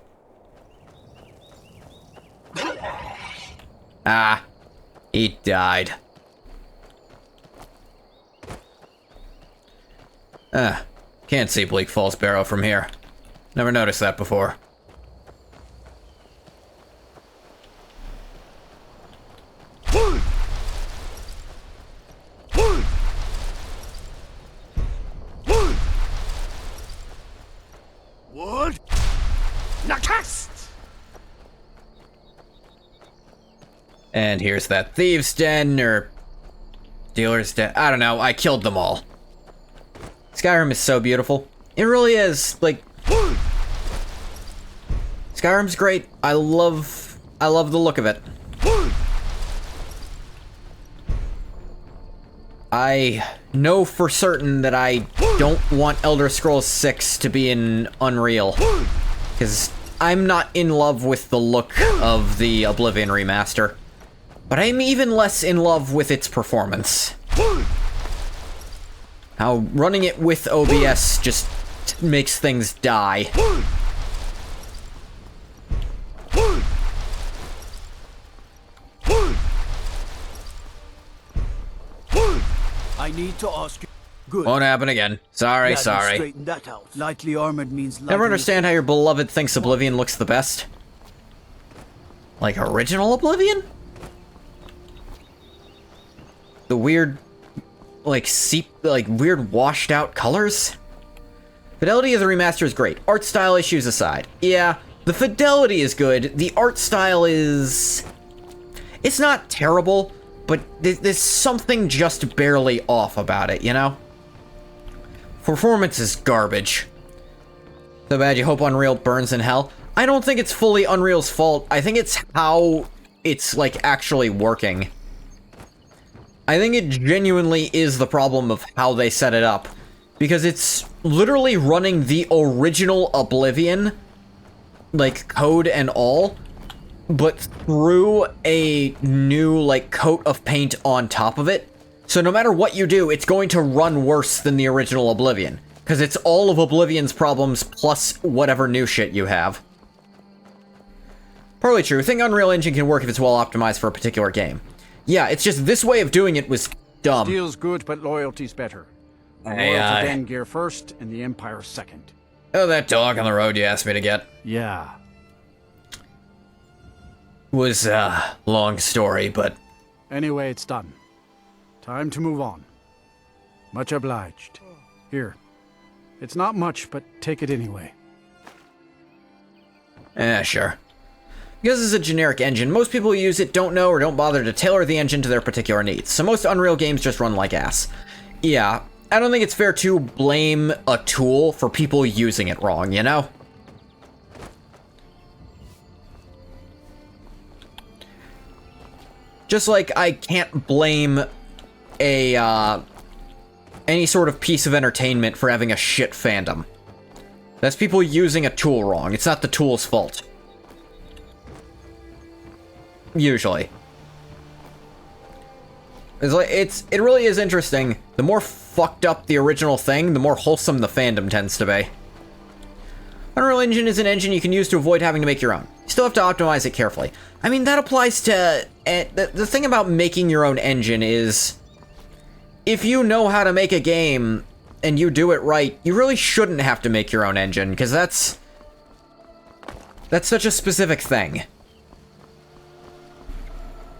S1: Ah. He died. Can't see Bleak Falls Barrow from here. Never noticed that before.
S15: What? Nakast!
S1: And here's that thieves' den, or dealer's den. I don't know, I killed them all. Skyrim is so beautiful. It really is, like... Skyrim's great. I love the look of it. I know for certain that I don't want Elder Scrolls 6 to be in Unreal. Because I'm not in love with the look of the Oblivion remaster. But I'm even less in love with its performance. How running it with OBS just makes things die.
S19: I need to ask you. Good.
S1: Won't happen again. Sorry,
S19: Glad you
S1: sorry.
S19: straightened that out. Lightly armored means
S1: Never understand how your beloved thinks Oblivion looks the best. Like original Oblivion? The weird, like weird washed out colors? Fidelity of the remaster is great. Art style issues aside. Yeah, the fidelity is good. The art style is... It's not terrible, but there's something just barely off about it, you know? Performance is garbage. So bad you hope Unreal burns in hell. I don't think it's fully Unreal's fault. I think it's how it's, like, actually working. I think it genuinely is the problem of how they set it up. Because it's literally running the original Oblivion, like, code and all, but through a new, like, coat of paint on top of it. So no matter what you do, it's going to run worse than the original Oblivion. Because it's all of Oblivion's problems plus whatever new shit you have. Partly true. I think Unreal Engine can work if it's well optimized for a particular game. Yeah, it's just this way of doing it was dumb.
S14: Steel's good, but loyalty's better.
S1: Hey,
S14: Loyal to Den Gear first, and the Empire second.
S1: Oh, that dog on the road you asked me to get.
S14: Yeah.
S1: Was a long story, but...
S14: Anyway, it's done. Time to move on. Much obliged. Here. It's not much, but take it anyway.
S1: Sure. Because it's a generic engine, most people who use it don't know or don't bother to tailor the engine to their particular needs, so most Unreal games just run like ass. Yeah, I don't think it's fair to blame a tool for people using it wrong, you know? Just like I can't blame any sort of piece of entertainment for having a shit fandom. That's people using a tool wrong. It's not the tool's fault. Usually. It really is interesting. The more fucked up the original thing, the more wholesome the fandom tends to be. Unreal Engine is an engine you can use to avoid having to make your own. You still have to optimize it carefully. I mean, that applies to... the thing about making your own engine is... If you know how to make a game, and you do it right, you really shouldn't have to make your own engine, because that's such a specific thing.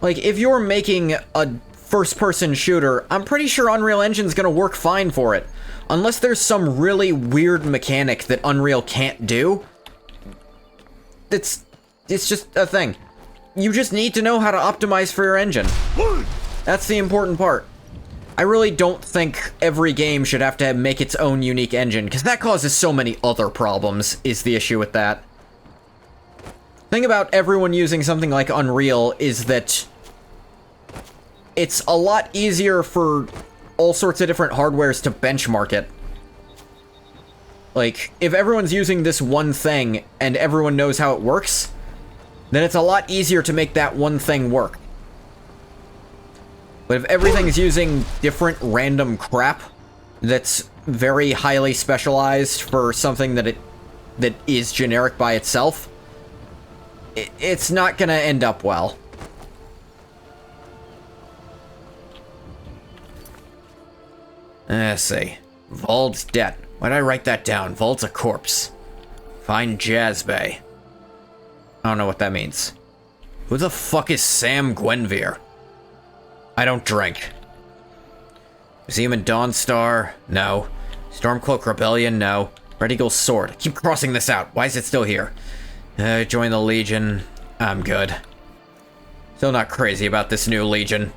S1: Like, if you're making a first-person shooter, I'm pretty sure Unreal Engine's gonna work fine for it. Unless there's some really weird mechanic that Unreal can't do. It's just a thing. You just need to know how to optimize for your engine. That's the important part. I really don't think every game should have to make its own unique engine, because that causes so many other problems, is the issue with that. The thing about everyone using something like Unreal is that it's a lot easier for all sorts of different hardwares to benchmark it. Like, if everyone's using this one thing and everyone knows how it works, then it's a lot easier to make that one thing work. But if everything's using different random crap that's very highly specialized for something that is generic by itself, it's not gonna end up well. Let's see. Vold's debt. Why'd I write that down? Vold's a corpse. Find Jazbay. I don't know what that means. Who the fuck is Sam Gwenvere? I don't drink. Museum in Dawnstar? No. Stormcloak Rebellion? No. Red Eagle's Sword. Keep crossing this out. Why is it still here? Join the Legion. I'm good. Still not crazy about this new Legion.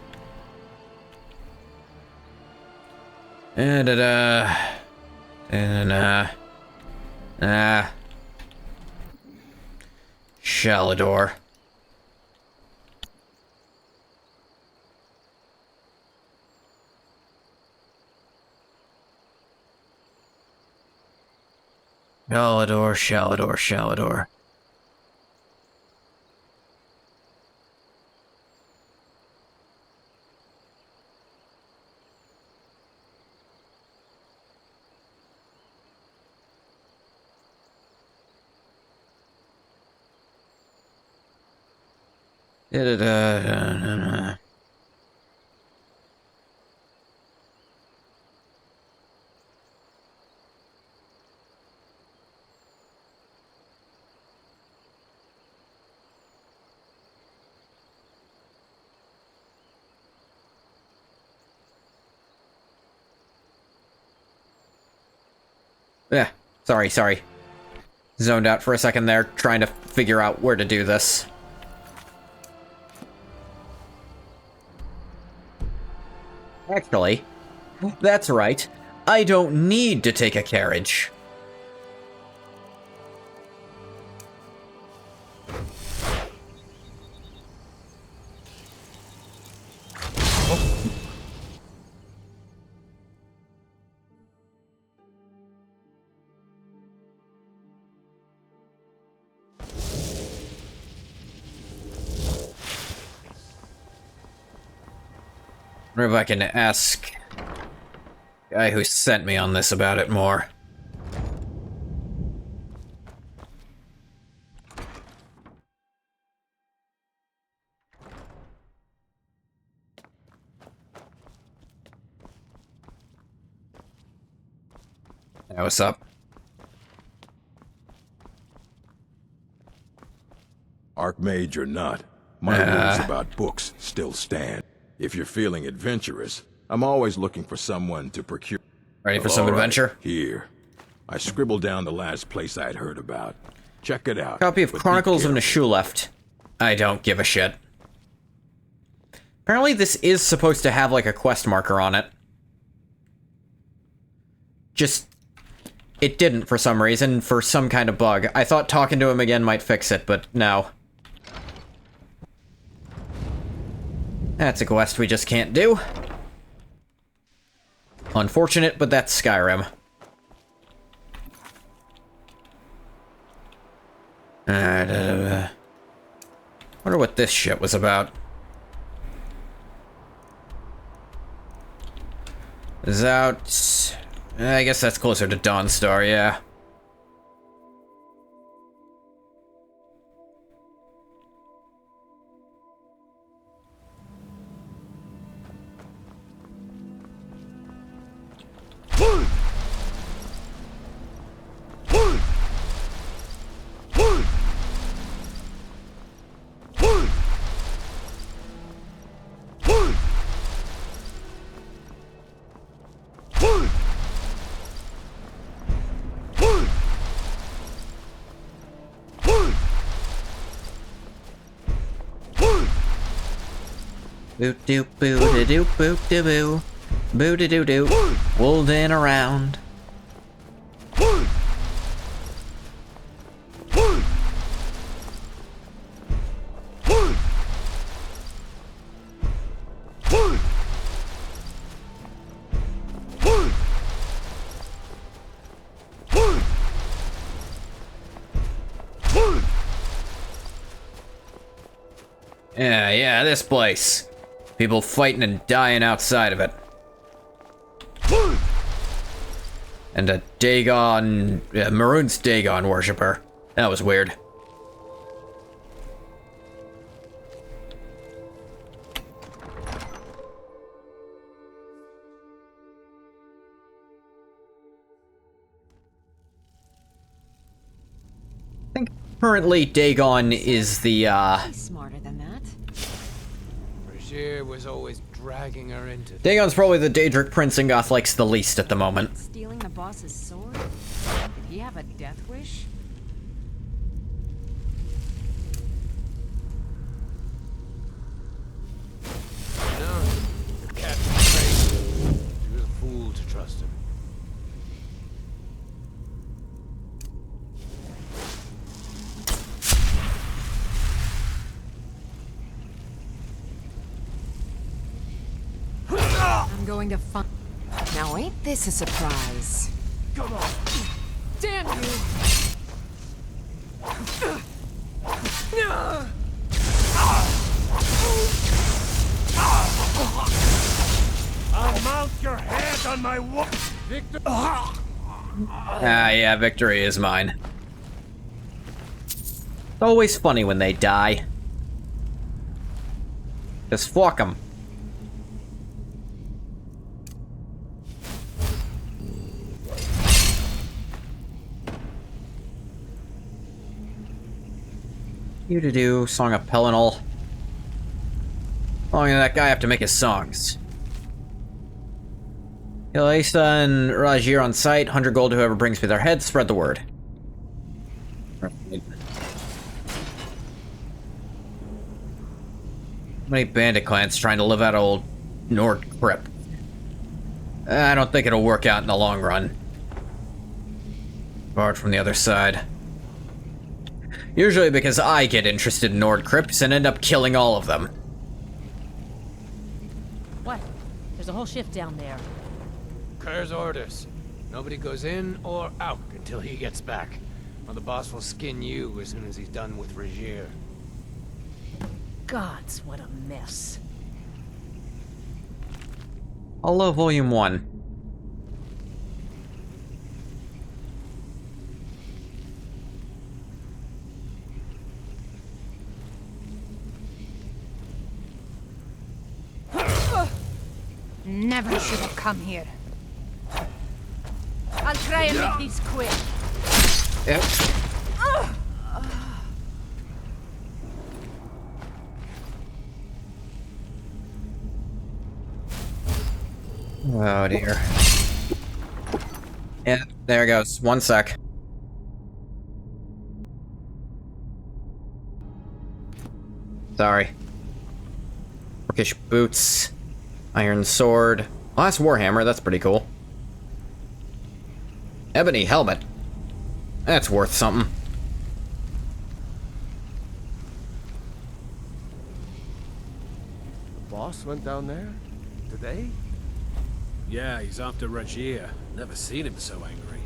S1: Shalador. Shalador, Shalador, Shalador. Yeah, sorry. Zoned out for a second there, trying to figure out where to do this. Actually, that's right. I don't need to take a carriage. I wonder if I can ask the guy who sent me on this about it more. Hey, what's up?
S17: Archmage or not, my rules about books still stand. If you're feeling adventurous, I'm always looking for someone to procure.
S1: Ready for some adventure?
S17: Here. I scribbled down the last place I'd heard about. Check it out.
S1: Copy of Chronicles of Nashuleft. I don't give a shit. Apparently this is supposed to have like a quest marker on it. Just... it didn't for some reason, for some kind of bug. I thought talking to him again might fix it, but no. That's a quest we just can't do. Unfortunate, but that's Skyrim. Wonder what this shit was about. Is out... I guess that's closer to Dawnstar, yeah. Boot doop boo da doop boop da boo. Boo da doo doo. Wolding around. Yeah, this place. People fighting and dying outside of it. And a Dagon... Maroon's Dagon worshipper. That was weird. I think currently Dagon is the,
S9: He's smarter than that.
S19: Brashear was always dragging her into...
S1: Dagon's probably the Daedric prince Ingoth likes the least at the moment.
S9: Stealing the boss's sword? Did he have a death wish?
S19: No, the cat was crazy. She was a fool to trust him.
S9: I'm going to find... Now ain't this a surprise?
S15: Come on.
S16: Damn you!
S15: I'll mount your head on my Victor.
S1: Yeah, victory is mine. It's always funny when they die. Just fuck them. You-to-do, Song of Pelennor. How long did that guy have to make his songs? Elisa and Rajir on site, 100 gold to whoever brings me their heads, spread the word. Right. Many bandit clans trying to live out old Nord Crypt. I don't think it'll work out in the long run. Barred from the other side. Usually because I get interested in Nord Crypts and end up killing all of them.
S20: What? There's a whole shift down there.
S19: Kerr's orders. Nobody goes in or out until he gets back. Or the boss will skin you as soon as he's done with Rajir.
S20: Gods, what a mess.
S1: Hello, Volume 1.
S4: Never should have come here. I'll try and make these quick.
S1: Yep. Oh dear. Yeah, there it goes. 1 sec. Sorry. Orcish boots. Iron sword. Well, that's Warhammer, that's pretty cool. Ebony helmet. That's worth something.
S5: The boss went down there? Today?
S15: Yeah, he's after Rajir. Never seen him so angry.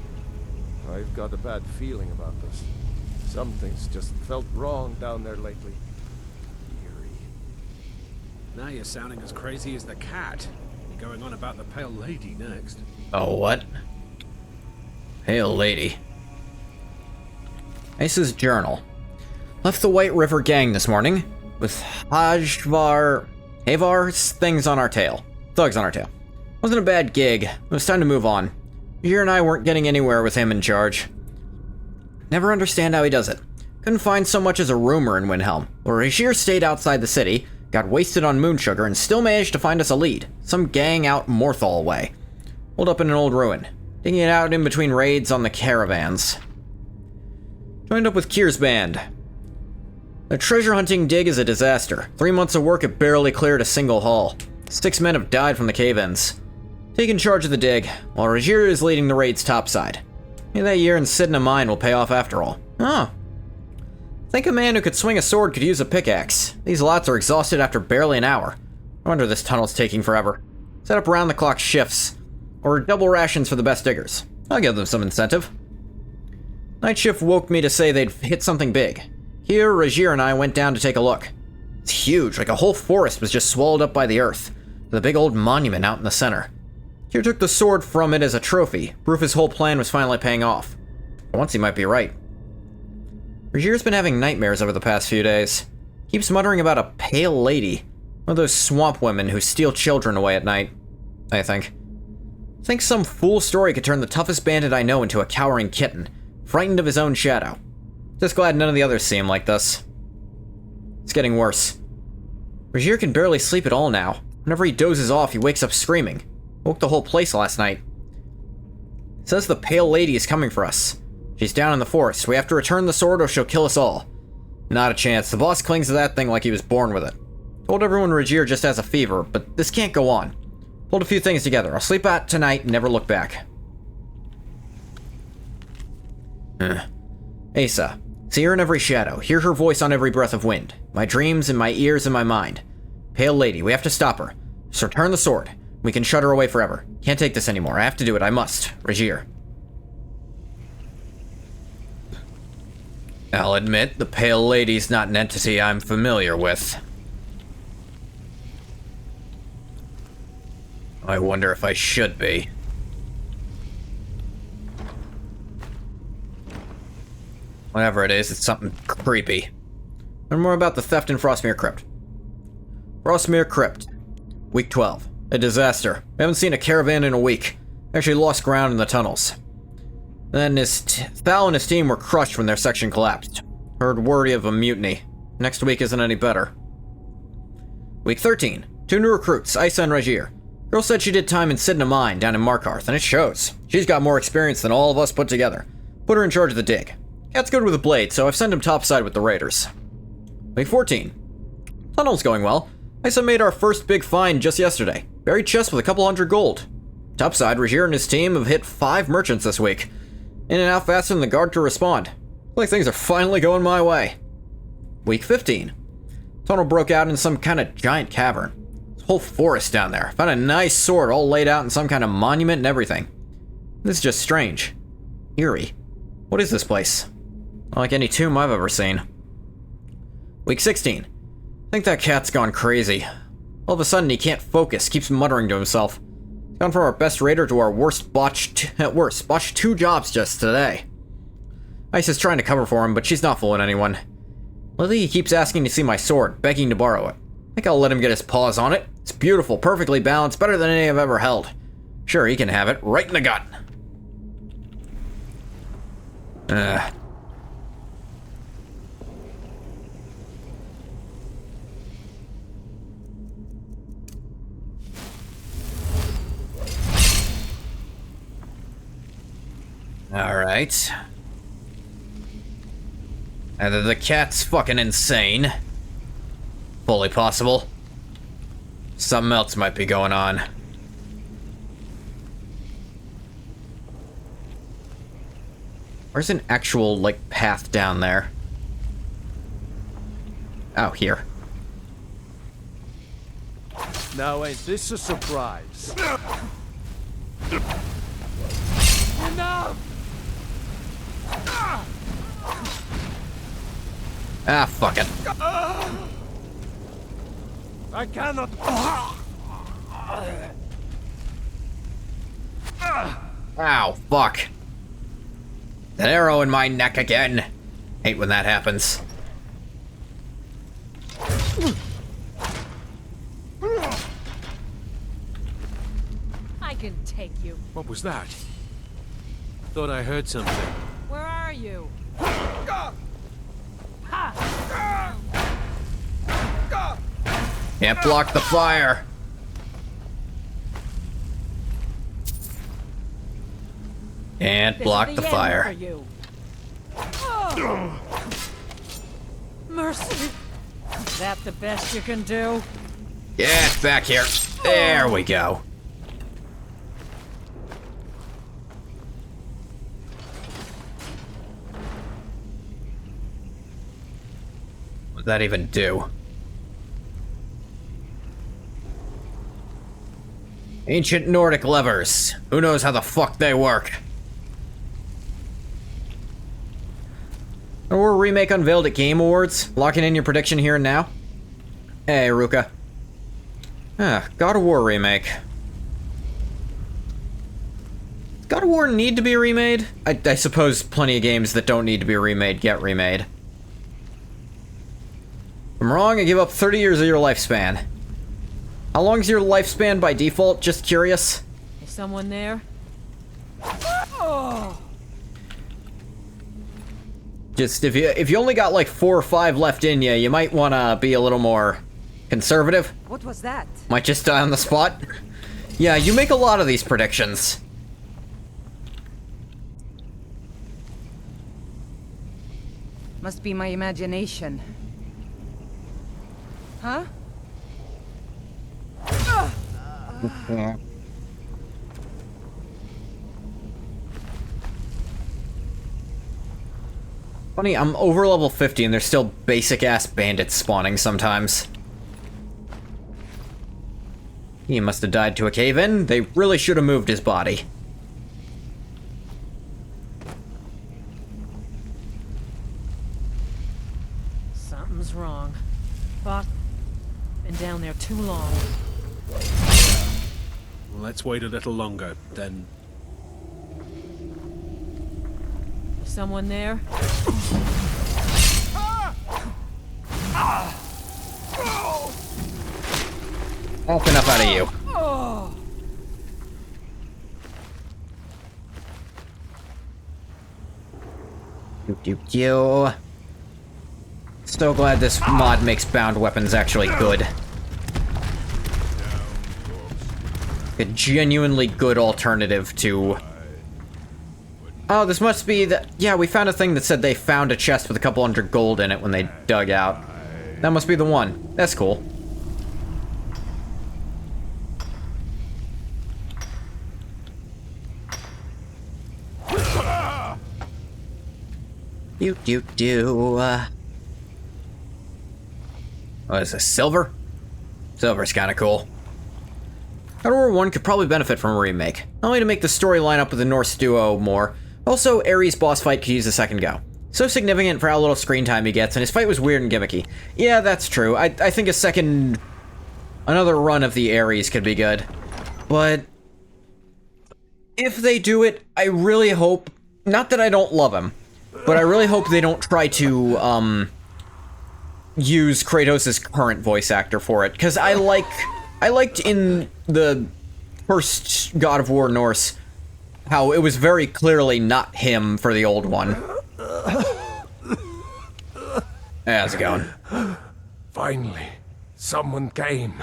S5: I've got a bad feeling about this. Something's just felt wrong down there lately.
S15: Now you're sounding as crazy as the cat. You're going on about the Pale Lady next.
S1: Oh, what? Pale Lady. Ace's journal. Left the White River gang this morning with Havar's things on our tail. Thugs on our tail. Wasn't a bad gig. It was time to move on. Rajir and I weren't getting anywhere with him in charge. Never understand how he does it. Couldn't find so much as a rumor in Windhelm. But Rajir stayed outside the city, got wasted on moon sugar, and still managed to find us a lead. Some gang out Morthal way. Holed up in an old ruin. Digging it out in between raids on the caravans. Joined up with Kier's band. The treasure hunting dig is a disaster. 3 months of work have barely cleared a single haul. 6 men have died from the cave-ins. Taking charge of the dig, while Rajir is leading the raid's topside. Maybe that year in Sidna mine will pay off after all. Oh. Think a man who could swing a sword could use a pickaxe. These lots are exhausted after barely an hour. No wonder this tunnel's taking forever. Set up round-the-clock shifts. Or double rations for the best diggers. I'll give them some incentive. Night shift woke me to say they'd hit something big. Here, Rajir and I went down to take a look. It's huge, like a whole forest was just swallowed up by the earth. With a big old monument out in the center. Kier took the sword from it as a trophy, proof his whole plan was finally paying off. For once he might be right. Rajir's been having nightmares over the past few days. Keeps muttering about a pale lady. One of those swamp women who steal children away at night, I think. Think some fool story could turn the toughest bandit I know into a cowering kitten, frightened of his own shadow. Just glad none of the others see him like this. It's getting worse. Rajir can barely sleep at all now. Whenever he dozes off, he wakes up screaming. Woke the whole place last night. Says the Pale Lady is coming for us. She's down in the forest. We have to return the sword or she'll kill us all. Not a chance. The boss clings to that thing like he was born with it. Told everyone Rajir just has a fever, but this can't go on. Pulled a few things together. I'll sleep out tonight and never look back. Asa. See her in every shadow. Hear her voice on every breath of wind. My dreams, in my ears, in my mind. Pale Lady, we have to stop her. Just return the sword. We can shut her away forever. Can't take this anymore. I have to do it. I must. Rajir. I'll admit, the Pale Lady's not an entity I'm familiar with. I wonder if I should be. Whatever it is, it's something creepy. Learn more about the theft in Frostmere Crypt. Frostmere Crypt. Week 12. A disaster. We haven't seen a caravan in a week. Actually lost ground in the tunnels. Then Thal and his team were crushed when their section collapsed. Heard word of a mutiny. Next week isn't any better. Week 13. 2 new recruits, Isa and Regier. Girl said she did time in Sidna Mine down in Markarth, and it shows. She's got more experience than all of us put together. Put her in charge of the dig. Cat's good with a blade, so I've sent him topside with the raiders. Week 14. Tunnel's going well. Isa made our first big find just yesterday. Buried chest with a couple hundred gold. Topside, Regier and his team have hit 5 merchants this week. In and out faster than the guard could respond. Looks like things are finally going my way. Week 15. Tunnel broke out in some kind of giant cavern. There's a whole forest down there. Found a nice sword all laid out in some kind of monument and everything. This is just strange. Eerie. What is this place? Not like any tomb I've ever seen. Week 16. I think that cat's gone crazy. All of a sudden he can't focus, keeps muttering to himself. Gone from our best raider to our worst botched 2 jobs just today. Isa's trying to cover for him, but she's not fooling anyone. Lately he keeps asking to see my sword, begging to borrow it. I think I'll let him get his paws on it. It's beautiful, perfectly balanced, better than any I've ever held. Sure, he can have it, right in the gut. Alright. Either the cat's fucking insane. Fully possible. Something else might be going on. Where's an actual, like, path down there? Oh, here.
S5: Now ain't this a surprise? Enough!
S1: Ah, fuck it.
S5: I cannot.
S1: Ow, fuck. An arrow in my neck again. Hate when that happens.
S20: I can take you.
S5: What was that? Thought I heard something.
S20: Where are you?
S1: Can't block the fire. Can't block the fire.
S20: Mercy. Is that the best you can do?
S1: Get back here. There we go. What'd that even do? Ancient Nordic levers. Who knows how the fuck they work? A War remake unveiled at Game Awards. Locking in your prediction here and now. Hey, Ruka. God of War remake. Does God of War need to be remade? I suppose plenty of games that don't need to be remade get remade. If I'm wrong, I give up 30 years of your lifespan. How long is your lifespan by default? Just curious.
S20: Is someone there? Oh.
S1: Just if you only got like 4 or 5 left in you, you might want to be a little more conservative.
S8: What was that?
S1: Might just die on the spot. Yeah, you make a lot of these predictions.
S8: Must be my imagination. Huh?
S1: Funny, I'm over level 50 and there's still basic-ass bandits spawning sometimes. He must have died to a cave-in. They really should have moved his body.
S20: Something's wrong. Boss been down there too long.
S15: Let's wait a little longer, then.
S20: Someone there?
S1: Off enough out of you. Pew. So glad this mod makes bound weapons actually good. A genuinely good alternative to... Oh, this must be the... Yeah, we found a thing that said they found a chest with a couple hundred gold in it when they dug out. That must be the one. That's cool. What is this, silver? Silver's kinda cool. God of War 1 could probably benefit from a remake. Not only to make the story line up with the Norse duo more, also Ares' boss fight could use a second go. So significant for how little screen time he gets, and his fight was weird and gimmicky. Yeah, that's true. I think another run of the Ares could be good. But if they do it, I really hope, not that I don't love him, but I really hope they don't try to, use Kratos' current voice actor for it, because I liked in the first God of War Norse how it was very clearly not him for the old one. Hey, how's it going?
S5: Finally, someone came.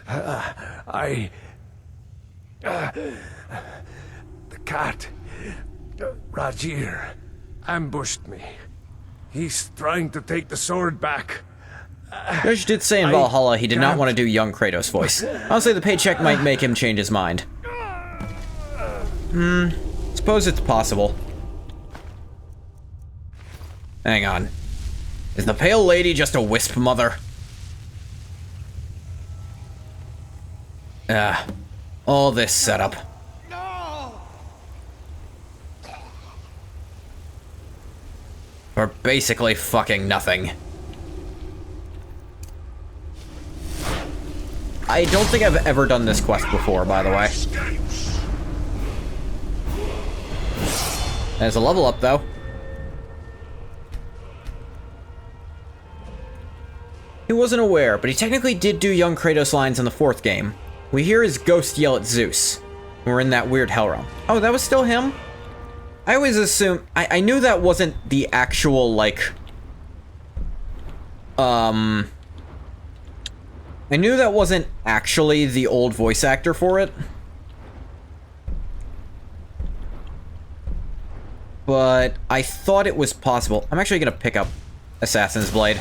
S5: The cat, Rajir, ambushed me. He's trying to take the sword back.
S1: Judge did say in Valhalla he did not want to do young Kratos' voice. Honestly, the paycheck might make him change his mind. Suppose it's possible. Hang on. Is the Pale Lady just a wisp mother? All this setup. For basically fucking nothing. I don't think I've ever done this quest before, by the way. There's a level up, though. He wasn't aware, but he technically did do young Kratos lines in the 4th game. We hear his ghost yell at Zeus when we're in that weird hell realm. Oh, that was still him? I always assumed... I knew that wasn't the actual, like... I knew that wasn't actually the old voice actor for it. But I thought it was possible. I'm actually gonna pick up Assassin's Blade.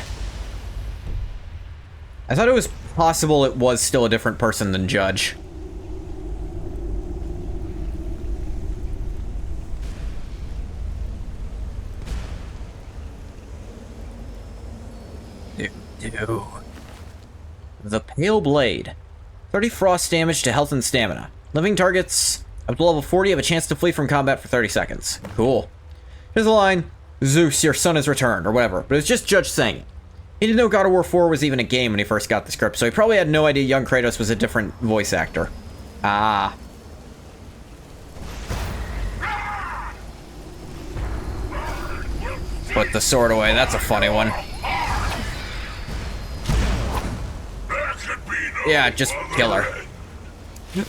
S1: I thought it was possible it was still a different person than Judge. The Pale Blade. 30 frost damage to health and stamina. Living targets up to level 40 have a chance to flee from combat for 30 seconds. Cool. Here's the line, Zeus, your son has returned, or whatever, but it's just Judge saying it. He didn't know God of War 4 was even a game when he first got the script, so he probably had no idea young Kratos was a different voice actor. Ah. Put the sword away, that's a funny one. Yeah, just kill her.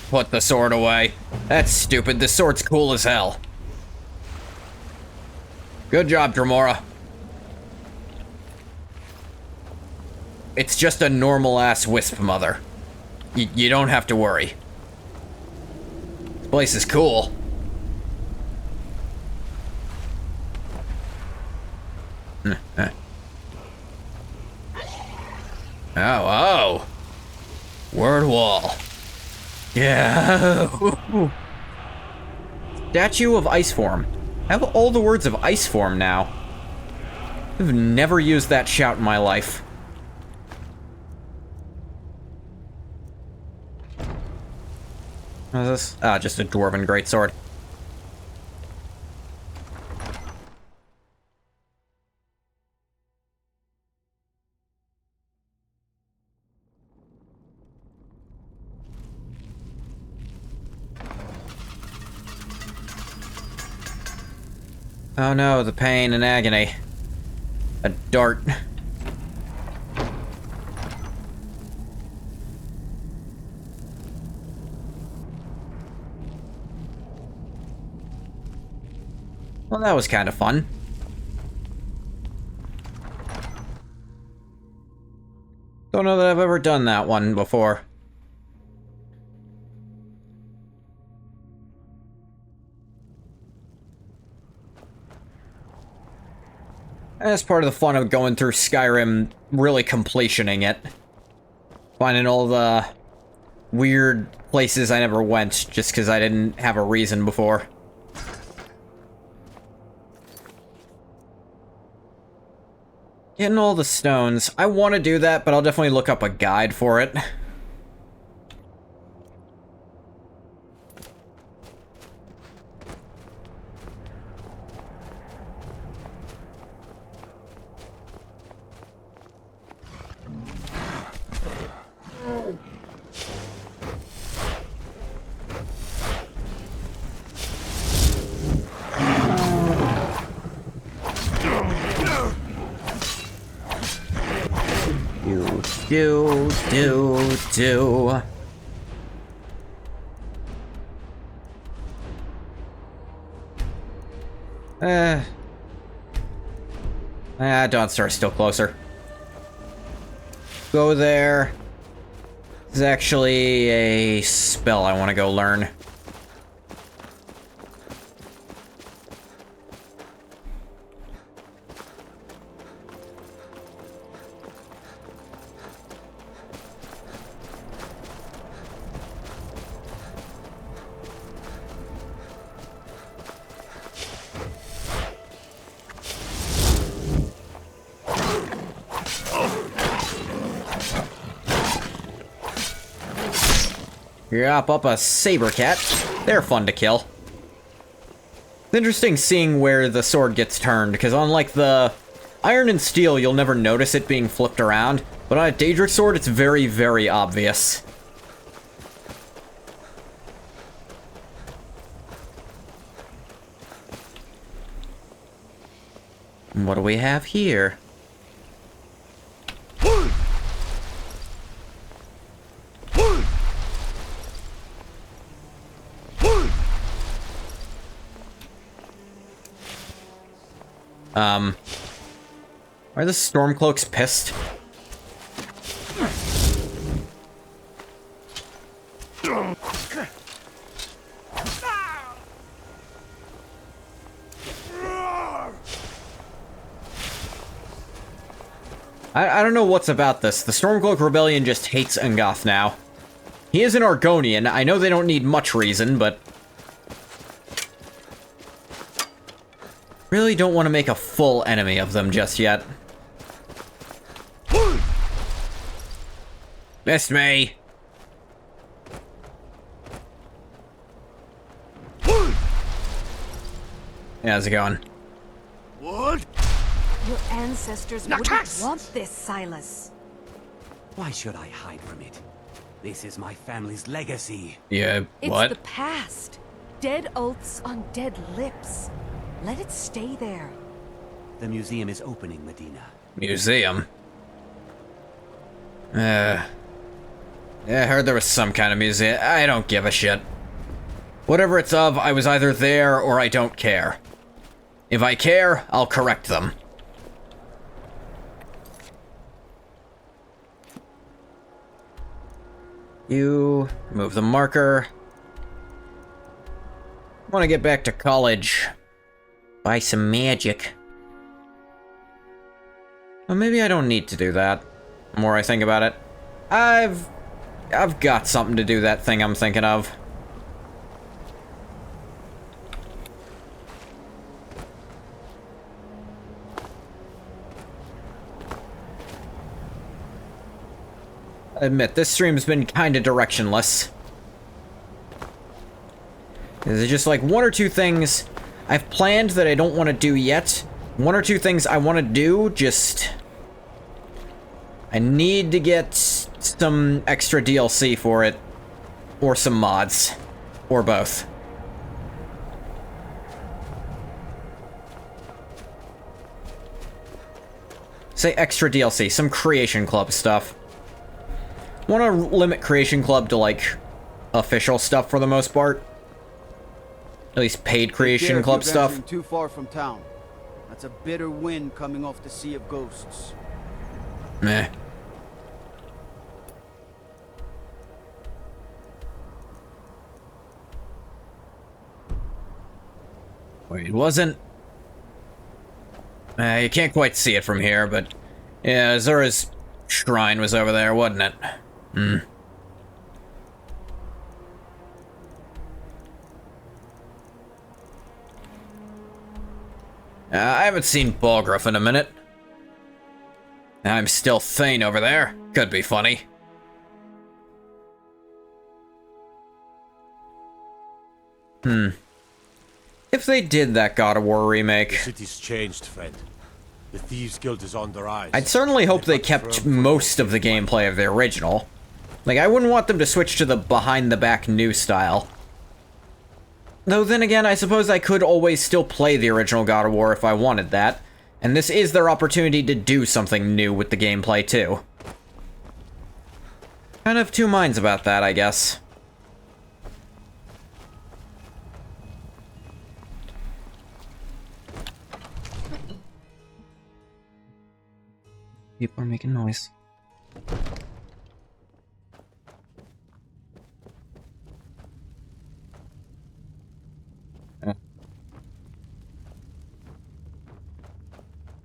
S1: Put the sword away. That's stupid, this sword's cool as hell. Good job, Dremora. It's just a normal-ass wisp mother. You don't have to worry. This place is cool. Oh. Word wall. Yeah. Statue of Ice Form. I have all the words of Ice Form now. I've never used that shout in my life. What is this? Ah, just a dwarven greatsword. Oh no, the pain and agony. A dart. Well, that was kind of fun. Don't know that I've ever done that one before. That's part of the fun of going through Skyrim, really completioning it. Finding all the weird places I never went, just because I didn't have a reason before. Getting all the stones. I want to do that, but I'll definitely look up a guide for it. Do. Dawnstar's still closer. Go there. This is actually a spell I want to go learn. Yop up a saber cat. They're fun to kill. It's interesting seeing where the sword gets turned, because unlike the iron and steel, you'll never notice it being flipped around, but on a Daedric sword, it's very, very obvious. What do we have here? Are the Stormcloaks pissed? I don't know what's about this. The Stormcloak Rebellion just hates Ungoth now. He is an Argonian. I know they don't need much reason, but... really don't want to make a full enemy of them just yet. Missed me! Yeah, how's it going?
S9: What? Your ancestors wouldn't want this, Silas.
S21: Why should I hide from it? This is my family's legacy.
S1: Yeah, what?
S9: It's the past. Dead oaths on dead lips. Let it stay there.
S21: The museum is opening, Medina.
S1: Museum? Yeah, I heard there was some kind of museum. I don't give a shit. Whatever it's of, I was either there or I don't care. If I care, I'll correct them. You move the marker. Want to get back to college. Buy some magic. Well, maybe I don't need to do that. The more I think about it. I've got something to do that thing I'm thinking of. I admit, this stream's been kinda directionless. There's just like one or two things I've planned that I don't want to do yet. One or two things I want to do, just... I need to get some extra DLC for it. Or some mods. Or both. Say extra DLC, some Creation Club stuff. Want to limit Creation Club to, like, official stuff for the most part. At least paid Creation Club stuff.
S2: Too far from town. That's a bitter wind coming off the Sea of Ghosts.
S1: Meh. Wait, it wasn't... you can't quite see it from here, but... Yeah, Azura's shrine was over there, wasn't it? Hmm. I haven't seen Balgruuf in a minute. I'm still Thane over there. Could be funny. If they did that God of War remake...
S22: The city's changed, friend. The Thieves Guild is on the rise.
S1: I'd certainly hope they kept most of the gameplay of the original. Like, I wouldn't want them to switch to the behind-the-back new style. Though then again, I suppose I could always still play the original God of War if I wanted that. And this is their opportunity to do something new with the gameplay, too. Kind of two minds about that, I guess. People are making noise.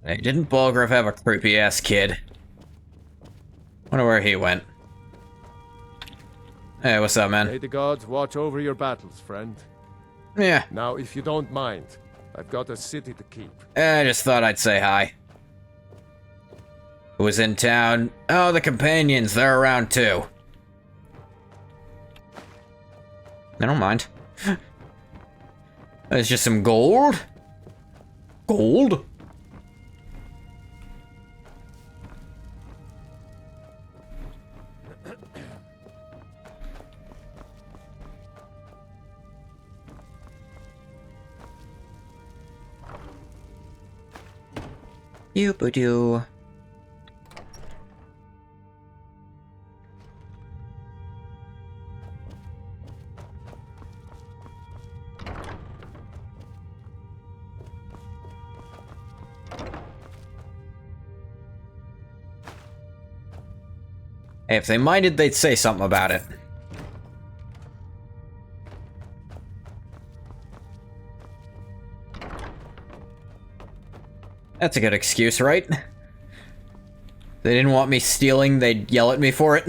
S1: Hey, didn't Balgruuf have a creepy-ass kid? Wonder where he went. Hey, what's up, man?
S5: May the gods watch over your battles, friend.
S1: Yeah.
S5: Now, if you don't mind, I've got a city to keep.
S1: I just thought I'd say hi. Who was in town? Oh, the companions, they're around too. I don't mind. There's just some gold. Gold? You-ba-doo. Hey, if they minded, they'd say something about it. That's a good excuse, right? They didn't want me stealing, they'd yell at me for it.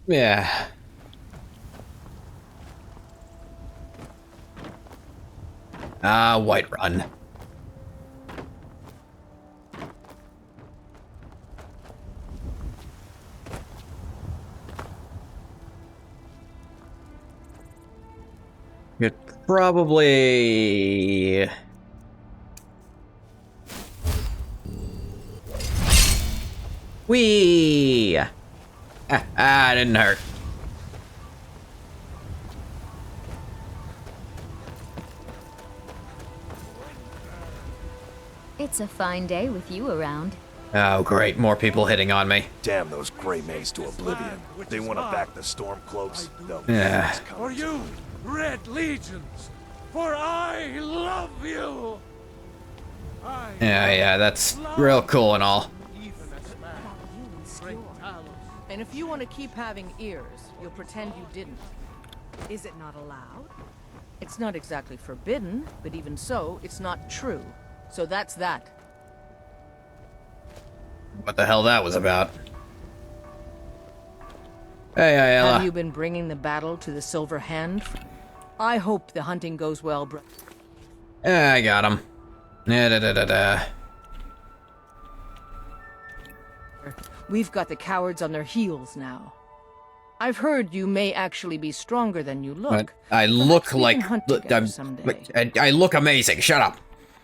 S1: Yeah. Whiterun. You'd probably... Whee! Ah, didn't hurt.
S3: It's a fine day with you around.
S1: Oh, great. More people hitting on me.
S23: Damn those gray maids to oblivion. They want to back the Stormcloaks.
S1: Yeah.
S5: For you, Red Legions, for I love you.
S1: Yeah, that's real cool and all.
S8: And if you want to keep having ears, you'll pretend you didn't.
S9: Is it not allowed?
S8: It's not exactly forbidden, but even so, it's not true. So that's that.
S1: What the hell that was about? Hey, Ayala.
S8: Have you been bringing the battle to the Silver Hand? I hope the hunting goes well, bro.
S1: Yeah, I got him. Da-da-da-da-da.
S8: We've got the cowards on their heels now. I've heard you may actually be stronger than you look.
S1: But I look like
S8: someday.
S1: I look amazing. Shut up.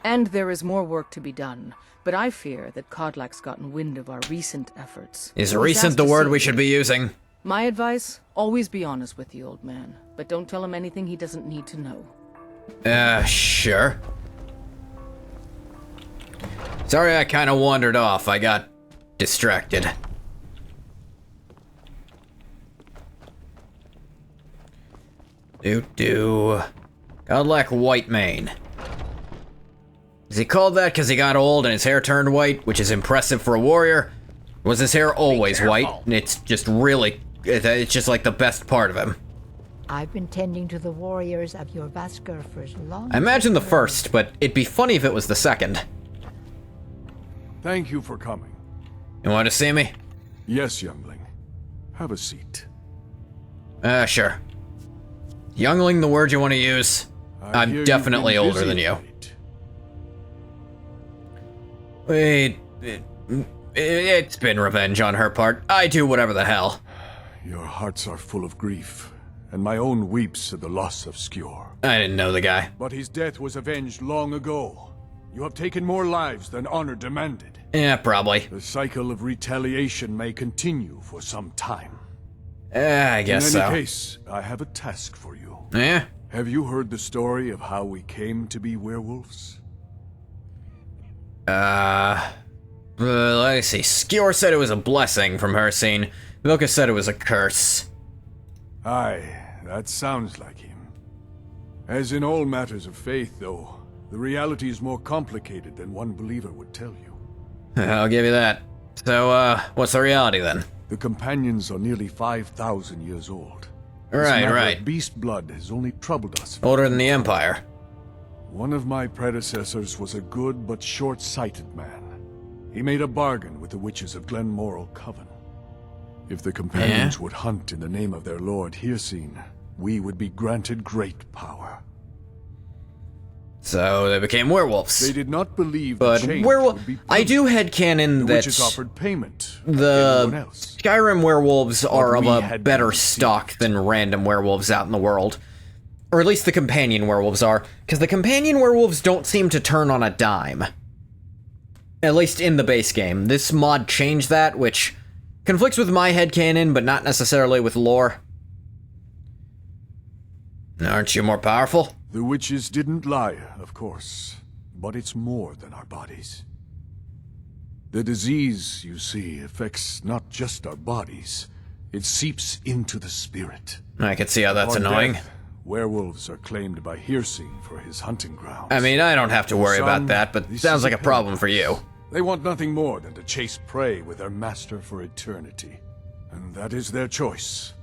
S8: And there is more work to be done, but I fear that Kodlak's gotten wind of our recent efforts.
S1: Is recent the word we should be using?
S8: My advice, always be honest with the old man, but don't tell him anything he doesn't need to know.
S1: Sure. Sorry I kind of wandered off. I got distracted. Godlike white mane. Is he called that because he got old and his hair turned white, which is impressive for a warrior? Was his hair always white? And it's just really, it's just like the best part of him.
S6: I've been tending to the warriors of your Vasker for as long
S1: I imagine the first, but it'd be funny if it was the second.
S7: Thank you for coming.
S1: You want to see me?
S7: Yes, youngling. Have a seat.
S1: Sure. Youngling, the word you want to use? I'm definitely older than you. Wait, it's been revenge on her part. I do whatever the hell.
S7: Your hearts are full of grief, and my own weeps at the loss of Skyr.
S1: I didn't know the guy.
S7: But his death was avenged long ago. You have taken more lives than honor demanded.
S1: Yeah, probably.
S7: The cycle of retaliation may continue for some time.
S1: I guess so.
S7: In any case, I have a task for you.
S1: Yeah?
S7: Have you heard the story of how we came to be werewolves?
S1: Let's see. Skyr said it was a blessing from her scene. Vilka said it was a curse.
S7: Aye, that sounds like him. As in all matters of faith, though, the reality is more complicated than one believer would tell you.
S1: I'll give you that. So, what's the reality then?
S7: The companions are nearly 5,000 years old.
S1: Right.
S7: Beast blood has only troubled us.
S1: Older than the Empire.
S7: One of my predecessors was a good but short-sighted man. He made a bargain with the witches of Glenmoral Coven. If the companions would hunt in the name of their lord Hijinks, we would be granted great power.
S1: So they became werewolves.
S7: They did not believe
S1: but werewolf. I do headcanon that
S7: witches offered payment.
S1: The Skyrim werewolves are of a better stock than random werewolves out in the world. Or at least the companion werewolves are, because the companion werewolves don't seem to turn on a dime. At least in the base game. This mod changed that, which conflicts with my headcanon, but not necessarily with lore. Aren't you more powerful?
S7: The witches didn't lie, of course, but it's more than our bodies. The disease, you see, affects not just our bodies, it seeps into the spirit.
S1: I can see how that's
S7: Upon
S1: annoying.
S7: Death, werewolves are claimed by Hijinks for his hunting grounds.
S1: I mean, I don't have to worry about that, but sounds like a problem for you.
S7: They want nothing more than to chase prey with their master for eternity. And that is their choice.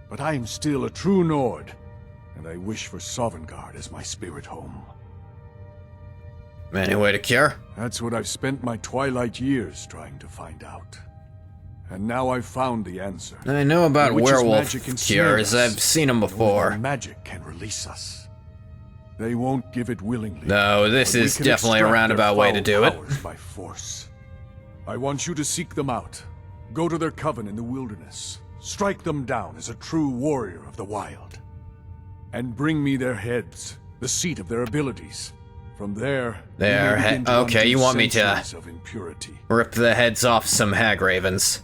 S7: But I am still a true Nord, and I wish for Sovngarde as my spirit home.
S1: Any way to cure?
S7: That's what I've spent my twilight years trying to find out. And now I've found the answer.
S1: I know about werewolf
S7: magic
S1: cures. I've seen them before.
S7: Magic can release us. They won't give it willingly.
S1: No, this is definitely a roundabout way to do it.
S7: By force. I want you to seek them out. Go to their coven in the wilderness. Strike them down as a true warrior of the wild. And bring me their heads, the seat of their abilities. From there,
S1: okay, you want me to
S7: of impurity.
S1: Rip the heads off some hag ravens.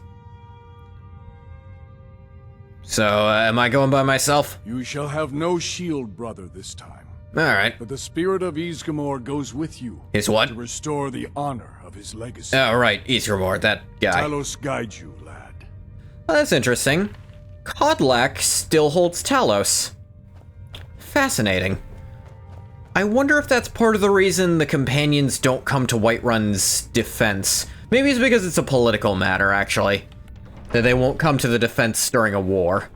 S1: So, am I going by myself?
S7: You shall have no shield, brother, this time.
S1: Alright.
S7: But the spirit of Ysgramor goes with you.
S1: His what?
S7: To restore the honor of his legacy.
S1: Oh, right, Ysgramor, that guy.
S7: Talos guide you, lad.
S1: Oh, that's interesting. Kodlak still holds Talos. Fascinating. I wonder if that's part of the reason the companions don't come to Whiterun's defense. Maybe it's because it's a political matter, actually. That they won't come to the defense during a war.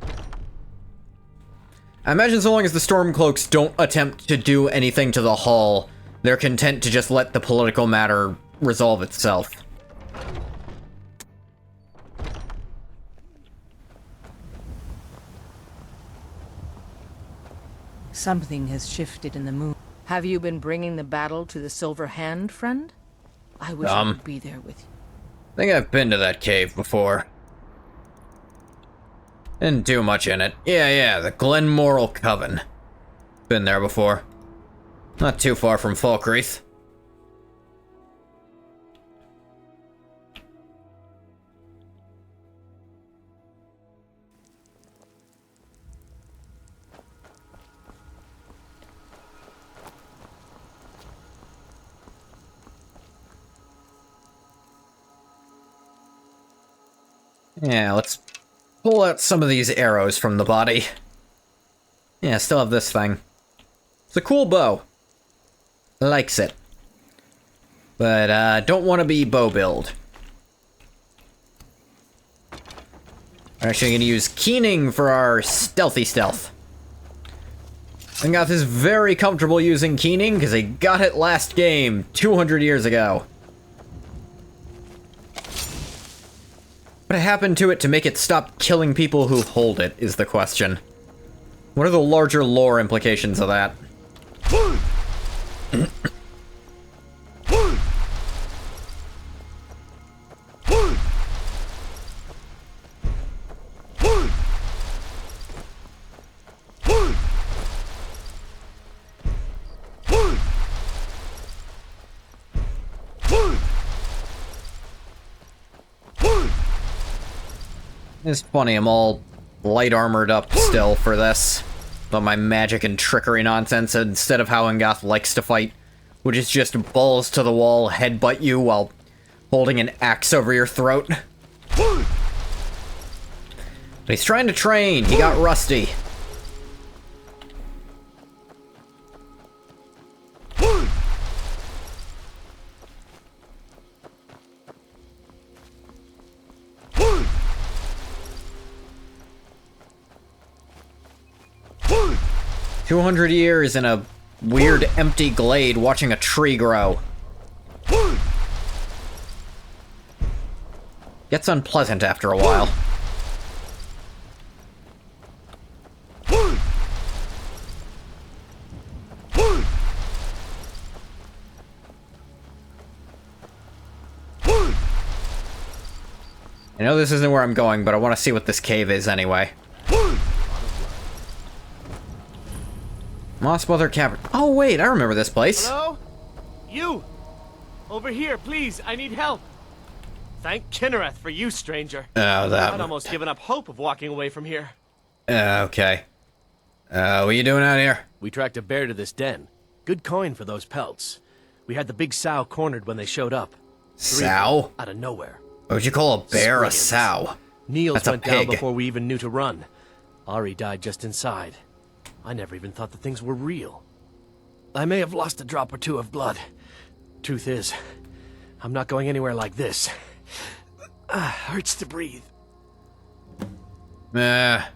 S1: I imagine so long as the Stormcloaks don't attempt to do anything to the Hall, they're content to just let the political matter resolve itself.
S8: Something has shifted in the moon. Have you been bringing the battle to the Silver Hand, friend? I wish I could be there with you.
S1: I think I've been to that cave before. Didn't do much in it. Yeah, the Glenmoral Coven. Been there before. Not too far from Falkreath. Yeah, let's pull out some of these arrows from the body. Yeah, still have this thing. It's a cool bow. Likes it. But, don't want to be bow build. We're actually going to use Keening for our stealthy stealth. Angoth is very comfortable using Keening because he got it last game 200 years ago. What happened to it to make it stop killing people who hold it, is the question. What are the larger lore implications of that? 'It's funny, I'm all light armored up still for this. But my magic and trickery nonsense instead of how Angoth likes to fight, which is just balls to the wall, headbutt you while holding an axe over your throat. But he's trying to train, he got rusty. "200 years in a weird empty glade watching a tree grow. Gets unpleasant after a while. I know this isn't where I'm going, but I want to see what this cave is anyway. Moss Mother Cavern. Oh wait, I remember this place.
S10: Hello? You! Over here, please, I need help. Thank Kinnereth for you, stranger.
S1: Oh, that...
S10: I'd almost given up hope of walking away from here.
S1: Okay. What are you doing out here?
S10: We tracked a bear to this den. Good coin for those pelts. We had the big sow cornered when they showed up.
S1: Sow?
S10: Out of nowhere.
S1: What would you call a bear a sow?
S10: Niels went down
S1: pig.
S10: before we even knew to run. Ari died just inside. I never even thought the things were real. I may have lost a drop or two of blood. Truth is, I'm not going anywhere like this. Hurts to breathe. I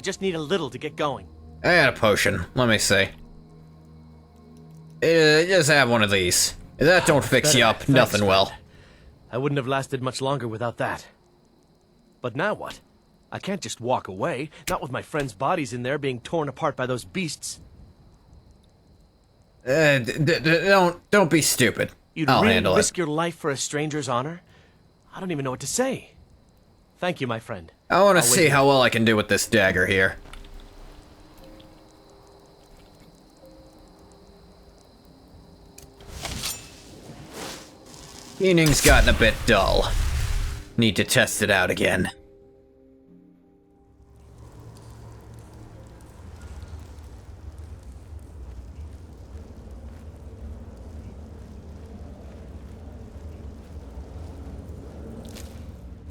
S10: just need a little to get going.
S1: I got a potion. Let me see. Just have one of these. If that don't fix you up,
S10: Thanks,
S1: nothing will.
S10: friend. I wouldn't have lasted much longer without that. But now what? I can't just walk away, not with my friends' bodies in there being torn apart by those beasts.
S1: Don't be stupid.
S10: You'd
S1: I'll
S10: really
S1: handle
S10: risk
S1: it.
S10: your life for a stranger's honor? I don't even know what to say. Thank you, my friend.
S1: I want to
S10: I'll
S1: see
S10: wait
S1: how well I can do with this dagger here. Keening's gotten a bit dull. Need to test it out again.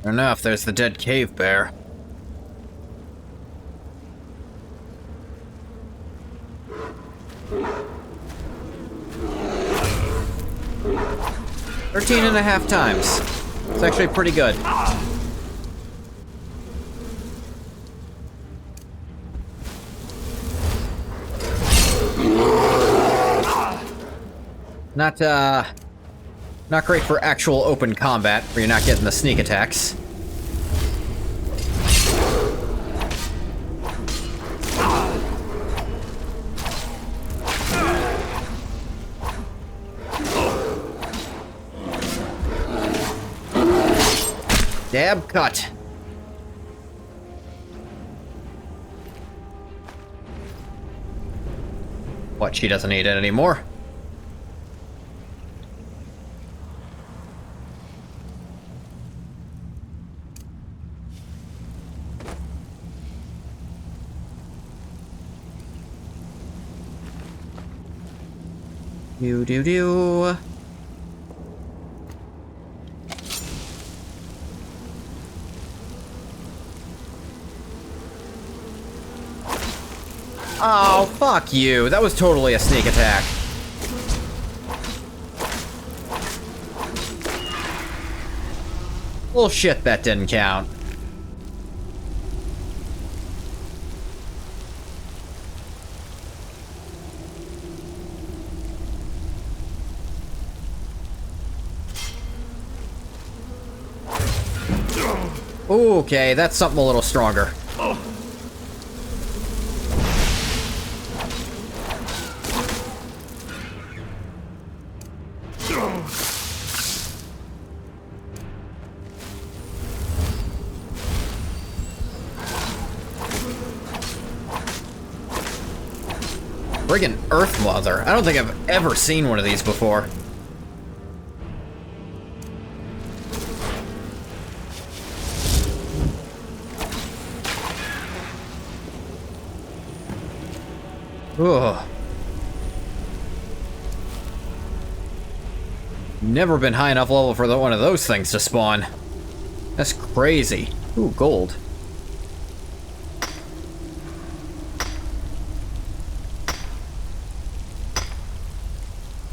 S1: Sure enough, there's the dead cave bear. "13 and a half times. It's actually pretty good. Not great for actual open combat, where you're not getting the sneak attacks. Dab cut. What, she doesn't need it anymore? Do. Oh, fuck you. That was totally a sneak attack. Bullshit, that didn't count. Okay, that's something a little stronger. Friggin' Earth Mother. I don't think I've ever seen one of these before. Ugh. Never been high enough level for one of those things to spawn. That's crazy. Ooh, gold.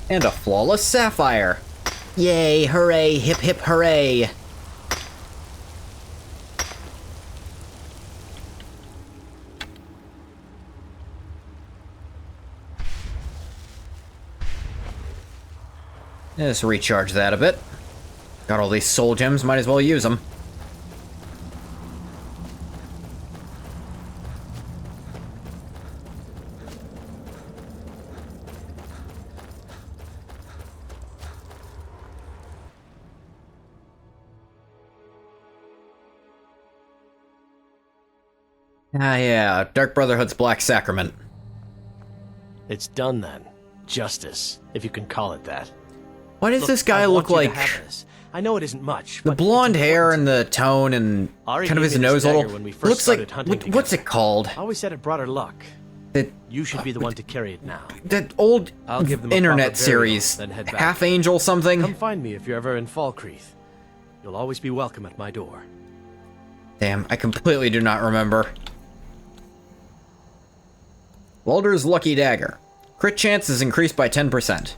S1: And a flawless sapphire. Yay, hooray, hip hip hooray. Let's recharge that a bit. Got all these soul gems, might as well use them. Ah, yeah, Dark Brotherhood's Black Sacrament.
S10: It's done then. Justice, if you can call it that.
S1: Why does this guy look like...
S10: I know it isn't much.
S1: The blonde hair and the tone and kind of his nose a little... Looks like... What's it called?
S10: I always said it brought her luck.
S1: That...
S10: You should be the one to carry it now.
S1: That old
S10: I'll give them
S1: internet series.
S10: Then head back.
S1: Half Angel something?
S10: Come find me if you're ever in Falkreath. You'll always be welcome at my door.
S1: Damn, I completely do not remember. Walder's Lucky Dagger. Crit chance is increased by 10%.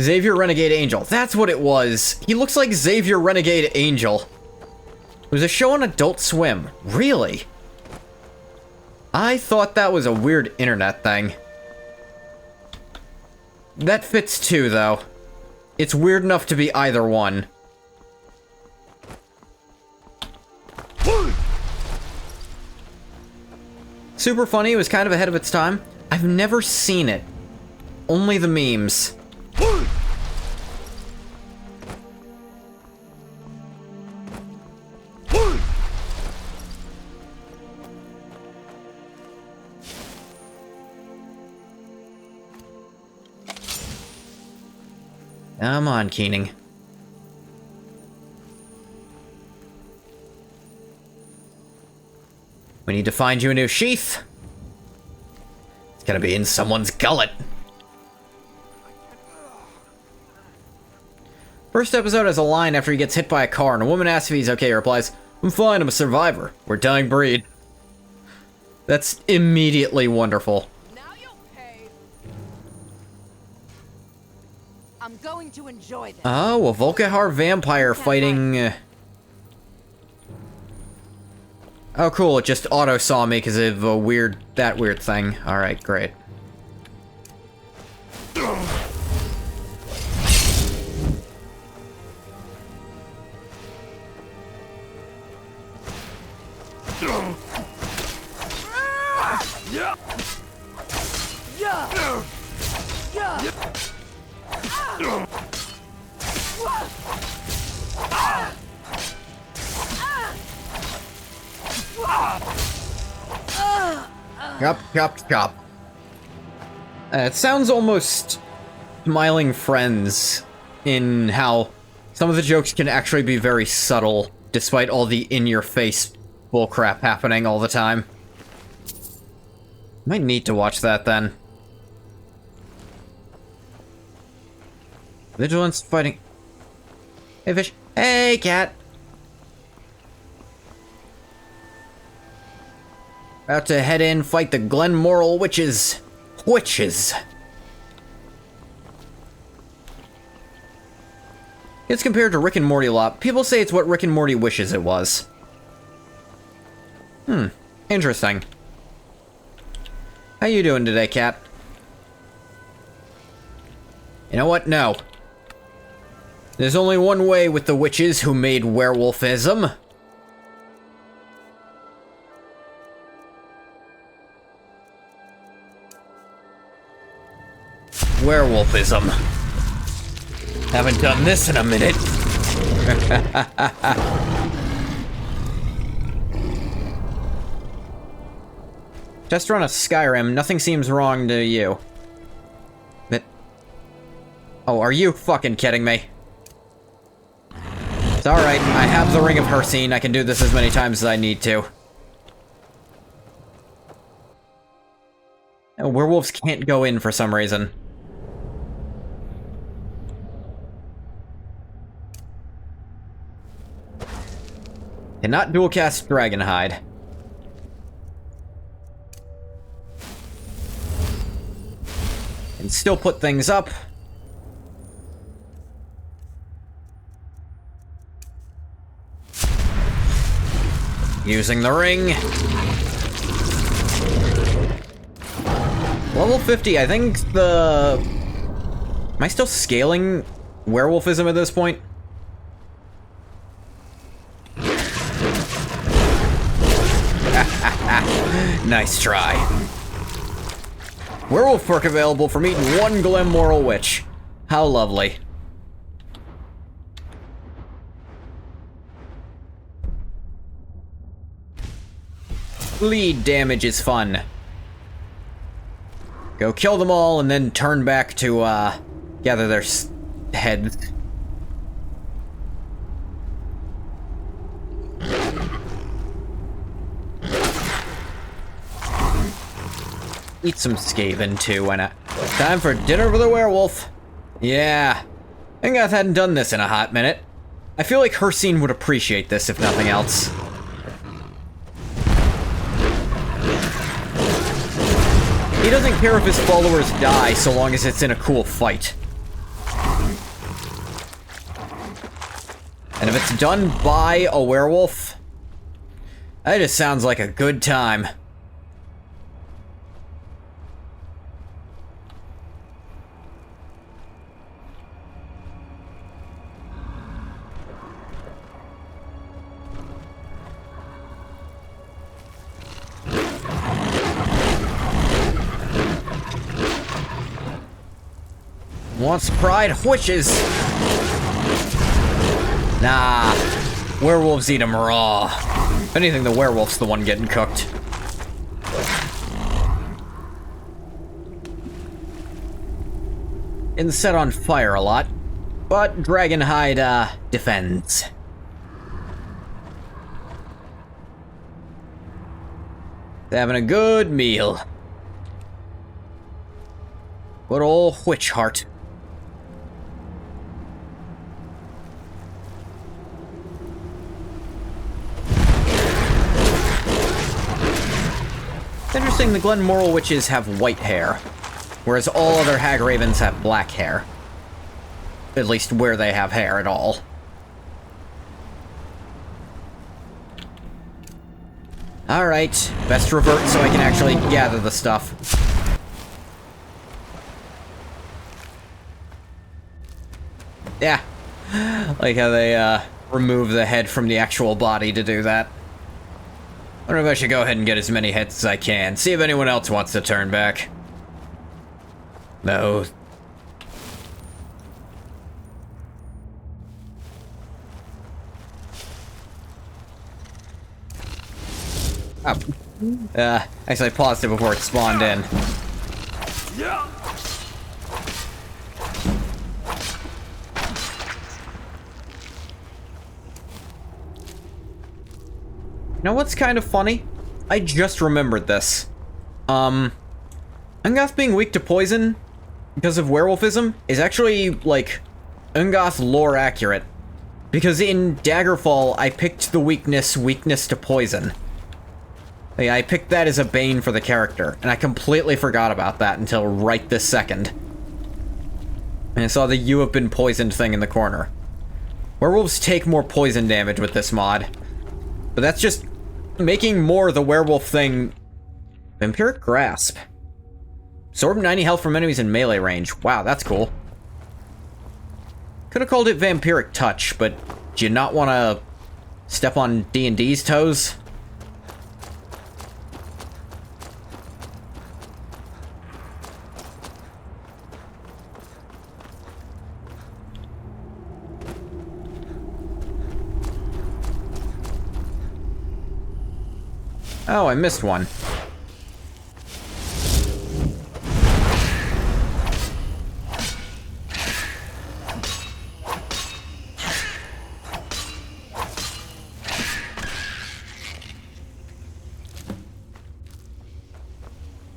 S1: Xavier Renegade Angel. That's what it was. He looks like Xavier Renegade Angel. It was a show on Adult Swim. Really? I thought that was a weird internet thing. That fits too, though. It's weird enough to be either one. Super funny. It was kind of ahead of its time. I've never seen it. Only the memes. Come on, Keening. We need to find you a new sheath. It's gonna be in someone's gullet. First episode has a line after he gets hit by a car, and a woman asks if he's okay. He replies, "I'm fine, I'm a survivor. We're dying breed." That's immediately wonderful.
S9: I'm going to enjoy this.
S1: Oh, a Volkihar vampire fighting... Oh, cool, it just auto-saw me because of a weird... that weird thing. Alright, great. Chop, chop, chop. It sounds almost Smiling Friends in how some of the jokes can actually be very subtle, despite all the in-your-face bullcrap happening all the time. Might need to watch that then. Vigilance fighting. Hey, fish. Hey, cat. About to head in, fight the Glenmoral witches. Witches. It's compared to Rick and Morty a lot. People say it's what Rick and Morty wishes it was. Interesting. How you doing today, cat? You know what? No. There's only one way with the witches who made werewolfism. Werewolfism. Haven't done this in a minute. Just run a Skyrim. Nothing seems wrong to you. But... Oh, are you fucking kidding me? It's alright. I have the Ring of Hercene. I can do this as many times as I need to. Oh, werewolves can't go in for some reason. Cannot dual cast Dragonhide. Can still put things up. Using the ring. Level 50, I think the... Am I still scaling werewolfism at this point? Nice try. Werewolf perk available from eating one Glenmoral witch. How lovely. Bleed damage is fun. Go kill them all and then turn back to, gather their heads. Eat some Skaven, too, why not? Time for dinner with a werewolf. Yeah. I think I hadn't done this in a hot minute. I feel like Hercene would appreciate this, if nothing else. He doesn't care if his followers die, so long as it's in a cool fight. And if it's done by a werewolf, that just sounds like a good time. Wants pride witches. Nah, werewolves eat them raw. If anything, the werewolf's the one getting cooked. It's set on fire a lot, but Dragonhide, defends. They're having a good meal. Good old witch heart. It's interesting, the Glenmoral witches have white hair, whereas all other hag ravens have black hair. At least where they have hair at all. Alright, best revert so I can actually gather the stuff. Yeah, like how they remove the head from the actual body to do that. I wonder if I should go ahead and get as many hits as I can. See if anyone else wants to turn back. No. Oh. Actually, I paused it before it spawned in. You know what's kind of funny? I just remembered this. Ungoth being weak to poison because of werewolfism is actually, like, Ungoth lore accurate. Because in Daggerfall, I picked the weakness to poison. Yeah, I picked that as a bane for the character, and I completely forgot about that until right this second. And I saw the "you have been poisoned" thing in the corner. Werewolves take more poison damage with this mod. But that's just making more the werewolf thing. Vampiric Grasp. Absorb 90 health from enemies in melee range. Wow, that's cool. Could have called it Vampiric Touch, but do you not want to step on D&D's toes? Oh, I missed one.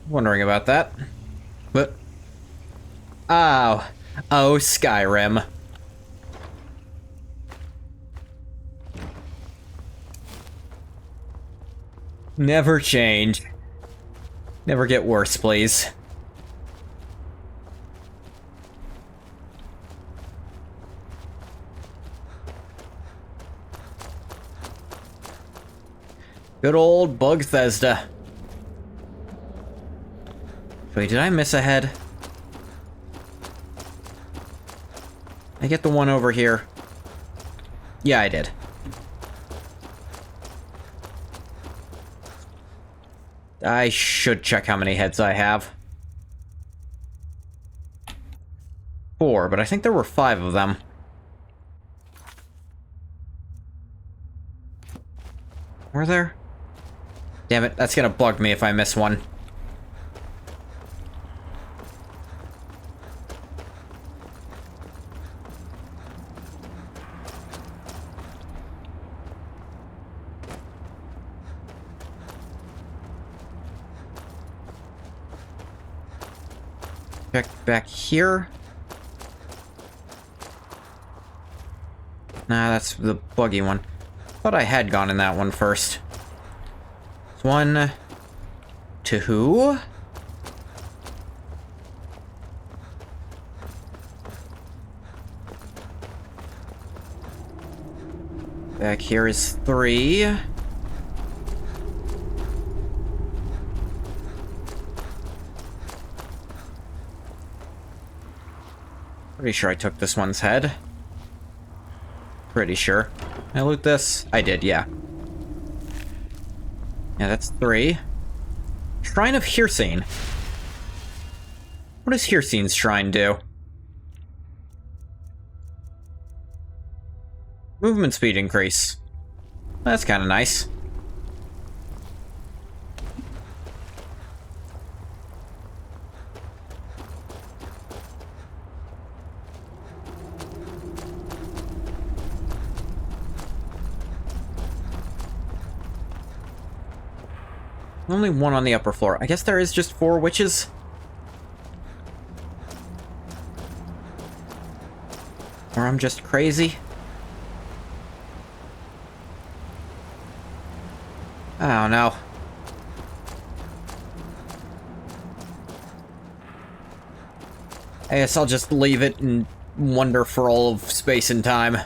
S1: Wondering about that. But... oh, Skyrim. Never change. Never get worse, please. Good old Bugthesda. Wait, did I miss a head? I get the one over here. Yeah, I did. I should check how many heads I have. 4, but I think there were 5 of them. Were there? Damn it, that's gonna bug me if I miss one. Check back here. Nah, that's the buggy one. Thought I had gone in that one first. 1, 2. Back here is 3. Pretty sure I took this one's head. Pretty sure. Did I loot this? I did, yeah. Yeah, that's 3. Shrine of Hirsine. What does Hircine's shrine do? Movement speed increase. That's kind of nice. Only one on the upper floor. I guess there is just 4 witches. Or I'm just crazy. Oh no. I guess I'll just leave it and wander for all of space and time.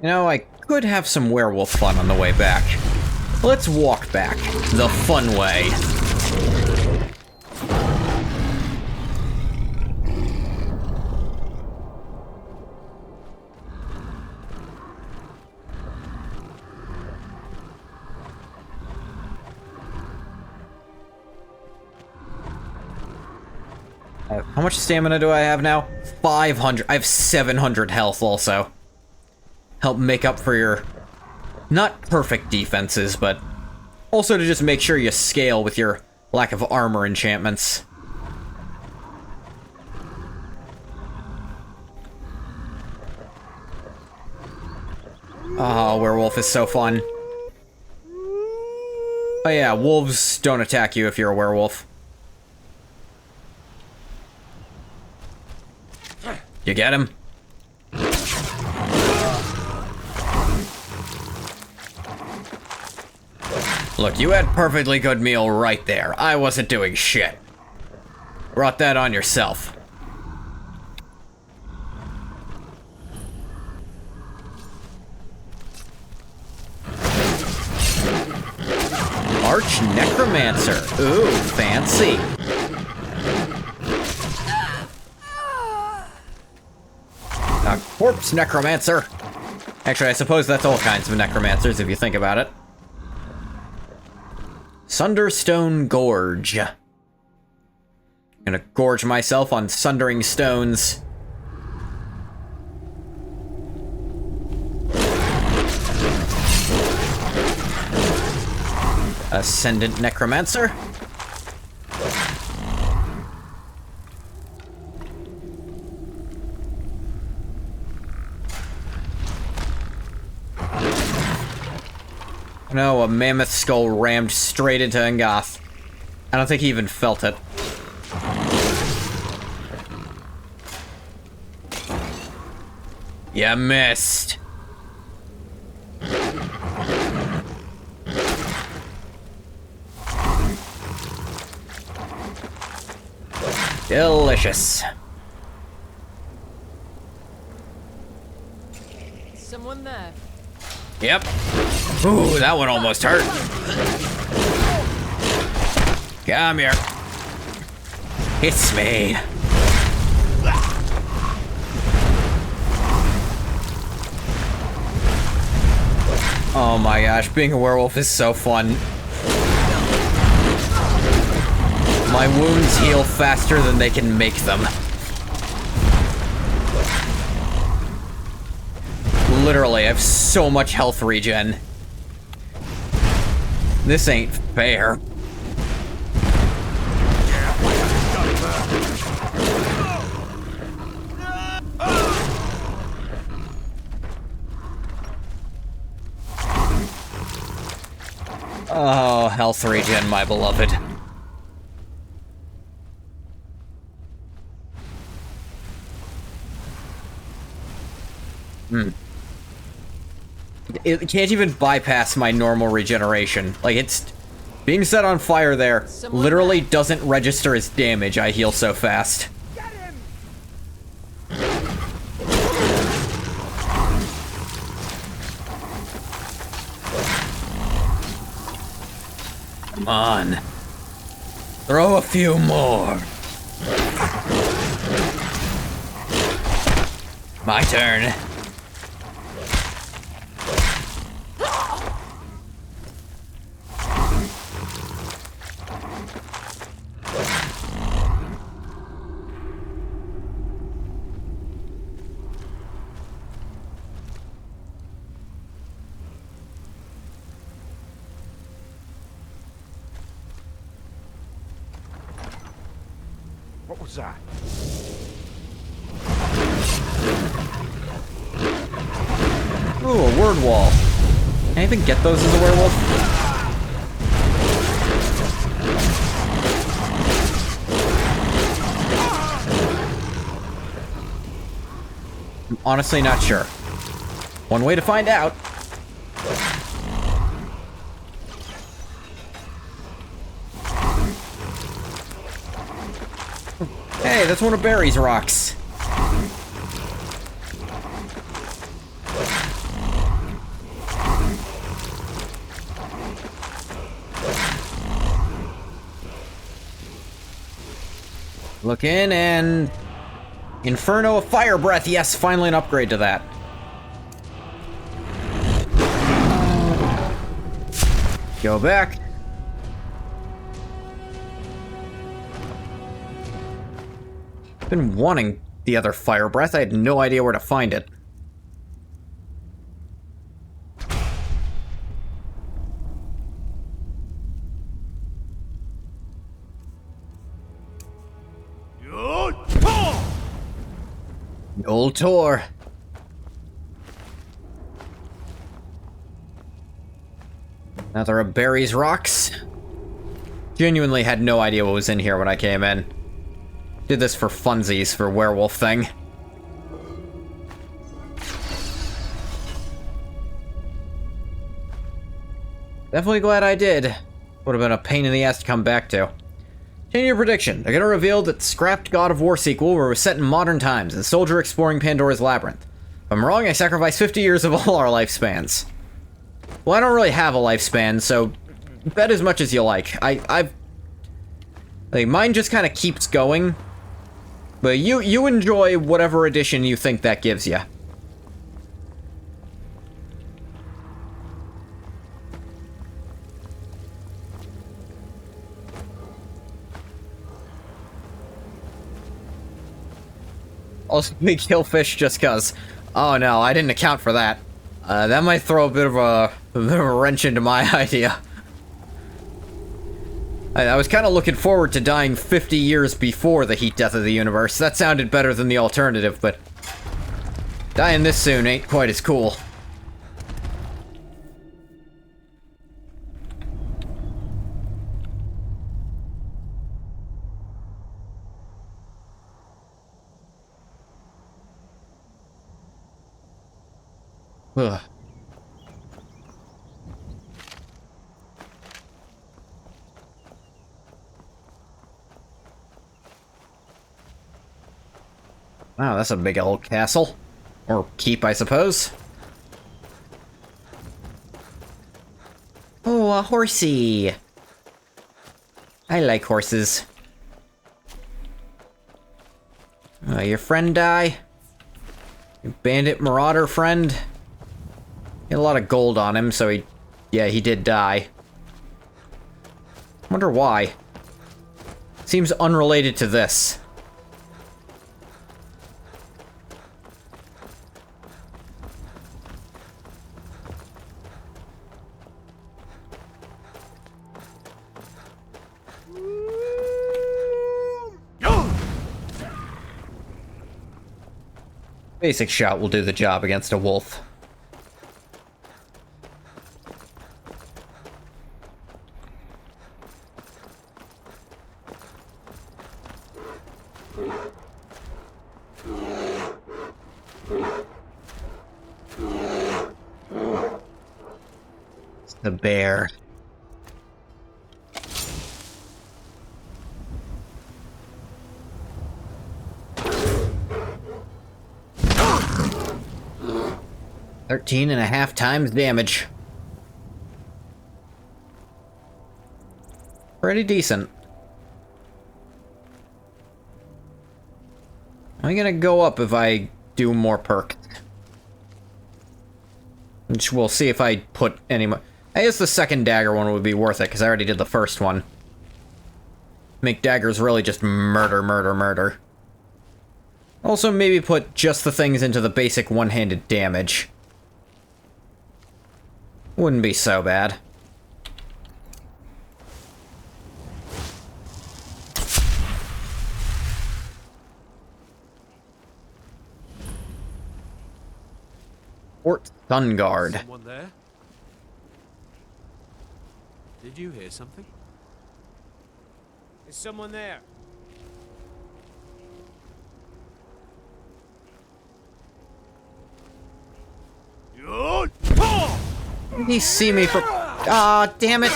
S1: You know, I could have some werewolf fun on the way back. Let's walk back the fun way. How much stamina do I have now? 500. I have 700 health also. Help make up for your not perfect defenses, but also to just make sure you scale with your lack of armor enchantments. Oh, werewolf is so fun. Oh yeah, wolves don't attack you if you're a werewolf. You get him? Look, you had perfectly good meal right there. I wasn't doing shit. Brought that on yourself. Arch Necromancer. Ooh, fancy. A corpse necromancer. Actually, I suppose that's all kinds of necromancers if you think about it. Sunderstone Gorge. I'm gonna gorge myself on sundering stones. Ascendant Necromancer. No, a mammoth skull rammed straight into Ngoth. I don't think he even felt it. You missed. Delicious.
S16: Someone there.
S1: Yep. Ooh, that one almost hurt. Come here. It's me. Oh my gosh, being a werewolf is so fun. My wounds heal faster than they can make them. Literally, I have so much health regen. This ain't fair. Oh, health regen, my beloved. It can't even bypass my normal regeneration. Like, it's... being set on fire there literally doesn't register as damage. I heal so fast. Come on. Throw a few more. My turn.
S22: What was that?
S1: Ooh, a word wall. Can I even get those as a werewolf? I'm honestly not sure. One way to find out. Hey, that's one of Barry's rocks. Look in and... Inferno of Fire Breath. Yes, finally an upgrade to that. Go back. Been wanting the other Fire Breath. I had no idea where to find it. Old Tor. Another of Barry's rocks. Genuinely had no idea what was in here when I came in. Did this for funsies for werewolf thing. Definitely glad I did. Would have been a pain in the ass to come back to. Change your prediction. They're gonna reveal that the scrapped God of War sequel was set in modern times, a soldier exploring Pandora's labyrinth. If I'm wrong, I sacrificed 50 years of all our lifespans. Well, I don't really have a lifespan, so bet as much as you like. Mine just kind of keeps going, but you enjoy whatever edition you think that gives you. Also, me kill fish just cause. Oh no, I didn't account for that. That might throw a bit of a wrench into my idea. I was kind of looking forward to dying 50 years before the heat death of the universe. That sounded better than the alternative, but dying this soon ain't quite as cool. Ugh. Wow, that's a big old castle. Or keep, I suppose. Oh, a horsey. I like horses. Your friend die? Your bandit marauder friend? He had a lot of gold on him, so he did die. Wonder why. Seems unrelated to this. Basic shot will do the job against a wolf. It's the bear. Thirteen and a half times damage. Pretty decent. I'm gonna go up if I do more perks. Which we'll see if I put any more. I guess the second dagger one would be worth it, because I already did the first one. Make daggers really just murder, murder, murder. Also, maybe put just the things into the basic one-handed damage. Wouldn't be so bad. Fort Sunguard.
S22: Someone there? Did you hear something?
S2: Is someone there?
S1: Did he see me from... Ah, damn it!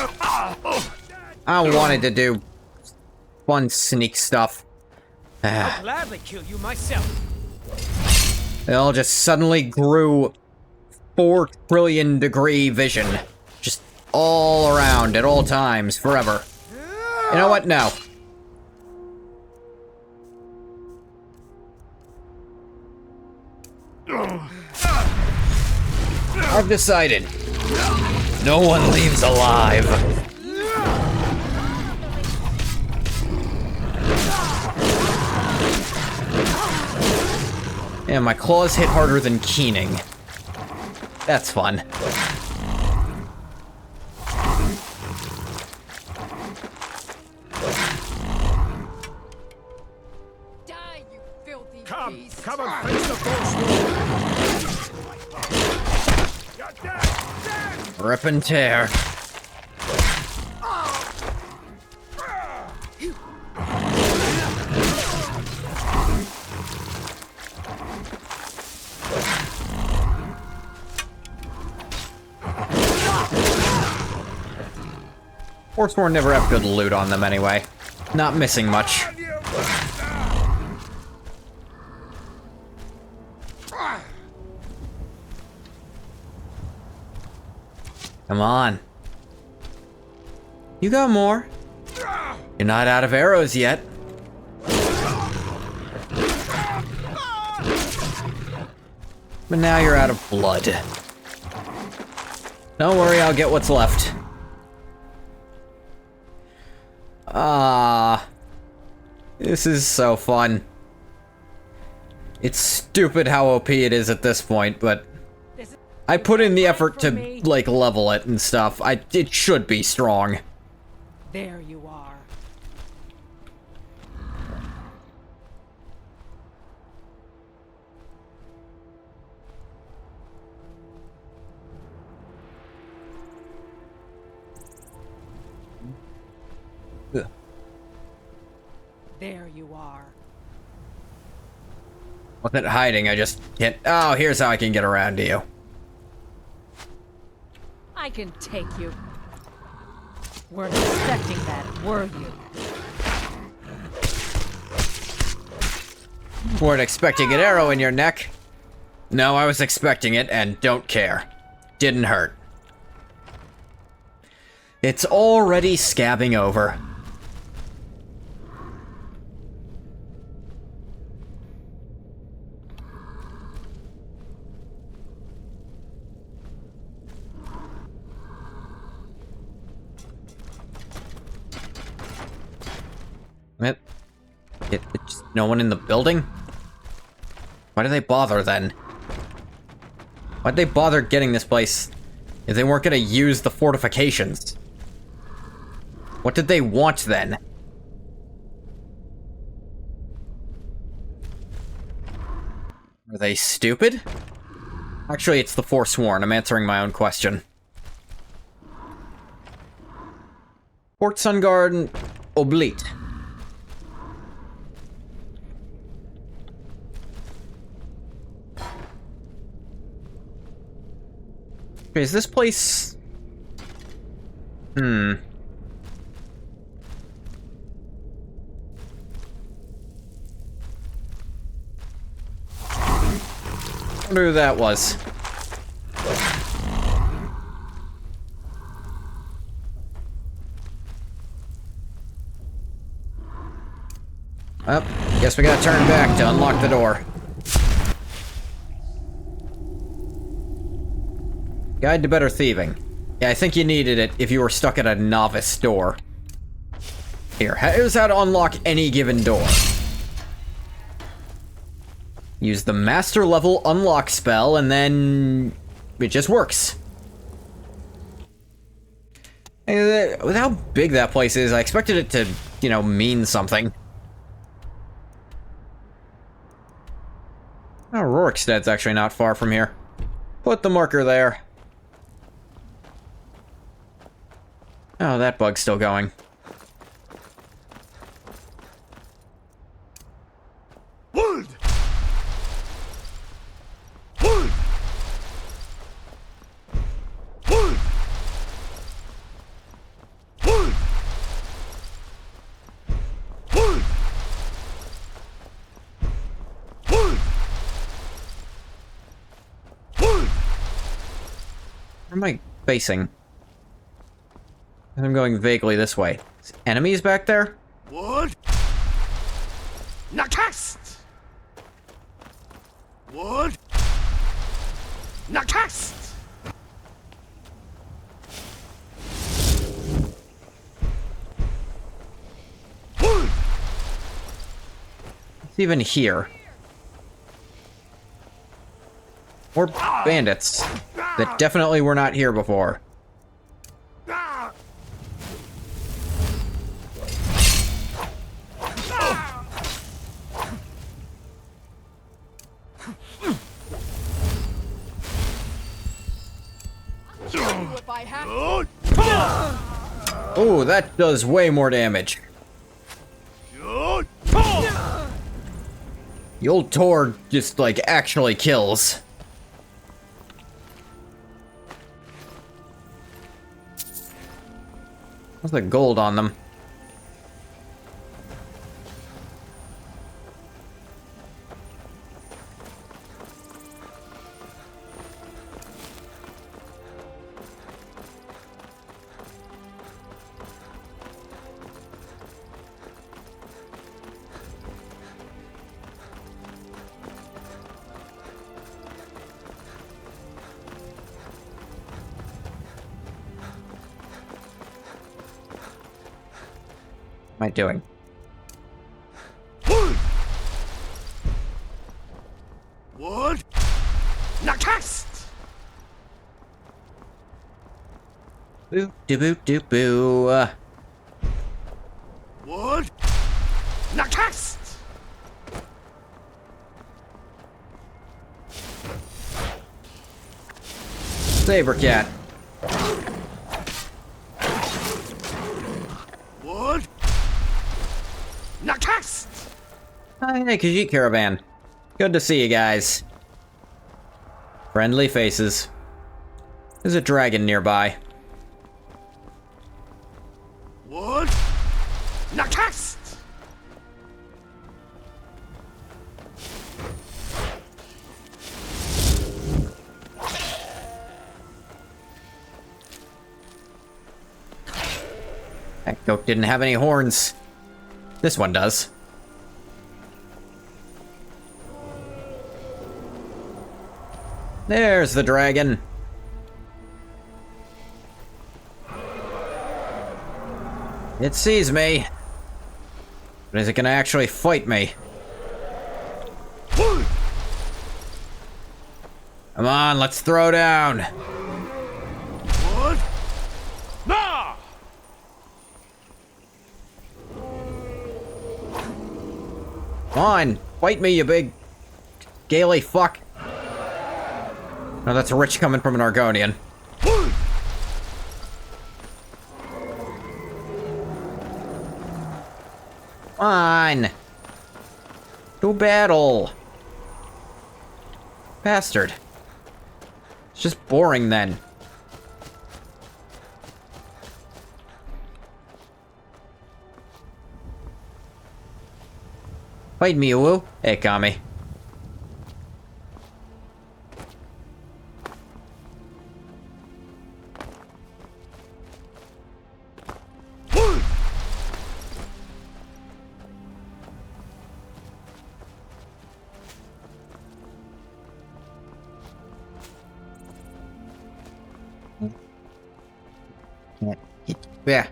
S1: I wanted to do fun sneak stuff.
S2: I'll gladly kill you myself.
S1: They all just suddenly grew 4 trillion degree vision. Just all around at all times, forever. You know what? No. I've decided. No one leaves alive. Yeah, my claws hit harder than keening. That's fun.
S2: Come and face the
S1: Rip and tear. Forsworn never have good loot on them anyway. Not missing much. Come on. You got more. You're not out of arrows yet. But now you're out of blood. Don't worry, I'll get what's left. This is so fun. It's stupid how OP it is at this point, but I put in the effort to, like, level it and stuff. It should be strong.
S16: There you are.
S1: Ugh.
S16: There you are.
S1: Wasn't hiding, I just can't. Oh, here's how I can get around to you.
S16: I can take you. Weren't expecting that, were you?
S1: Weren't expecting an arrow in your neck? No, I was expecting it and don't care. Didn't hurt. It's already scabbing over. Just no one in the building? Why do they bother then? Why'd they bother getting this place if they weren't gonna use the fortifications? What did they want then? Are they stupid? Actually, it's the Forsworn. I'm answering my own question. Port Sunguard Oblite. Okay, is this place... I wonder who that was. Well, guess we gotta turn back to unlock the door. Guide to better thieving. Yeah, I think you needed it if you were stuck at a novice door. Here, here's how to unlock any given door. Use the master level unlock spell, and then it just works. And with how big that place is, I expected it to, you know, mean something. Oh, Rorikstead's actually not far from here. Put the marker there. Oh, that bug's still going.
S22: Wood! Wood! Wood! Wood! Wood! Wood! Wood!
S1: Where am I facing? I'm going vaguely this way. Is enemies back there?
S22: Wood! Nakast! Wood! Nakast! Wood!
S1: It's even here. Or bandits that definitely were not here before.
S2: If I
S9: I have
S1: Oh, that does way more damage. The old Tor just, like, actually kills. What's the gold on them? What am I doing?
S22: What? Nakast!
S1: Boo, doo boo, doo boo.
S22: What? Nakast!
S1: Saber cat.
S22: What? Nakast!
S1: Hey, Khajiit Caravan. Good to see you guys. Friendly faces. There's a dragon nearby.
S22: What? Nakast!
S1: That goat didn't have any horns. This one does. There's the dragon. It sees me. But is it gonna actually fight me? Come on, let's throw down.
S22: What? Nah!
S1: Come on, fight me, you big gaily fuck. Oh, that's rich coming from an Argonian. Come on. Do battle. Bastard. It's just boring then. Fight me, Uwu. Hey, Kami. Yeah.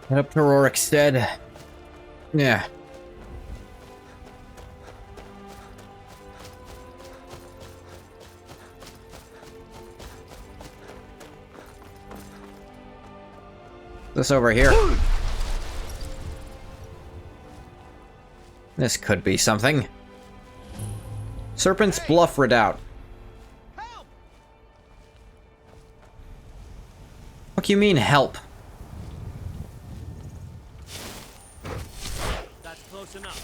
S1: Head up to Rorikstead. Yeah. This over here. This could be something. Serpent's Bluff Redoubt. What do you mean, help?
S22: That's close enough.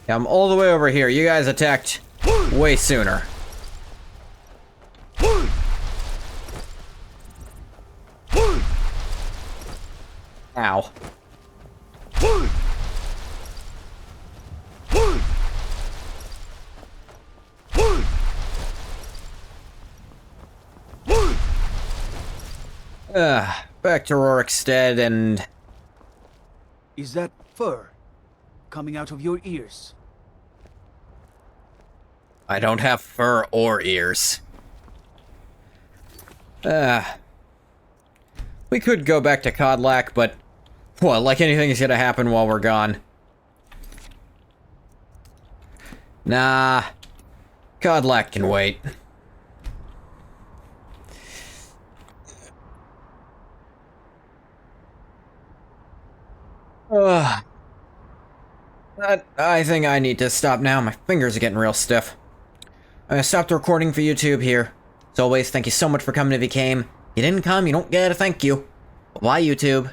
S1: Yeah, I'm all the way over here. You guys attacked way sooner. Ow. Back to Rorikstead and...
S2: Is that fur coming out of your ears?
S1: I don't have fur or ears. We could go back to Kodlak, but... well, like anything's gonna happen while we're gone. Nah. Kodlak can wait. I think I need to stop now. My fingers are getting real stiff. gonna stop the recording for YouTube here. As always, thank you so much for coming if you came. If you didn't come, you don't get a thank you. Bye, YouTube.